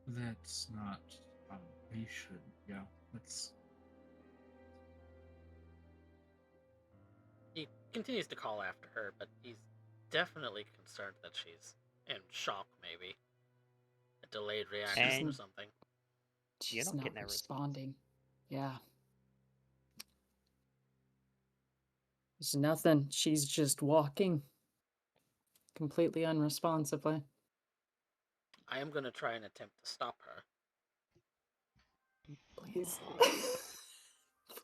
That's not. We should go. Let's. He continues to call after her, but he's definitely concerned that she's in shock, maybe. A delayed reaction or And- something. She's not not getting that response. responding. Yeah. There's nothing. She's just walking. Completely unresponsively. I am going to try and attempt to stop her. Please.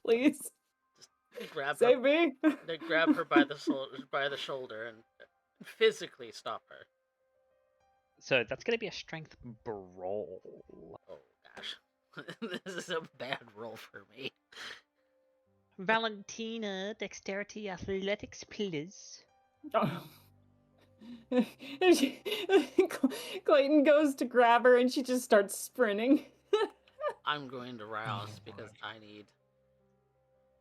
Please. Grab Save her, me. grab her by the shoulder and physically stop her. So that's going to be a strength brawl. Oh gosh. This is a bad roll for me. Valentina, dexterity, athletics, please. Oh. And Clayton goes to grab her and she just starts sprinting. I'm going to rouse because I need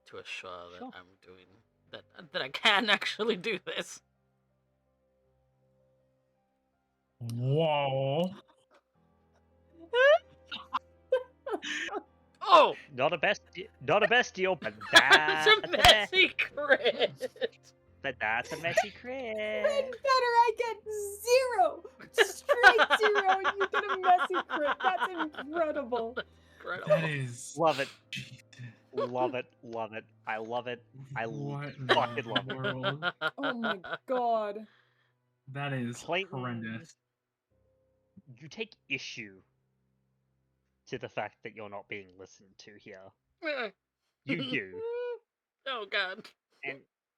to assure that Sure. I'm doing that I can actually do this. Whoa. Oh, Not a bestial, but that's that's a messy crit. but that's a messy crit. Even better, I get 0! Straight 0, and you get a messy crit. That's incredible. That is. Love it. Jesus. Love it. Love it. I love it. I What in fucking the love it. world? Oh my god. That is Clayton, horrendous. you take issue to the fact that you're not being listened to here. You do. Oh god.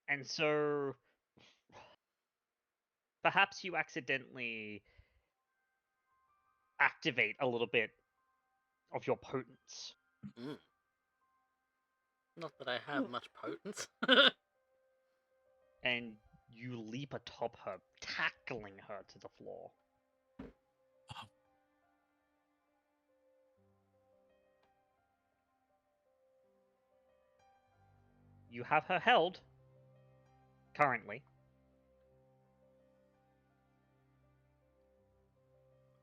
And so perhaps you accidentally activate a little bit of your potence. Mm. Not that I have much potence. And you leap atop her, tackling her to the floor. You have her held, currently.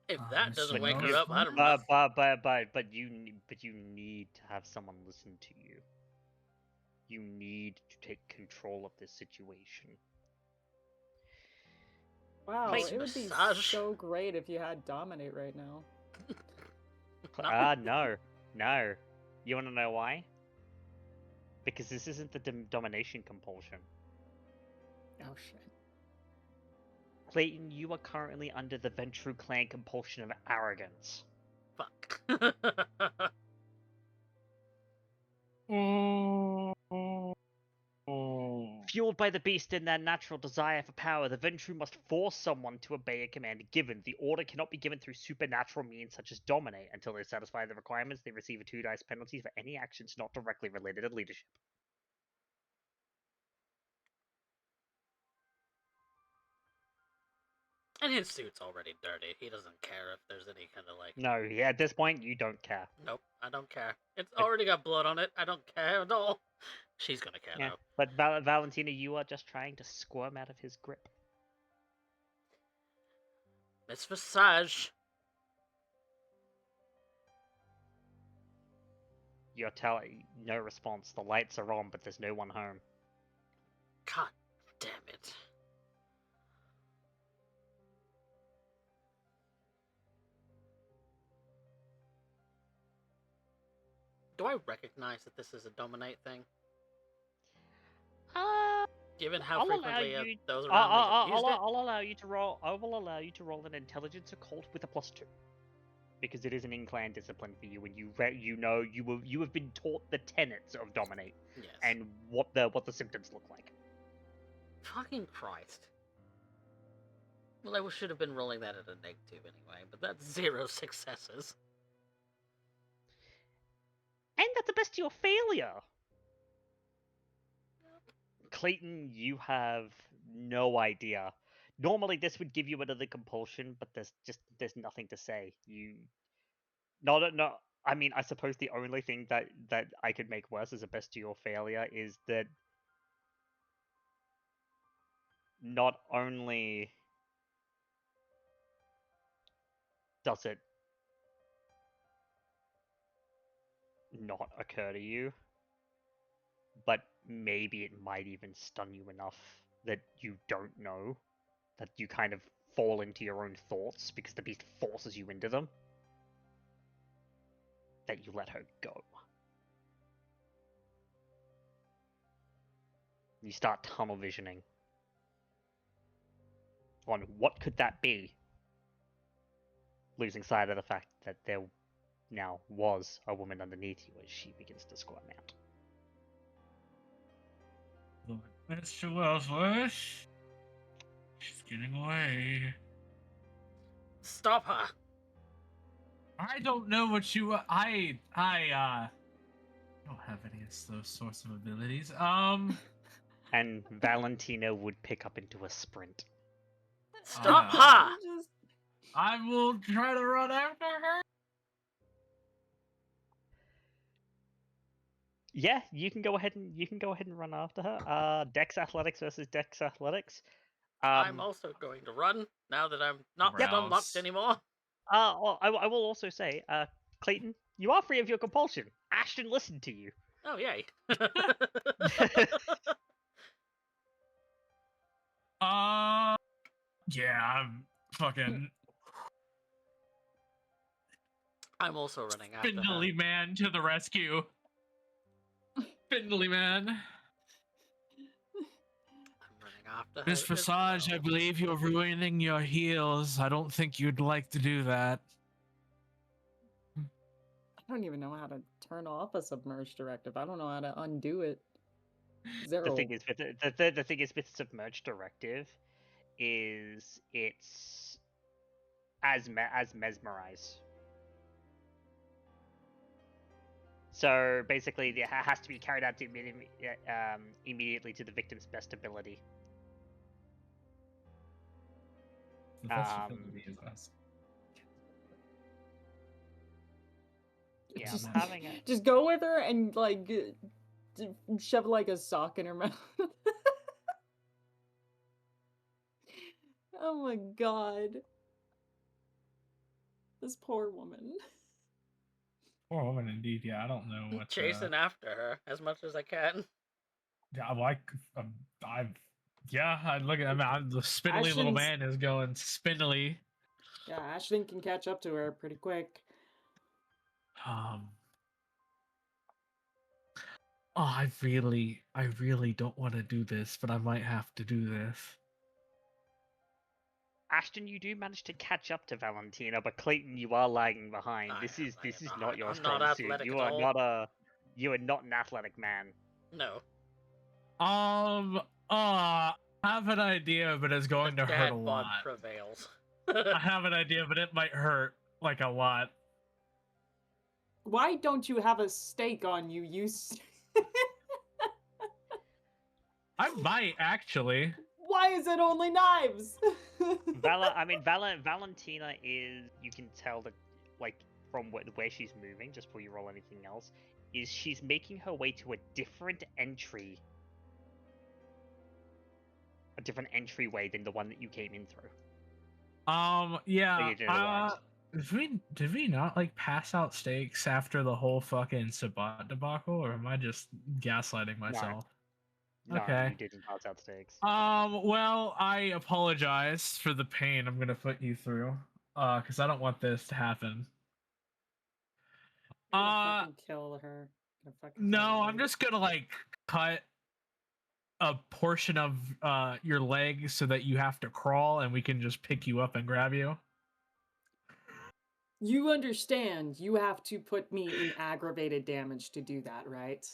If that doesn't Mr. wake her up, I don't know. But you need to have someone listen to you. You need to take control of this situation. Wow, Nice it would be massage. so great if you had Dominate right now. No. You want to know why? Because this isn't the domination compulsion. Oh shit. Clayton, you are currently under the Ventru clan compulsion of arrogance. Fuck. Fueled by the beast and their natural desire for power, the Ventru must force someone to obey a command given. The order cannot be given through supernatural means such as dominate. Until they satisfy the requirements, they receive a 2 dice penalty for any actions not directly related to leadership. And his suit's already dirty. He doesn't care if there's any kind of like... No, yeah, at this point, you don't care. Nope, I don't care. It's already got blood on it. I don't care at all. She's gonna care, Yeah, though. but Valentina, you are just trying to squirm out of his grip. Miss Visage. You're telling no response. The lights are on, but there's no one home. God damn it. Do I recognize that this is a dominate thing? Given how frequently those around me have used it? I'll allow you to roll. I will allow you to roll an intelligence occult with a +2, because it is an in-clan discipline for you, and you have been taught the tenets of dominate Yes. and what the symptoms look like. Fucking Christ. Well, I should have been rolling that at a -2 anyway, but that's 0 successes. And that's a bestial failure. Clayton, you have no idea. Normally, this would give you another compulsion, but there's nothing to say. No. I mean, I suppose the only thing that I could make worse as a bestial failure is that not only does it not occur to you, but maybe it might even stun you enough that you don't know, that you kind of fall into your own thoughts because the beast forces you into them, that you let her go. You start tunnel visioning on what could that be, losing sight of the fact that there now was a woman underneath you as she begins to squirm out. Lord, Mr. Wellsworth. She's getting away. Stop her! I don't know what you. I don't have any of those sorts of abilities. And Valentina would pick up into a sprint. Stop her! I will try to run after her. Yeah, you can go ahead and run after her. Dex Athletics versus Dex Athletics. I'm also going to run now that I'm not Yep. stun locked anymore. I will also say, Clayton, you are free of your compulsion. Ashton listened to you. Oh, yay. Yeah, I'm fucking I'm also running after her. Spindly Man to the rescue. Spindly Man. I'm running after her. Miss as Visage, I well. believe you're ruining your heels. I don't think you'd like to do that. I don't even know how to turn off a submerge directive. I don't know how to undo it. Zero. The thing is, the thing is with Submerge Directive, is it's as mesmerize. So basically, it has to be carried out to immediately to the victim's best ability. The best ability is us. Yeah, Just- I'm having it. Just go with her and like shove like a sock in her mouth. Oh my god. This poor woman. Poor woman, indeed. Yeah, I don't know what. Chasing after her as much as I can. Yeah, like I look at. I mean, the spindly little Ashton's- man is going spindly. Yeah, Ashton can catch up to her pretty quick. Oh, I really don't want to do this, but I might have to do this. Ashton, you do manage to catch up to Valentina, but Clayton, you are lagging behind. I This am is lagging not behind. your I'm strong not suit. athletic You at are all. not an athletic man. No. I have an idea, but it's going to The hurt a dad bod lot. prevails. I have an idea, but it might hurt like a lot. Why don't you have a stake on you, I might actually. Why is it only knives? Valentina is, you can tell that, like, from where she's moving, just before you roll anything else, is she's making her way to a different entryway than the one that you came in through. Yeah. you didn't realize. Did we not like pass out stakes after the whole fucking Sabat debacle, or am I just gaslighting myself? No, Okay. you didn't pass out stakes. Well, I apologize for the pain I'm gonna put you through. Because I don't want this to happen. I'm gonna fucking kill her. No, I'm just gonna like cut a portion of your leg so that you have to crawl, and we can just pick you up and grab you. You understand, you have to put me in aggravated damage to do that, right?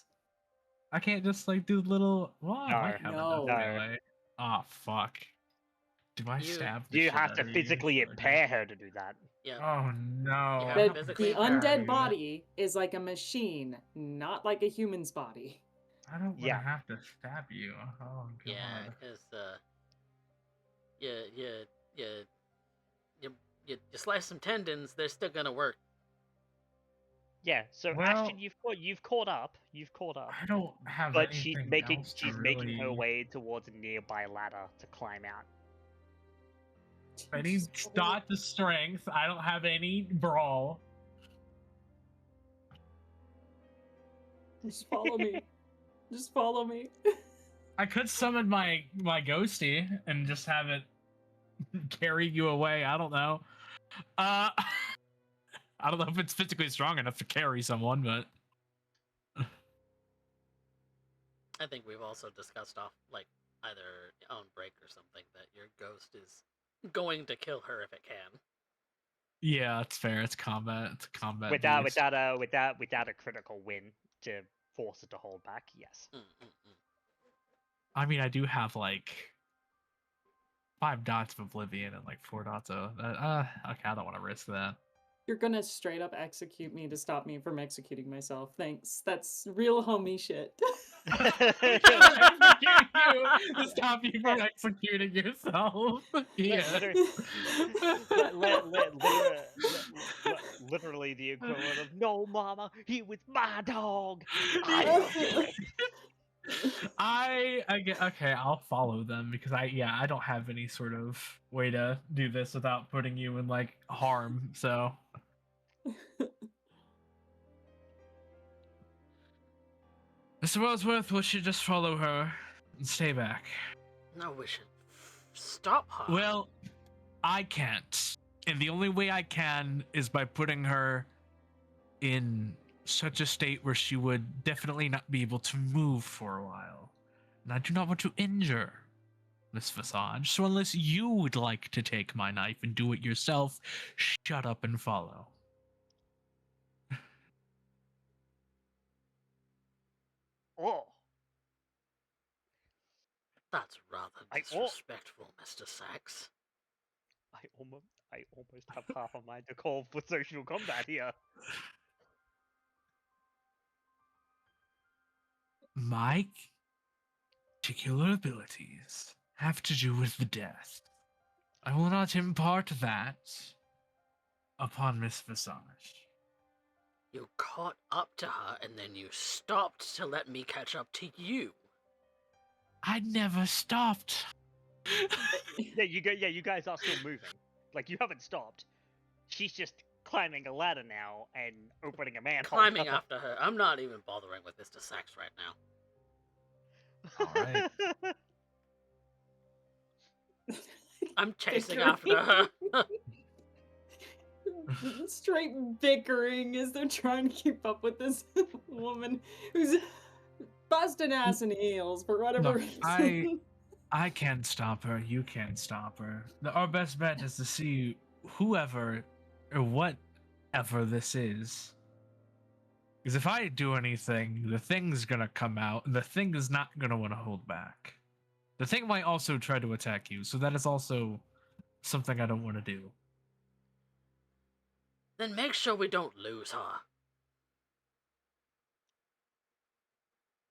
I can't just like do little. Well, I might have No. enough melee. Oh fuck! Do I stab? The You shit have out to of you? physically impair her to do that. Yeah. Oh no! Yeah, I The, have to physically the impair undead you. body is like a machine, not like a human's body. I don't want to Yeah. have to stab you. Oh god. Yeah, because you slice some tendons, they're still gonna work. Yeah, so Well- Ashton, you've caught up. I don't have But she's anything else to making her really- way towards a nearby ladder to climb out. I need dot the strength. I don't have any brawl. Just follow me. Just follow me. I could summon my ghosty and just have it carry you away. I don't know. I don't know if it's physically strong enough to carry someone, but I think we've also discussed off, like, either on break or something, that your ghost is going to kill her if it can. yeah, it's fair. It's combat. It's a combat. Without beast. a critical win to force it to hold back, yes. I mean, I do have like 5 dots of oblivion and like 4 dots of. Okay, I don't want to risk that. You're gonna straight up execute me to stop me from executing myself. Thanks. That's real homie shit. Execute you to stop you from executing yourself. Yeah. Literally the equivalent of "No, mama, he was my dog. I get okay. I'll follow them because I don't have any sort of way to do this without putting you in like harm. So Mr. Wellsworth, we should just follow her and stay back. No, we should stop her. Well, I can't, and the only way I can is by putting her in such a state where she would definitely not be able to move for a while. And I do not want to injure Miss Visage, so unless you would like to take my knife and do it yourself, shut up and follow. Oh, That's rather disrespectful, Mr. Sacks. I almost have half a mind to call for social combat here. My particular abilities have to do with the death. I will not impart that upon Miss Visage. You caught up to her and then you stopped to let me catch up to you. I never stopped. You guys are still moving. Like, you haven't stopped. She's just climbing a ladder now and opening a manhole. Climbing after her. I'm not even bothering with Mr. Sacks right now. Alright. I'm chasing after her. Straight bickering as they're trying to keep up with this woman who's busting ass in heels for whatever Look, reason. I can't stop her. You can't stop her. Our best bet is to see whoever or whatever this is. Because if I do anything, the thing's gonna come out, and the thing is not gonna want to hold back. The thing might also try to attack you, so that is also something I don't want to do. Then make sure we don't lose her.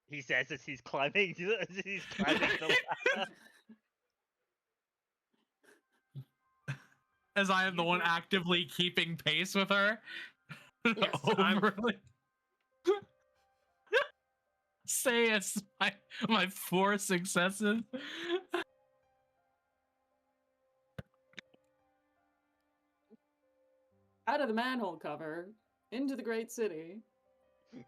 He says as he's climbing the ladder. As I am the one actively keeping pace with her. Yes, Overly. Say it's my 4 successes. Out of the manhole cover, into the great city. I'm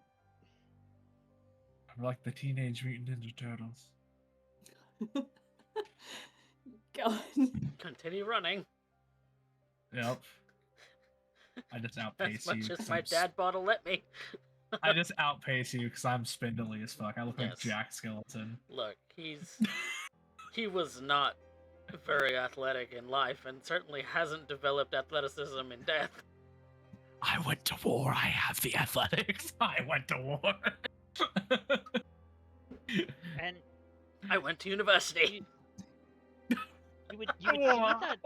like the Teenage Mutant Ninja Turtles. God. Continue running. Yep. I just outpace As you. much 'cause as my I'm dad bought to let me. I just outpace you because I'm spindly as fuck. I look like Yes. Jack Skeleton. Look, he was not very athletic in life and certainly hasn't developed athleticism in death. I went to war. I have the athletics. I went to war. And I went to university. you would think that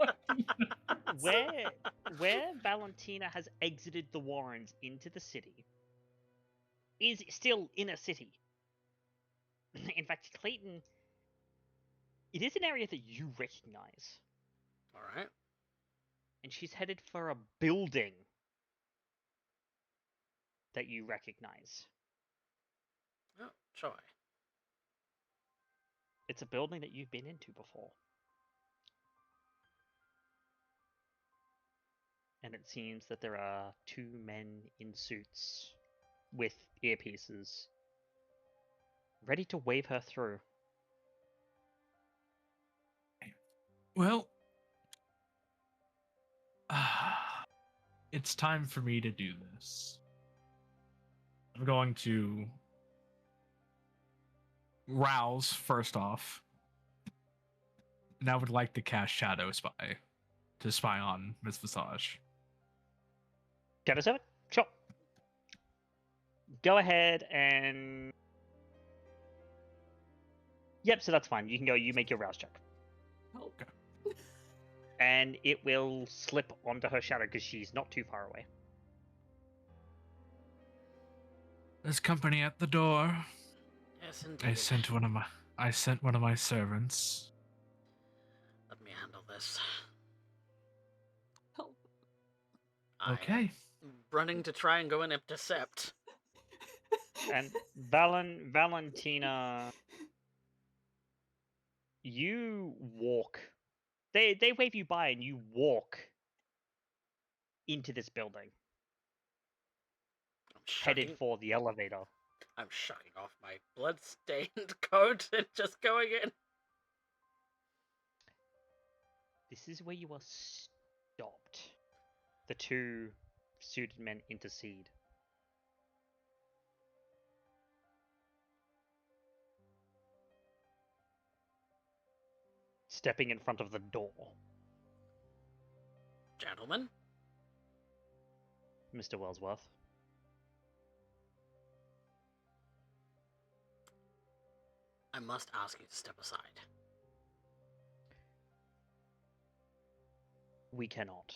where Valentina has exited the Warrens into the city is still in a city. In fact, Clayton, it is an area that you recognize. Alright. And she's headed for a building that you recognize. Oh, joy. It's a building that you've been into before. And it seems that there are 2 men in suits with earpieces ready to wave her through. Well, it's time for me to do this. I'm going to rouse first off. And I would like to cast Shadow Spy to spy on Miss Visage. Shadow 7? Sure. Go ahead and... Yep, so that's fine. You can go, you make your rouse check. Oh. and it will slip onto her shadow because she's not too far away. There's company at the door. Yes, I indeed. sent one of my servants. Let me handle this. Help. Okay. Running to try and go and intercept. And Valentina, you walk. They wave you by, and you walk into this building, headed for the elevator. I'm shucking off my blood-stained coat and just going in. This is where you are stopped. The two suited men intercede. Stepping in front of the door. Gentlemen? Mr. Wellsworth. I must ask you to step aside. We cannot.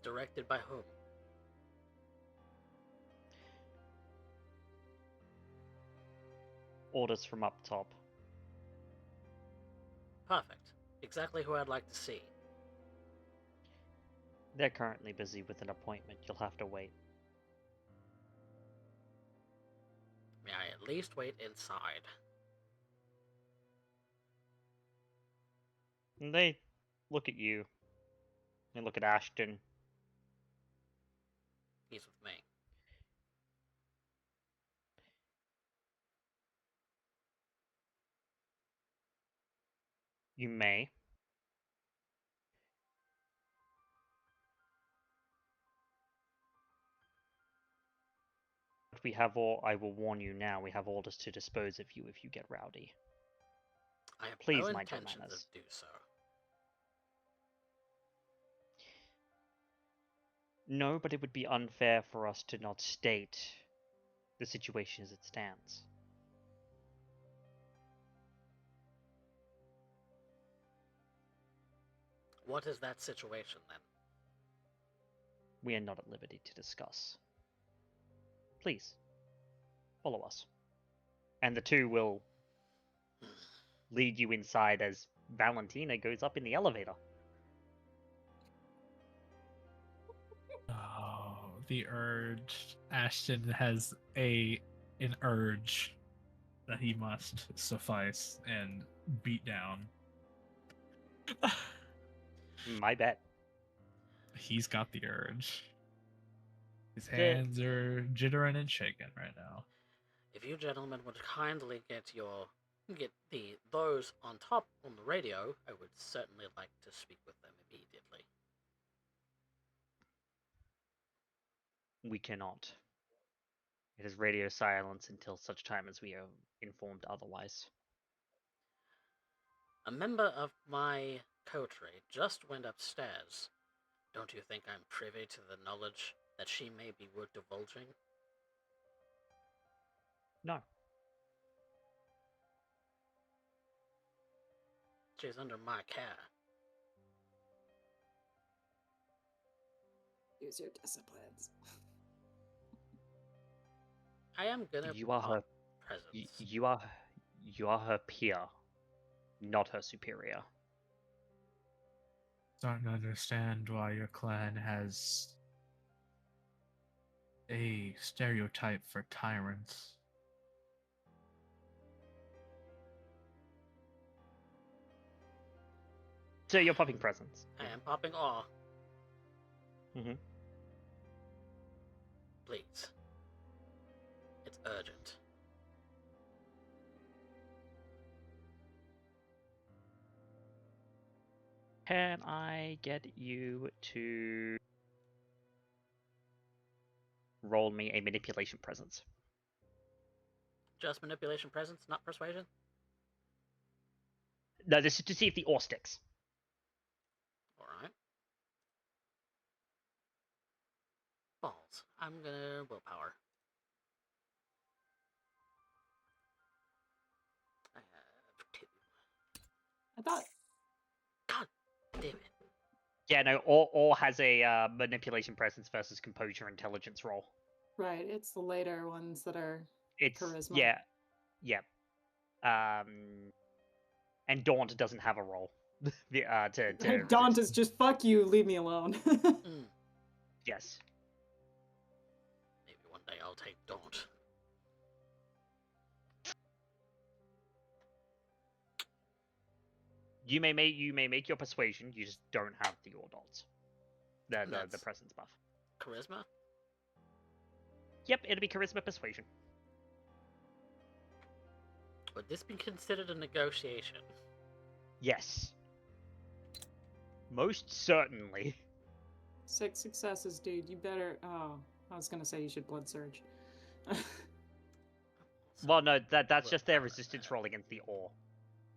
Directed by whom? Orders from up top. Perfect. Exactly who I'd like to see. They're currently busy with an appointment. You'll have to wait. May I at least wait inside? And they look at you. They look at Ashton. He's with me. You may. But we have all. I will warn you now. We have orders to dispose of you if you get rowdy. I have Please no mind your intentions manners. of do so. No, but it would be unfair for us to not state the situation as it stands. What is that situation, then? We are not at liberty to discuss. Please, follow us. And the two will lead you inside as Valentina goes up in the elevator. Oh, the urge. Ashton has an urge that he must suffice and beat down. My bet. He's got the urge. His hands are jittering and shaking right now. If you gentlemen would kindly get those on top on the radio, I would certainly like to speak with them immediately. We cannot. It is radio silence until such time as we are informed otherwise. A member of my coterie just went upstairs. Don't you think I'm privy to the knowledge that she may be worth divulging? No. She's under my care. Use your disciplines. I am gonna. You are her. Presence. You are her peer, not her superior. Starting to understand why your clan has a stereotype for tyrants. So you're popping presents. I am popping awe. Mm-hmm. Please. It's urgent. Can I get you to roll me a manipulation presence? Just manipulation presence, not persuasion? No, this is to see if the ore sticks. Alright. Balls. I'm gonna willpower. I have 2. I thought Yeah, no, or has a manipulation, presence versus composure, intelligence roll. Right, it's the later ones that are It's charisma. yeah. And Daunt doesn't have a roll. Daunt is just fuck you, leave me alone. Yes. Maybe one day I'll take Daunt. You may make your persuasion. You just don't have the adults. The presence buff. Charisma? Yep, it'll be charisma persuasion. Would this be considered a negotiation? Yes. Most certainly. 6 successes, dude. You better. Oh, I was gonna say you should blood surge. Well, no, that's just their resistance roll against the ore.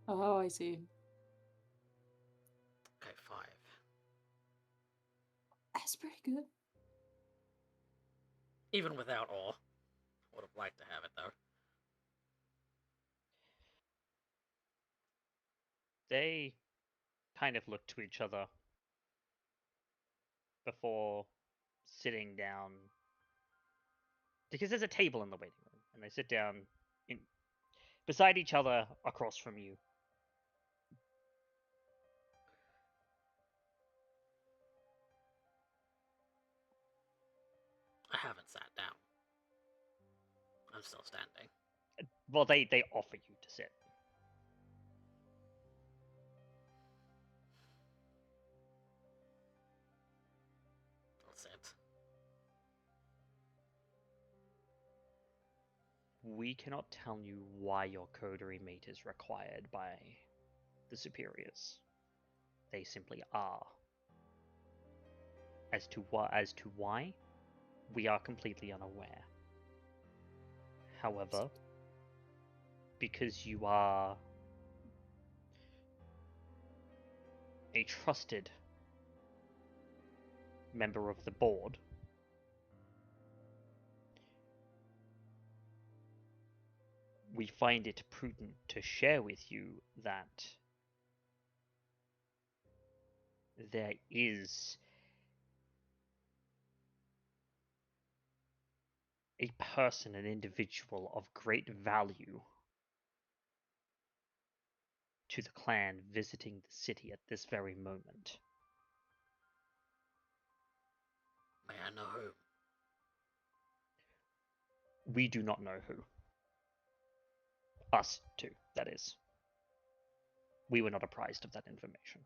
Oh, I see. Okay, 5. That's pretty good. Even without ore. Would have liked to have it, though. They kind of look to each other before sitting down, because there's a table in the waiting room, and they sit down beside each other across from you. I haven't sat down. I'm still standing. Well, they offer you to sit. I'll sit. We cannot tell you why your coterie mate is required by the superiors. They simply are. As to why, we are completely unaware. However, because you are a trusted member of the board, we find it prudent to share with you that there is a person, an individual of great value to the clan visiting the city at this very moment. May I know who? We do not know who. Us two, that is. We were not apprised of that information.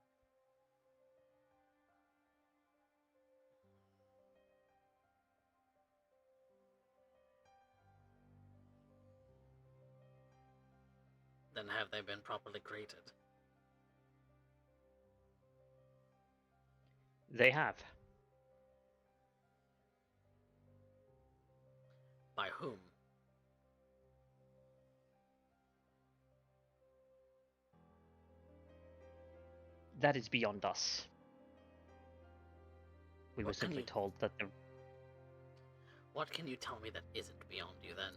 Then have they been properly greeted? They have. By whom? That is beyond us. We were What can simply you- told that the... What can you tell me that isn't beyond you, then?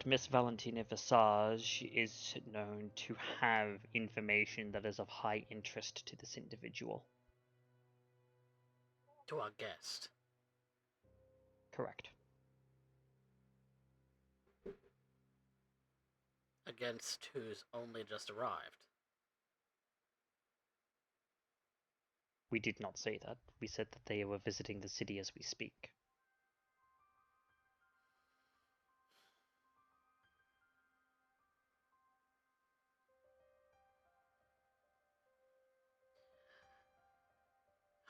Miss Valentina Visage is known to have information that is of high interest to this individual. To our guest. Correct. Against who's only just arrived. We did not say that. We said that they were visiting the city as we speak.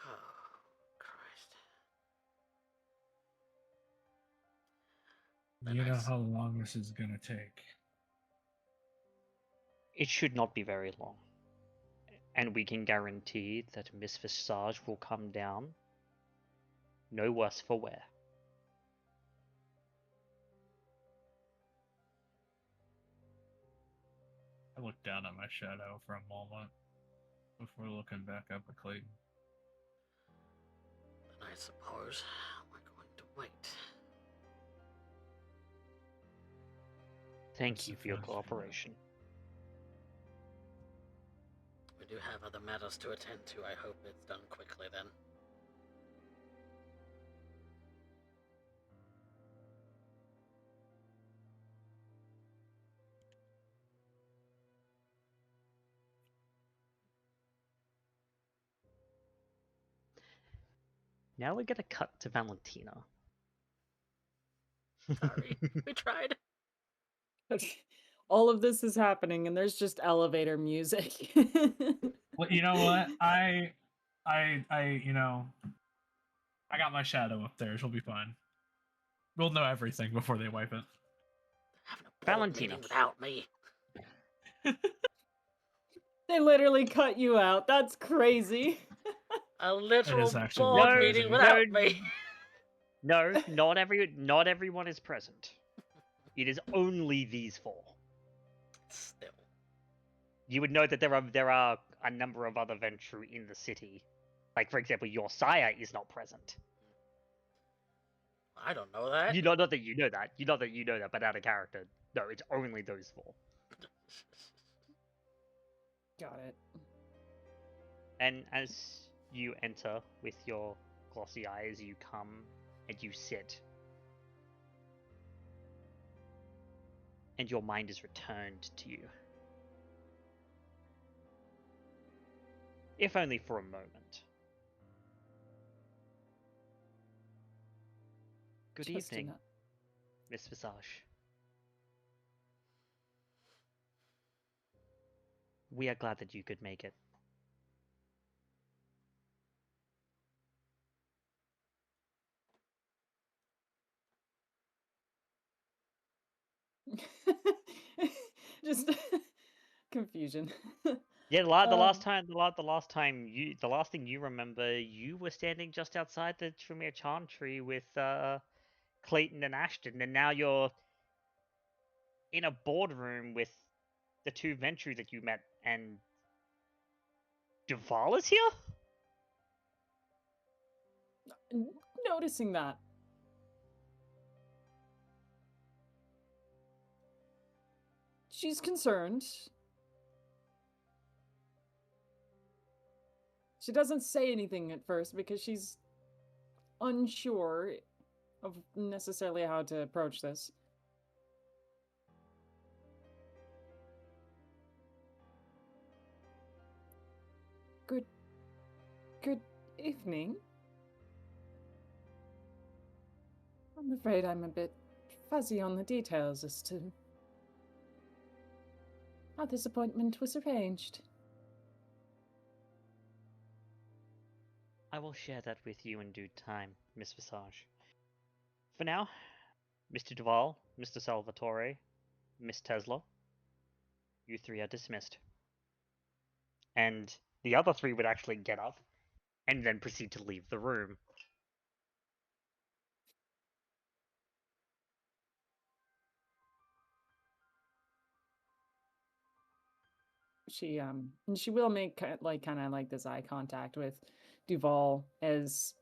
Oh, Christ. You know how long this is gonna take. It should not be very long. And we can guarantee that Miss Visage will come down no worse for wear. I looked down at my shadow for a moment before looking back up at Clayton. Then I suppose we're going to wait. Thank That's you the for your first cooperation. We do have other matters to attend to. I hope it's done quickly then. Now we're gonna cut to Valentina. Sorry, we tried. All of this is happening, and there's just elevator music. Well, you know what? You know, I got my shadow up there. She'll be fine. We'll know everything before they wipe it. Having a board Valentina. meeting without me. They literally cut you out. That's crazy. A literal is actually board No, meeting crazy. without no, me. No, not everyone is present. It is only these four. Still. You would know that there are a number of other Ventru in the city. Like, for example, your sire is not present. I don't know that. You know, not that you know that. You know that you know that, but out of character. No, it's only those four. Got it. And as you enter with your glossy eyes, you come and you sit. And your mind is returned to you. If only for a moment. Good Just evening, enough. Miss Visage. We are glad that you could make it. Just confusion. Yeah, the last thing you remember, you were standing just outside the Tremere Chantry with Clayton and Ashton, and now you're in a boardroom with the two Ventru that you met, and Duval is here? Noticing that. She's concerned. She doesn't say anything at first because she's unsure of necessarily how to approach this. Good evening. I'm afraid I'm a bit fuzzy on the details as to how this appointment was arranged. I will share that with you in due time, Miss Visage. For now, Mr. Duval, Mr. Salvatore, Miss Tesla, you three are dismissed. And the other three would actually get up and then proceed to leave the room. She will make kind of like this eye contact with Duval as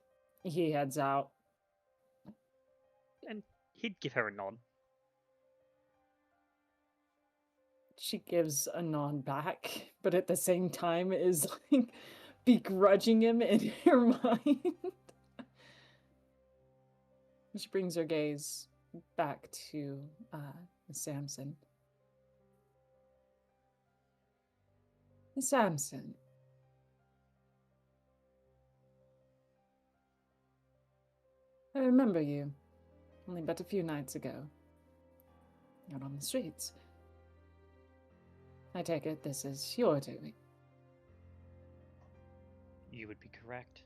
he heads out. And he'd give her a nod. She gives a nod back, but at the same time is like begrudging him in her mind. She brings her gaze back to Miss Samson. Miss Samson. I remember you only but a few nights ago. Out on the streets. I take it this is your doing. You would be correct.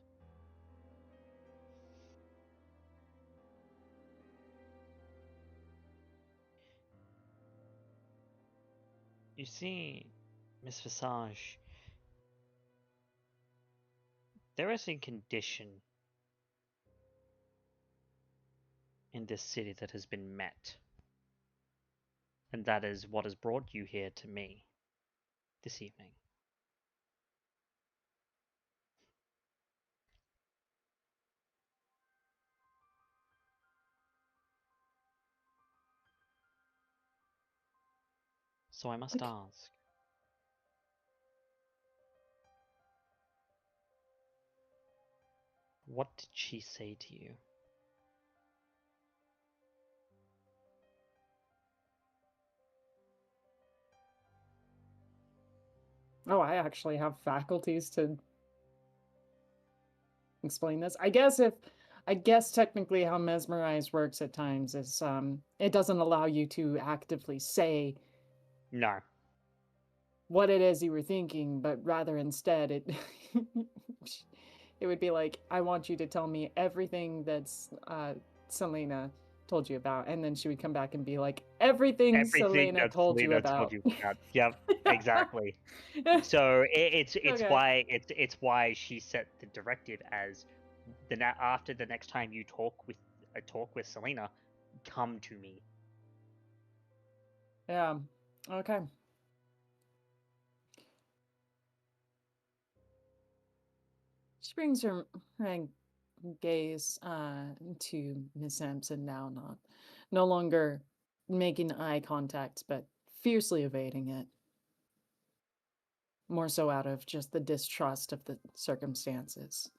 You see, Miss Visage, there is a condition in this city that has been met. And that is what has brought you here to me this evening. So I must Okay. ask. What did she say to you? Oh, I actually have faculties to explain this. I guess technically how mesmerize works at times is it doesn't allow you to actively say No. what it is you were thinking, but rather instead it it would be like, I want you to tell me everything that's Selena told you about, and then she would come back and be like, everything Selena that told you Selena about. told you about. Yep, exactly. So it's Okay. why she set the directive as after the next time you talk with Selena, come to me. Yeah. Okay. She brings her gaze to Miss Sampson now, no longer making eye contact, but fiercely evading it. More so out of just the distrust of the circumstances.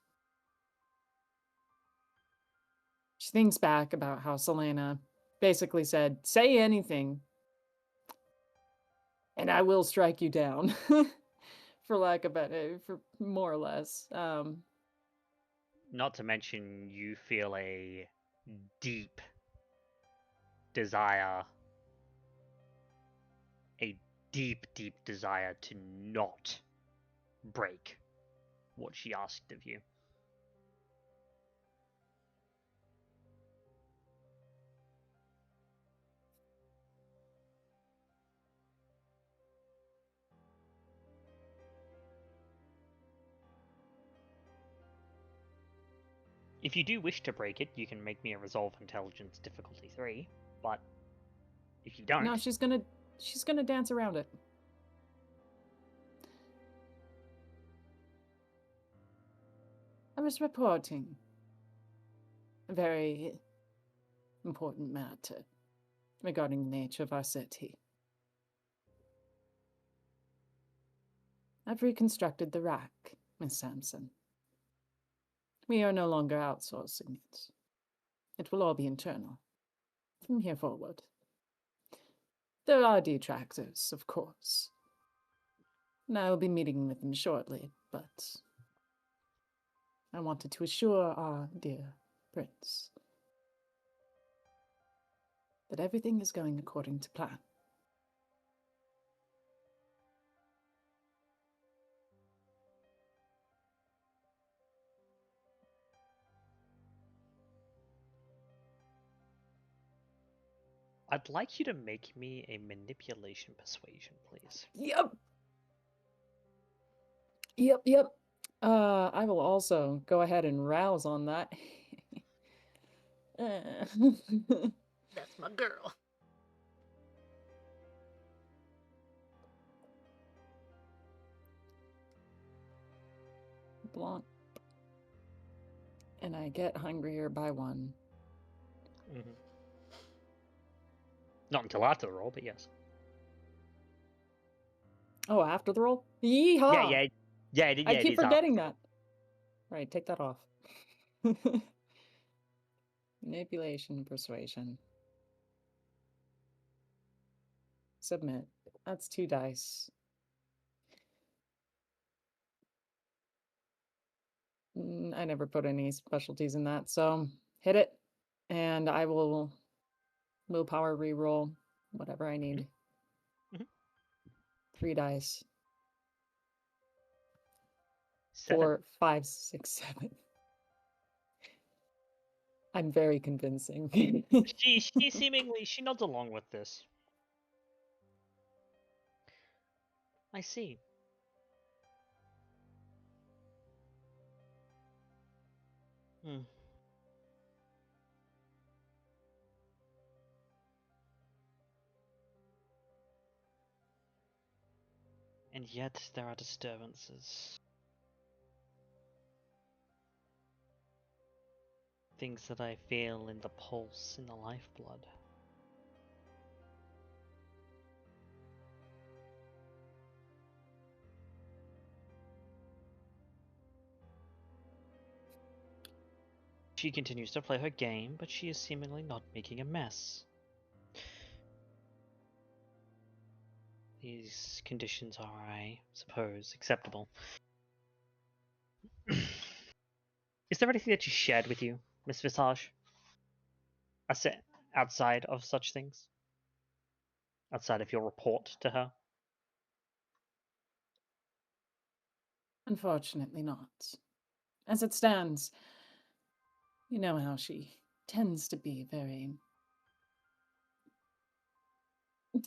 She thinks back about how Selena basically said, say anything, and I will strike you down. For lack of better, for more or less. Not to mention, you feel a deep desire, a deep desire to not break what she asked of you. If you do wish to break it, you can make me a Resolve Intelligence difficulty 3, but if you don't... No, she's gonna dance around it. I was reporting a very important matter regarding the nature of our city. I've reconstructed the rack, Miss Sampson. We are no longer outsourcing it. It will all be internal, from here forward. There are detractors, of course, and I will be meeting with them shortly, but I wanted to assure our dear prince that everything is going according to plan. I'd like you to make me a manipulation persuasion, please. Yep. I will also go ahead and rouse on that. That's my girl. Blanc. And I get hungrier by 1. Mm-hmm. Not until after the roll, but yes. Oh, after the roll? Yeehaw! I keep forgetting that. Right, take that off. Manipulation, persuasion. Submit. That's 2 dice. I never put any specialties in that, so hit it. And I will willpower reroll whatever I need. Mhm. 3 dice. 7. 4, 5, 6, 7. I'm very convincing. She nods along with this. I see. Hmm. And yet there are disturbances. Things that I feel in the pulse, in the lifeblood. She continues to play her game, but she is seemingly not making a mess. These conditions are, I suppose, acceptable. Is there anything that she shared with you, Miss Visage? Outside of such things? Outside of your report to her? Unfortunately not. As it stands, you know how she tends to be very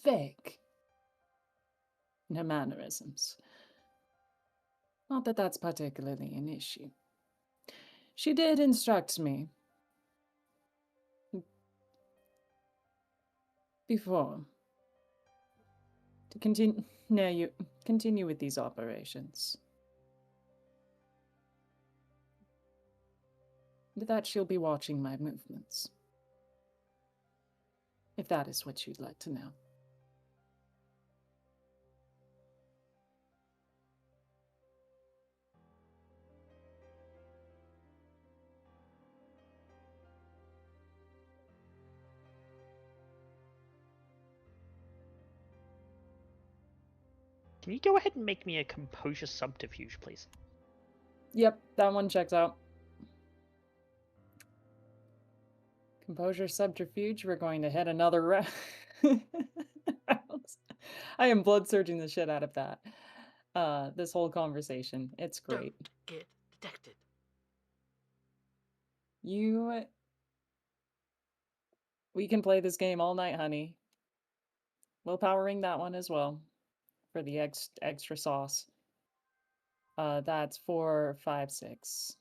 vague in her mannerisms. Not that that's particularly an issue. She did instruct me before to continue with these operations. That she'll be watching my movements. If that is what you'd like to know. Can you go ahead and make me a composure subterfuge, please? Yep, that one checks out. Composure subterfuge, we're going to hit another round. I am blood surging the shit out of that. This whole conversation. It's great. Don't get detected. We can play this game all night, honey. Willpowering that one as well. For the extra sauce. That's 4, 5, 6.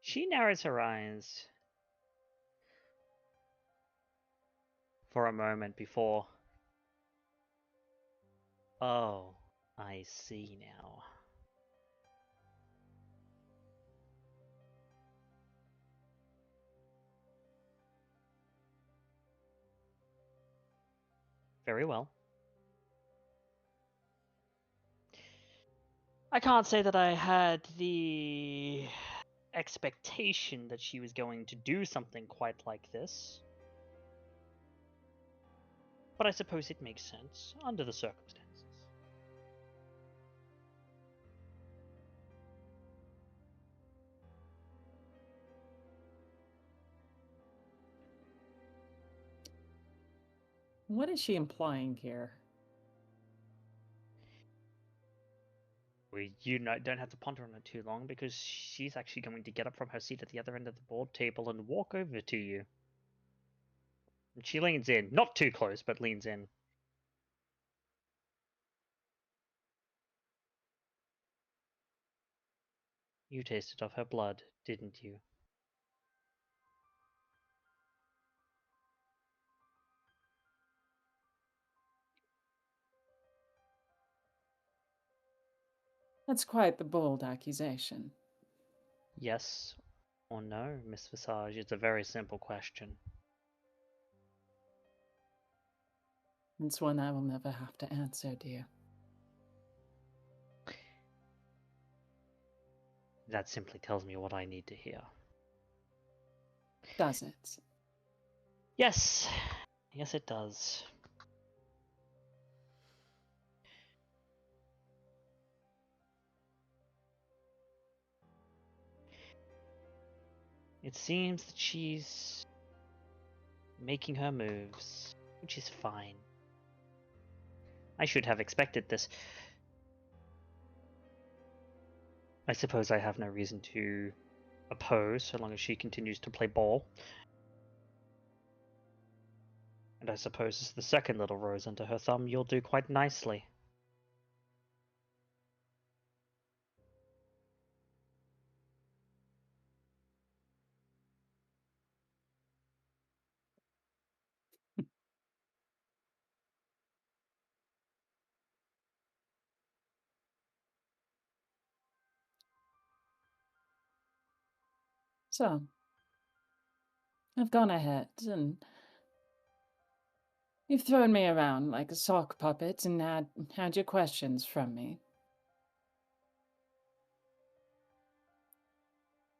She narrows her eyes for a moment before. Oh, I see now. Very well. I can't say that I had the expectation that she was going to do something quite like this. But I suppose it makes sense under the circumstances. What is she implying here? You don't have to ponder on it too long, because she's actually going to get up from her seat at the other end of the board table and walk over to you. And she leans in. Not too close, but leans in. You tasted of her blood, didn't you? That's quite the bold accusation. Yes or no, Miss Visage? It's a very simple question. It's one I will never have to answer, dear. That simply tells me what I need to hear. Does it? Yes. Yes, it does. It seems that she's making her moves, which is fine. I should have expected this. I suppose I have no reason to oppose so long as she continues to play ball. And I suppose as the second little rose under her thumb, you'll do quite nicely. So, I've gone ahead and you've thrown me around like a sock puppet and had your questions from me.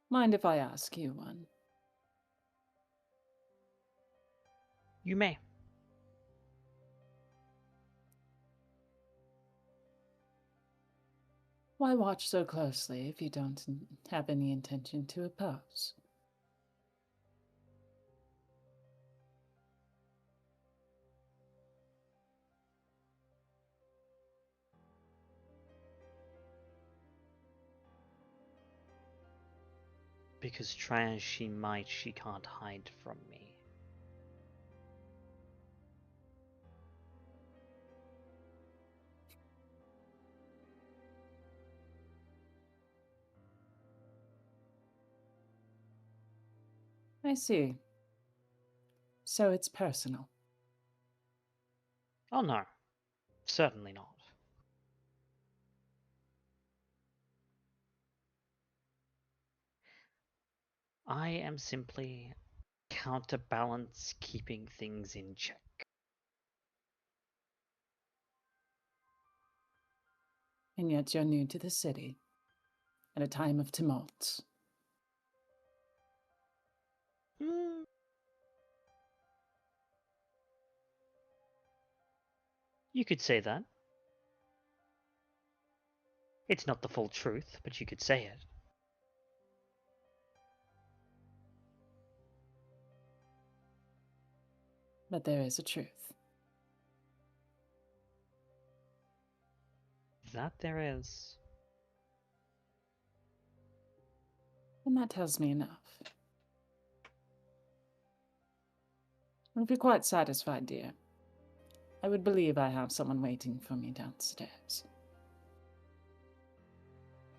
Mind if I ask you one? You may. Why watch so closely if you don't have any intention to oppose? Because try as she might, she can't hide from me. I see. So it's personal. Oh no, certainly not. I am simply counterbalance keeping things in check. And yet you're new to the city, at a time of tumult. You could say that. It's not the full truth, but you could say it. But there is a truth. That there is. And that tells me enough. If you're quite satisfied, dear, I would believe I have someone waiting for me downstairs.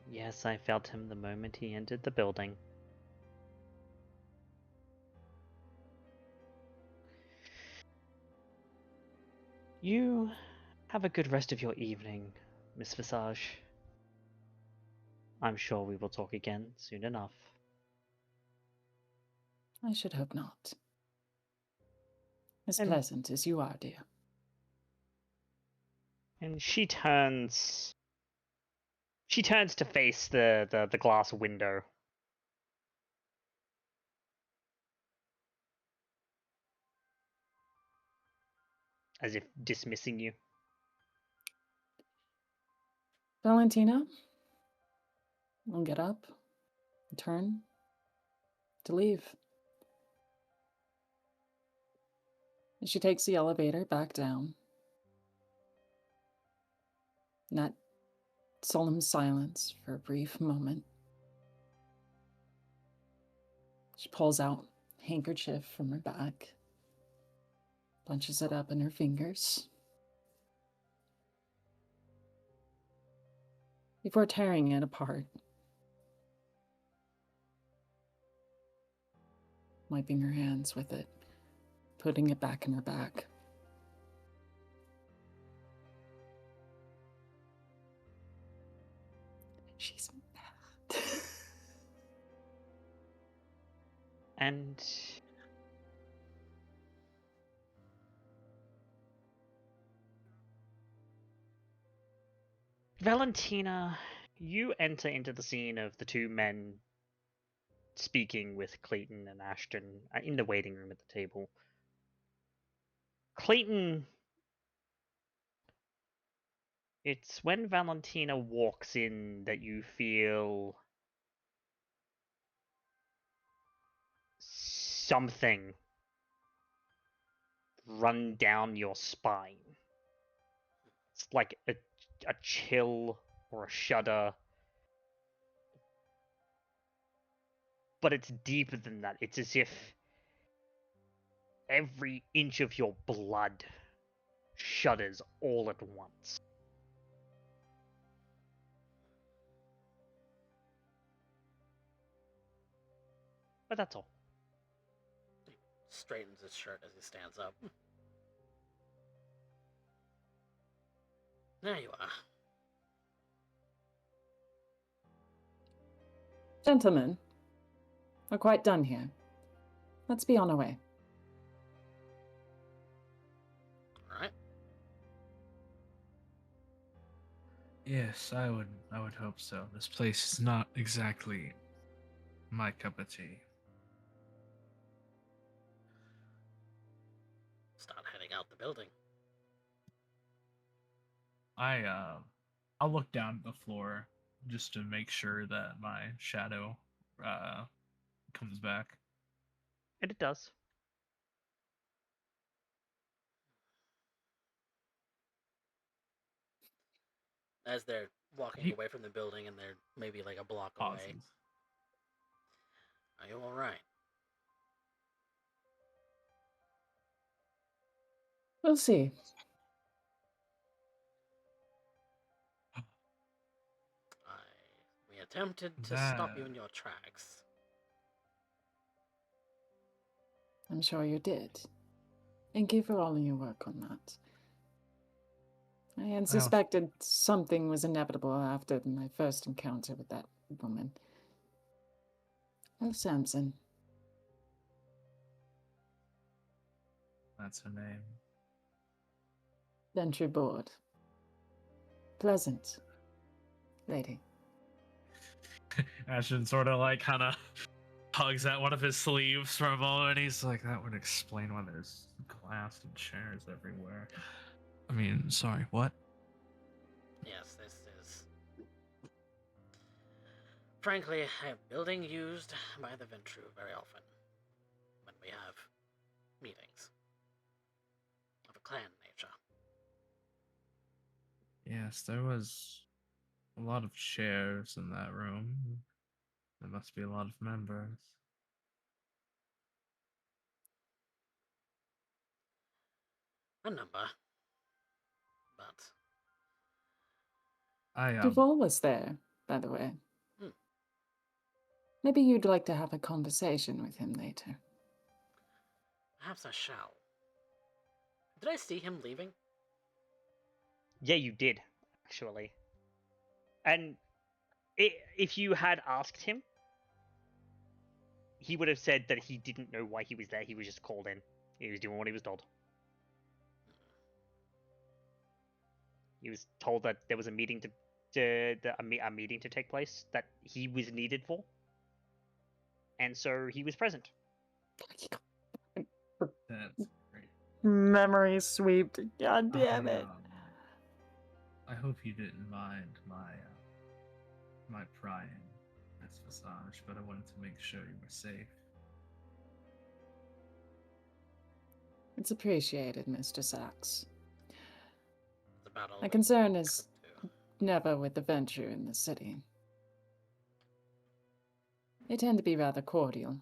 Yes, I felt him the moment he entered the building. You have a good rest of your evening, Miss Visage. I'm sure we will talk again soon enough. I should hope not. As pleasant as you are, dear. And she turns to face the glass window. As if dismissing you. Valentina will get up, turn to leave. And she takes the elevator back down. In that solemn silence for a brief moment, she pulls out a handkerchief from her bag, bunches it up in her fingers, before tearing it apart, wiping her hands with it, putting it back in her bag. She's mad. And Valentina, you enter into the scene of the two men speaking with Clayton and Ashton in the waiting room at the table. Clayton, it's when Valentina walks in that you feel something run down your spine. It's like a chill or a shudder. But it's deeper than that. It's as if every inch of your blood shudders all at once. But that's all. He straightens his shirt as he stands up. There you are. Gentlemen, we're quite done here. Let's be on our way. Alright. Yes, I would hope so. This place is not exactly my cup of tea. Start heading out the building. I'll look down at the floor just to make sure that my shadow comes back. And it does. As they're walking He away from the building and they're maybe like a block pauses. away. Are you alright? We'll see. We attempted to stop you in your tracks. I'm sure you did. Thank you for all of your work on that. I had suspected something was inevitable after my first encounter with that woman. Oh, Samson. That's her name. Venture board. Pleasant. Lady. Ashton sort of like kind of tugs at one of his sleeves for a moment. He's like, that would explain why there's glass and chairs everywhere. I mean, sorry, what? Yes, this is... frankly, a building used by the Ventru very often when we have meetings of a clan nature. Yes, there was a lot of chairs in that room. There must be a lot of members. A number. But... Duval was there, by the way. Maybe you'd like to have a conversation with him later. perhaps I shall. Did I see him leaving? Yeah, you did, actually. And if you had asked him, he would have said that he didn't know why he was there. He was just called in. He was doing what he was told. He was told that there was a meeting a meeting to take place that he was needed for, and so he was present. That's great. Memory sweep. God damn it. I hope you didn't mind my prying, Miss Visage, but I wanted to make sure you were safe. It's appreciated, Mr. Sacks. It's about all My we concern could is do. never with the venture in the city. They tend to be rather cordial.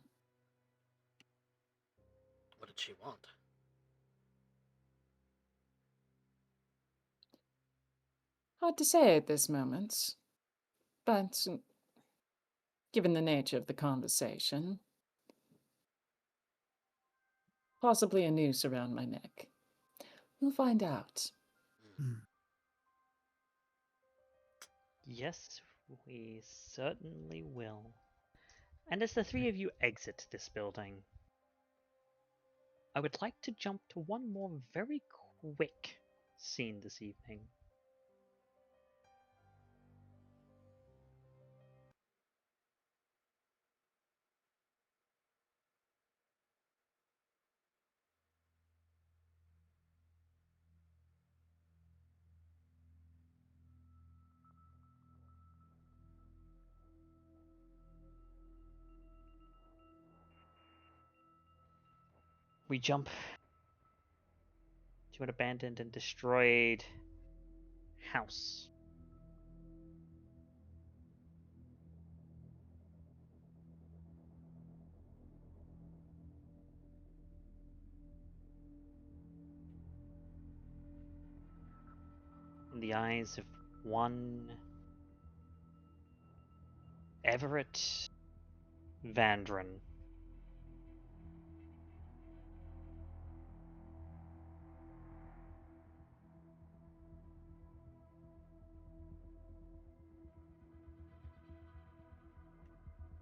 What did she want? Hard to say at this moment, but given the nature of the conversation, possibly a noose around my neck. We'll find out. Yes, we certainly will. And as the three of you exit this building, I would like to jump to one more very quick scene this evening. We jump to an abandoned and destroyed house. In the eyes of one Everett Vandren.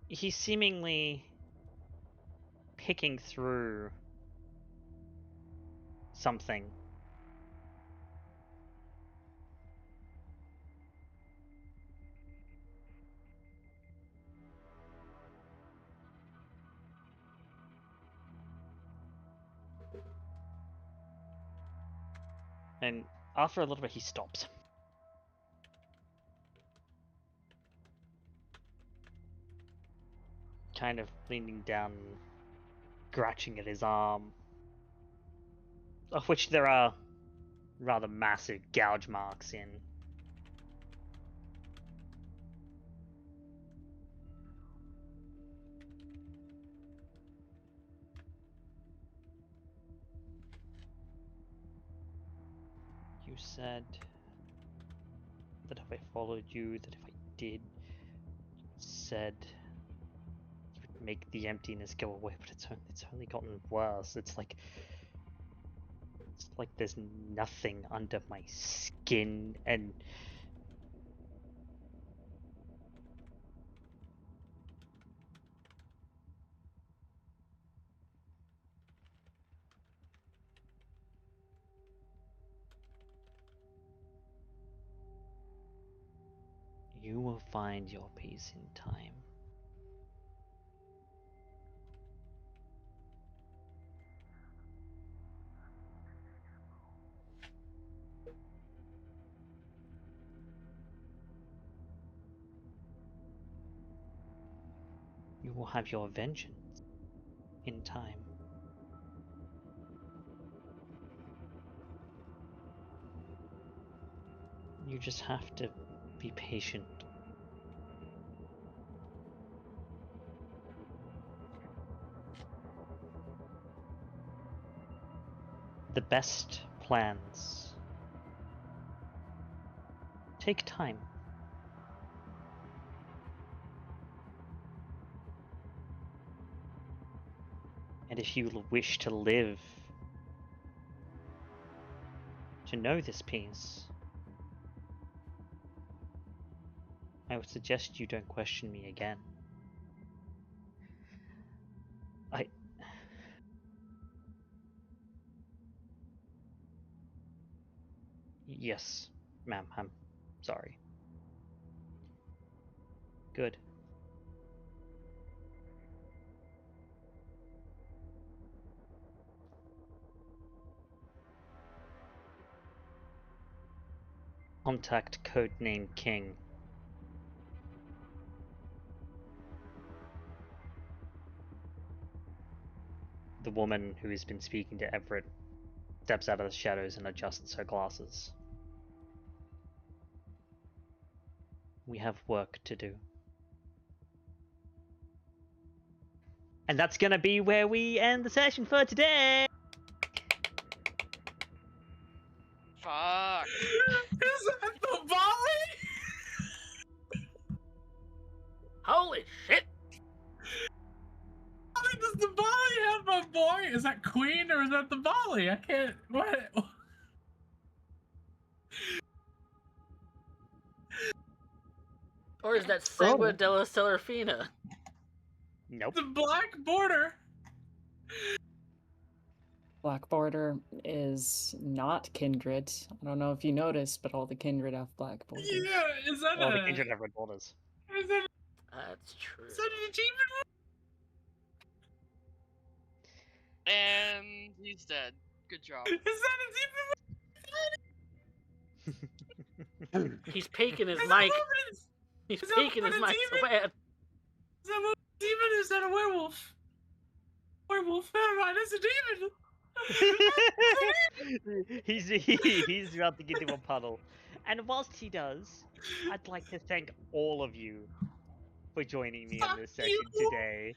He's seemingly picking through something. And after a little bit, he stops. Kind of leaning down, scratching at his arm, of which there are rather massive gouge marks in. You said that if I followed you, that if I did, said you would make the emptiness go away, but it's only gotten worse. It's like there's nothing under my skin, and you will find your peace in time. You will have your vengeance in time. You just have to be patient. The best plans take time. And if you wish to live, to know this peace, I would suggest you don't question me again. Yes, ma'am, I'm sorry. Good. Contact codename King. The woman who has been speaking to Everett steps out of the shadows and adjusts her glasses. We have work to do. And that's gonna be where we end the session for today! Fuck. Is that the volley? Holy shit! How does the volley have my boy? Is that Queen or is that the volley? I can't. What? Or is that Segua della Serafina? Nope. The black border. Black Border is not kindred. I don't know if you noticed, but all the kindred have black borders. Yeah, is that All the kindred have red borders. Is that, That's true. is that an achievement? And he's dead. Good job. Is that an achievement? He's peeking his Is that mic. movement? He's is that peeking his what mic a so demon- bad. Is that a demon or is that a werewolf? Werewolf. Never mind, it's a demon. he's about to get into a puddle. And whilst he does, I'd like to thank all of you for joining me in this session today.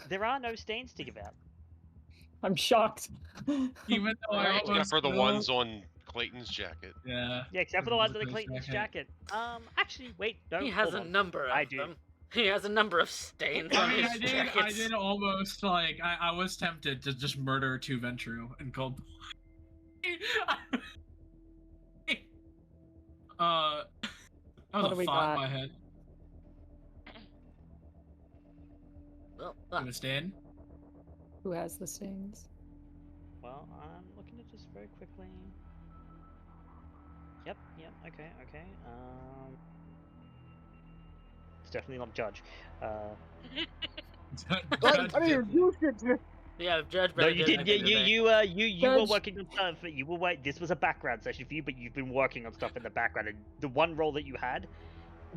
There are no stains to give out. I'm shocked. Even though I Except almost for the know- ones on Clayton's jacket. Yeah. Yeah, except for the ones in Clayton's jacket. Actually, wait, no. He has hold a on. number of I do. them. He has a number of stains I on mean, his I jackets. did almost, like, I was tempted to just murder 2 Ventru and call... that What was do a we thought in got? my head. Well, Gonna stand? Who has the stains? Well, I'm looking at this very quickly. Yep, okay. It's definitely not Judge. I didn't even do shit to Yeah, Judge No, better you did did. anything You today. were Judge- working on stuff. You were This was a background session for you, but you've been working on stuff in the background, and the one role that you had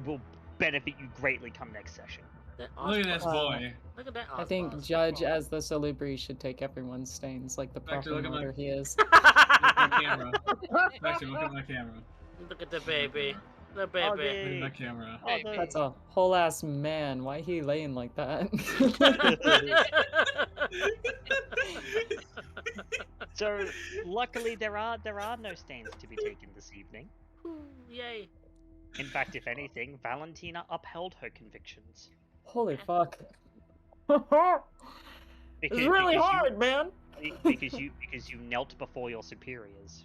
will benefit you greatly come next session. That Look at this Ozpos- boy. Look at that I think Ozpos. Judge, as the Salubri, should take everyone's stains like the Back to proper looking mother like- he is. Look at my camera. Actually, look at my camera. Look at the baby. The Oh, baby. Look at my camera. Oh, the- That's a whole ass man. Why he laying like that? So, luckily, there are no stains to be taken this evening. Ooh, yay. In fact, if anything, Valentina upheld her convictions. Holy fuck. Because, It's really because hard, man. because you knelt before your superiors.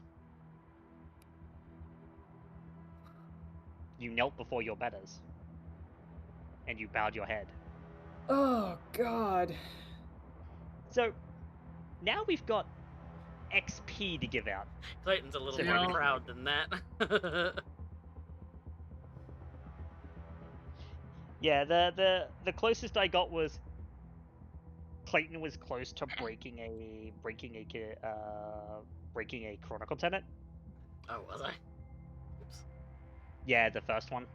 You knelt before your betters. And you bowed your head. Oh god. So, now we've got XP to give out. Clayton's a little So more now- proud than that. Yeah, the closest I got was Clayton was close to breaking a chronicle tenet. Oh, was I? Oops. Yeah, the first one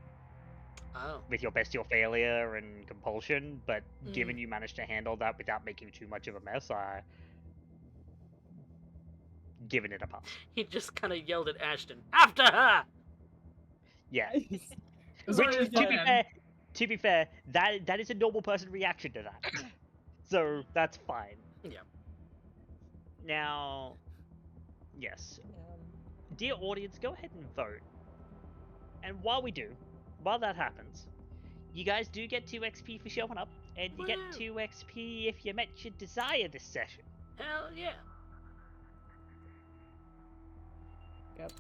Oh. with your bestial failure and compulsion, but given Mm. you managed to handle that without making too much of a mess, I given it a pass. He just kind of yelled at Ashton, "After her!" Yeah. As Which, long as to be fair, that is a normal person reaction to that. So that's fine. Yeah. Now, yes, dear audience, go ahead and vote. And while that happens, you guys do get 2 XP for showing up, and you get Woo! 2 XP if you met your desire this session. Hell yeah. Yep.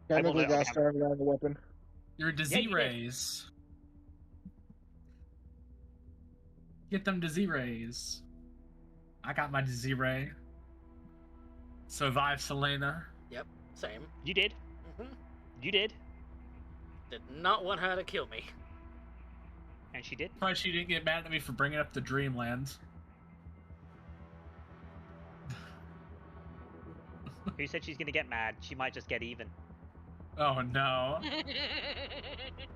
Technically, okay, got started on the weapon. Your disease rays. Get them disease rays. I got my disease ray. Survive Selena. Yep. Same. You did. hmm You did. Did not want her to kill me. And she did. Probably she didn't get mad at me for bringing up the Dreamland. Who said she's gonna get mad? She might just get even. Oh no.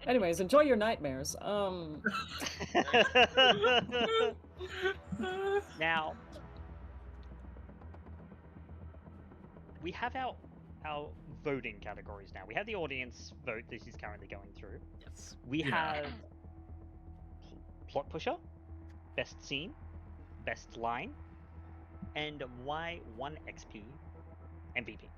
Anyways, enjoy your nightmares. Now, we have our voting categories now. We have the audience vote. This is currently going through. Yes. We Yeah. have plot pusher, best scene, best line, and why 1 XP MVP.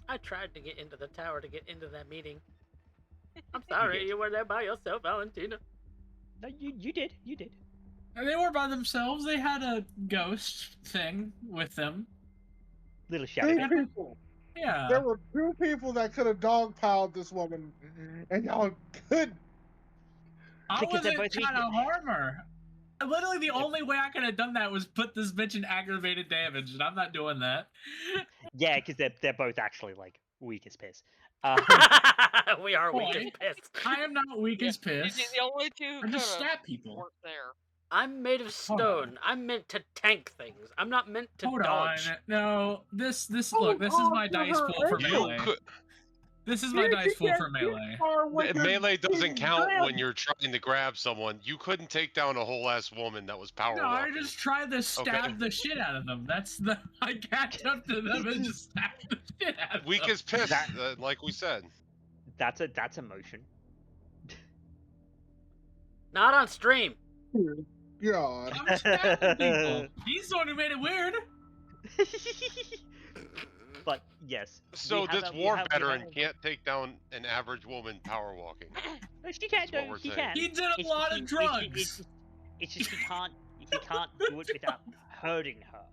I tried to get into the tower to get into that meeting. I'm sorry you were there by yourself, Valentina. No, you did. You did. And they were by themselves. They had a ghost thing with them. Little shadow. 2 bit. people. Yeah. There were 2 people that could have dogpiled this woman, and y'all could. I Because they're wasn't both trying to weak. harm her. Literally, the only way I could have done that was put this bitch in aggravated damage, and I'm not doing that. Yeah, because they're both actually like weak as piss. We are weak Boy. as piss. I am not weak as piss. The only 2 who I could just have stab people. weren't there. I'm made of Hold on. stone. I'm meant to tank things. I'm not meant to Hold dodge. on. No, this Oh, look. This is my oh, dice pool for you melee. You could, This is my dice pool for melee. melee doesn't count when you're trying to grab someone. You couldn't take down a whole ass woman that was power No, I walking. just tried to stab the shit out of them. That's the I catch up to them and just stab the shit out of Weak them. as piss, That- like we said. That's a motion. Not on stream. God. I'm stabbing people. He's the one who made it weird. But yes. So we have this a- we war have- we veteran have- can't take down an average woman power walking. No, she can. That's what No, we're he saying. can. He did a It's lot just of he- drugs. It's just he can't do it without hurting her.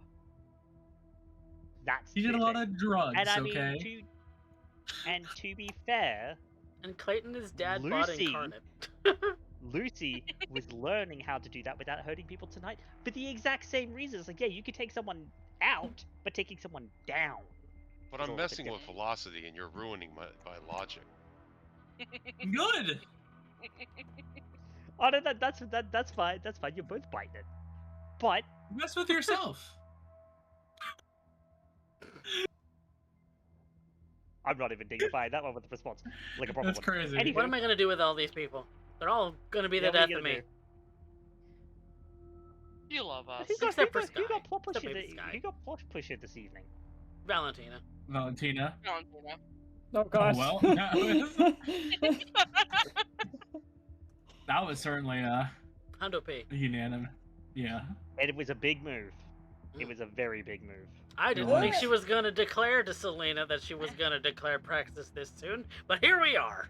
That's He did the a lot thing. of drugs. And I Okay. mean, to be fair, And Clayton is dad bod Lucy. incarnate. Lucy was learning how to do that without hurting people tonight for the exact same reasons. Like, yeah, you could take someone out, but taking someone down. But It's a I'm little bit messing with different. velocity, and you're ruining my logic. Good. Oh no, that's fine. That's fine. You're both biting it. But Mess with yourself. I'm not even dignifying that one with the response like a proper That's one. crazy. Anywho, What am I gonna do with all these people? They're all gonna be yeah, the what are death you of gonna me. do? You love us. Except for Who Skye. got plot Except pusher? maybe Skye. Who got plot pusher this evening? Valentina. Valentina. Valentina. Oh gosh. well, that was certainly Hundo P. unanimous. Yeah. And it was a big move. It was a very big move. I didn't What? think she was gonna declare to Selena that she was gonna declare Praxis this soon, but here we are.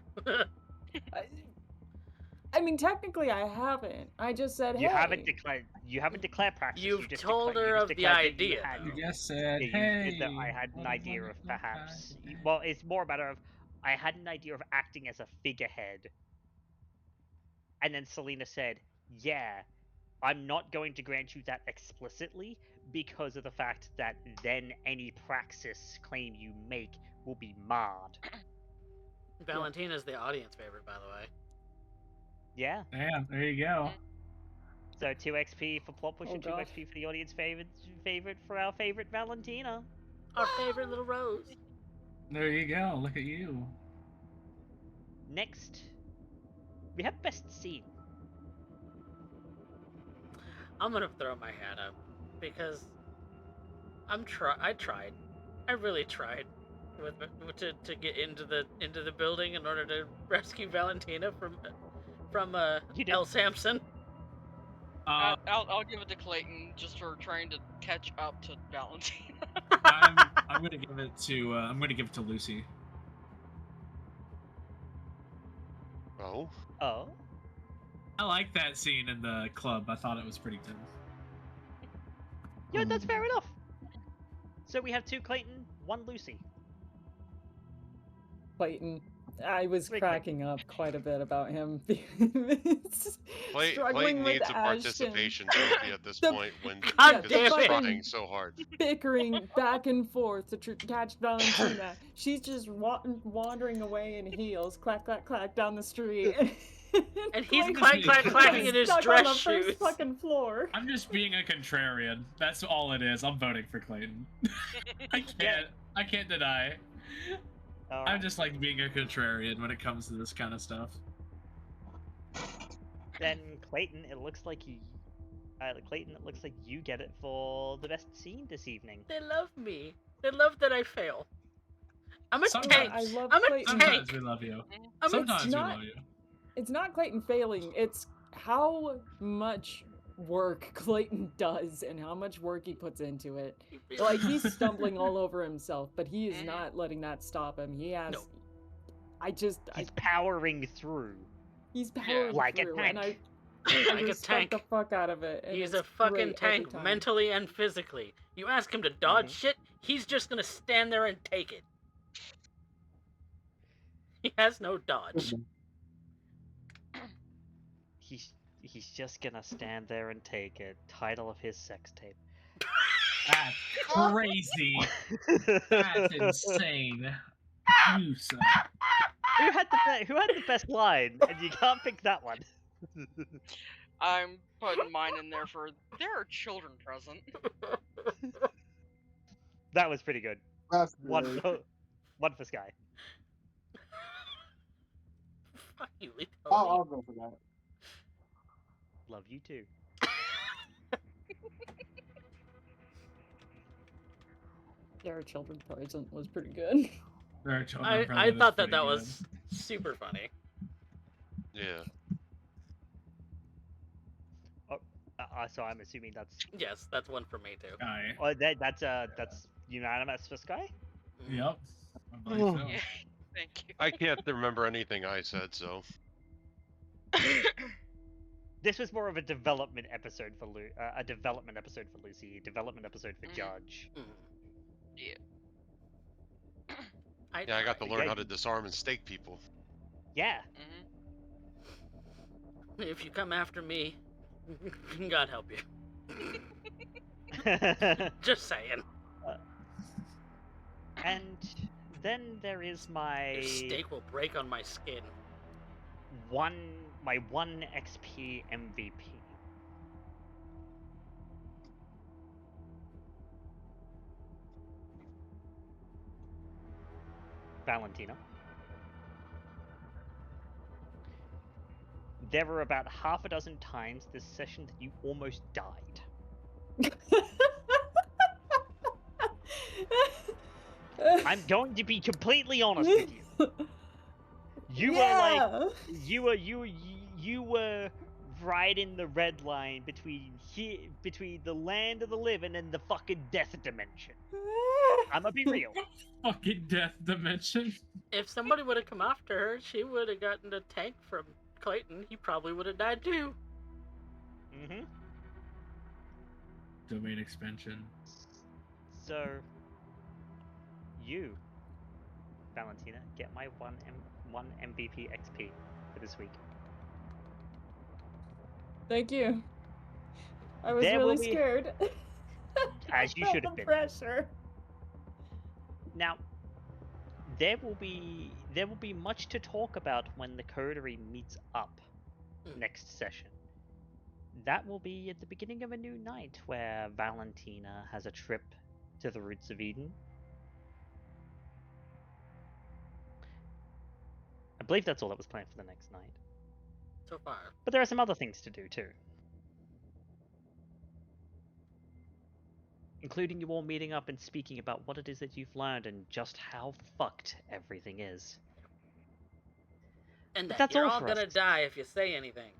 I mean, technically, I haven't. I just said, You hey. haven't declared. You haven't declared practice. You've you just told declared, her you of just the declared that you idea, had- though. You just said, Yeah, hey. that I had an what a idea of wonderful perhaps. idea. Well, it's more a matter of I had an idea of acting as a figurehead, and then Selena said, "Yeah, I'm not going to grant you that explicitly because of the fact that then any praxis claim you make will be marred." Valentina's the audience favorite, by the way. Yeah. Damn, there you go. So 2 XP for plot push Oh, and 2 gosh. XP for the audience favorite for our favorite Valentina. Our favorite little Rose. There you go. Look at you. Next, we have best scene. I'm gonna throw my hat up because I tried. I really tried to get into the building in order to rescue Valentina from You did. El Samson. I'll give it to Clayton just for trying to catch up to Valentina. I'm gonna give it to Lucy. Oh, Oh, I like that scene in the club. I thought it was pretty good. yeah, that's fair enough. So we have 2 Clayton, 1 Lucy. Clayton. I was Wait, cracking up quite a bit about him. Clayton with needs a Ashton. participation trophy at this The- point when God because damn he's it. trying so hard. Bickering back and forth to catch Valentina. She's just wandering away in heels, clack, clack, clack down the street. And he's Clayton clacking in his stuck dress on the shoes. first fucking floor. I'm just being a contrarian. That's all it is. I'm voting for Clayton. I can't deny. All I right. just like being a contrarian when it comes to this kind of stuff. Then Clayton, it looks like you. Clayton, it looks like you get it for the best scene this evening. They love me. They love that I fail. I'm a Sometimes. tank. I love I'm a Clayton. Sometimes tank. we love you. I'm a Sometimes we not- love you. It's not Clayton failing, it's how much work Clayton does and how much work he puts into it. Like, he's stumbling all over himself, but he is not letting that stop him. He has... No. He's powering through. He's powering Like a through, tank. and I Like a respect tank. the fuck out of it. And He's it's a fucking great every tank, time. mentally and physically. You ask him to dodge shit, he's just gonna stand there and take it. He has no dodge. He's just gonna stand there and take it. Title of his sex tape. That's crazy. That's insane. You suck. Who had the best line? And you can't pick that one. I'm putting mine in there for there are children present. That was pretty good. That's One great. one for Skye. Fuck you, Lethality. I'll go for that. Love you too. Their children present was pretty good. There are children I present, thought it's pretty that good. was super funny. Yeah. So I'm assuming that's Yes, that's one for me too. oh, that's unanimous for Skye. Yep. I believe so. Yeah, thank you. I can't remember anything I said, so. This was more of a development episode for Lucy, a development episode for Judge. Mm. Yeah. Yeah, I got to tried. learn how to disarm and stake people. Yeah. If you come after me, God help you. Just saying. And then there is my Your steak will break on my skin. one my 1 XP MVP. Valentina. There were about half a dozen times this session that you almost died. I'm going to be completely honest with you. You were like, you were right in the red line between the land of the living and the fucking death dimension. I'm gonna be real. Fucking death dimension. If somebody would have come after her, she would have gotten a tank from Clayton. He probably would have died too. Mm-hmm. Domain expansion. So, you, Valentina, get my 1 MVP XP for this week. Thank you. I was There really will be- scared. As you I should felt have the been. pressure. Now, there will be much to talk about when the coterie meets up next session. That will be at the beginning of a new night where Valentina has a trip to the Roots of Eden. I believe that's all that was planned for the next night. So far. But there are some other things to do too. Including you all meeting up and speaking about what it is that you've learned and just how fucked everything is. And But that that's you're all all for gonna us. die if you say anything.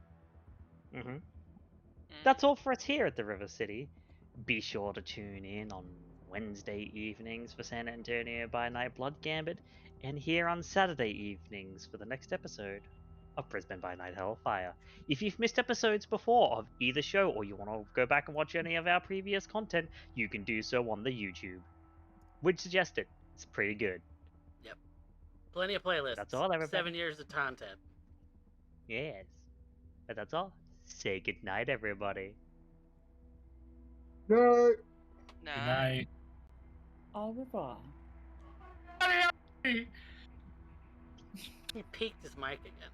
Mm-hmm. That's all for us here at the River City. Be sure to tune in on Wednesday evenings for San Antonio by Night Blood Gambit, and here on Saturday evenings for the next episode of Brisbane by Night Hellfire. If you've missed episodes before of either show, or you want to go back and watch any of our previous content, you can do so on the YouTube. Would suggest it. It's pretty good. Yep. Plenty of playlists. That's all, everybody. 7 years of content. Yes. But that's all. Say goodnight, everybody. Good. Nah. Good night. Au revoir. He peaked his mic again.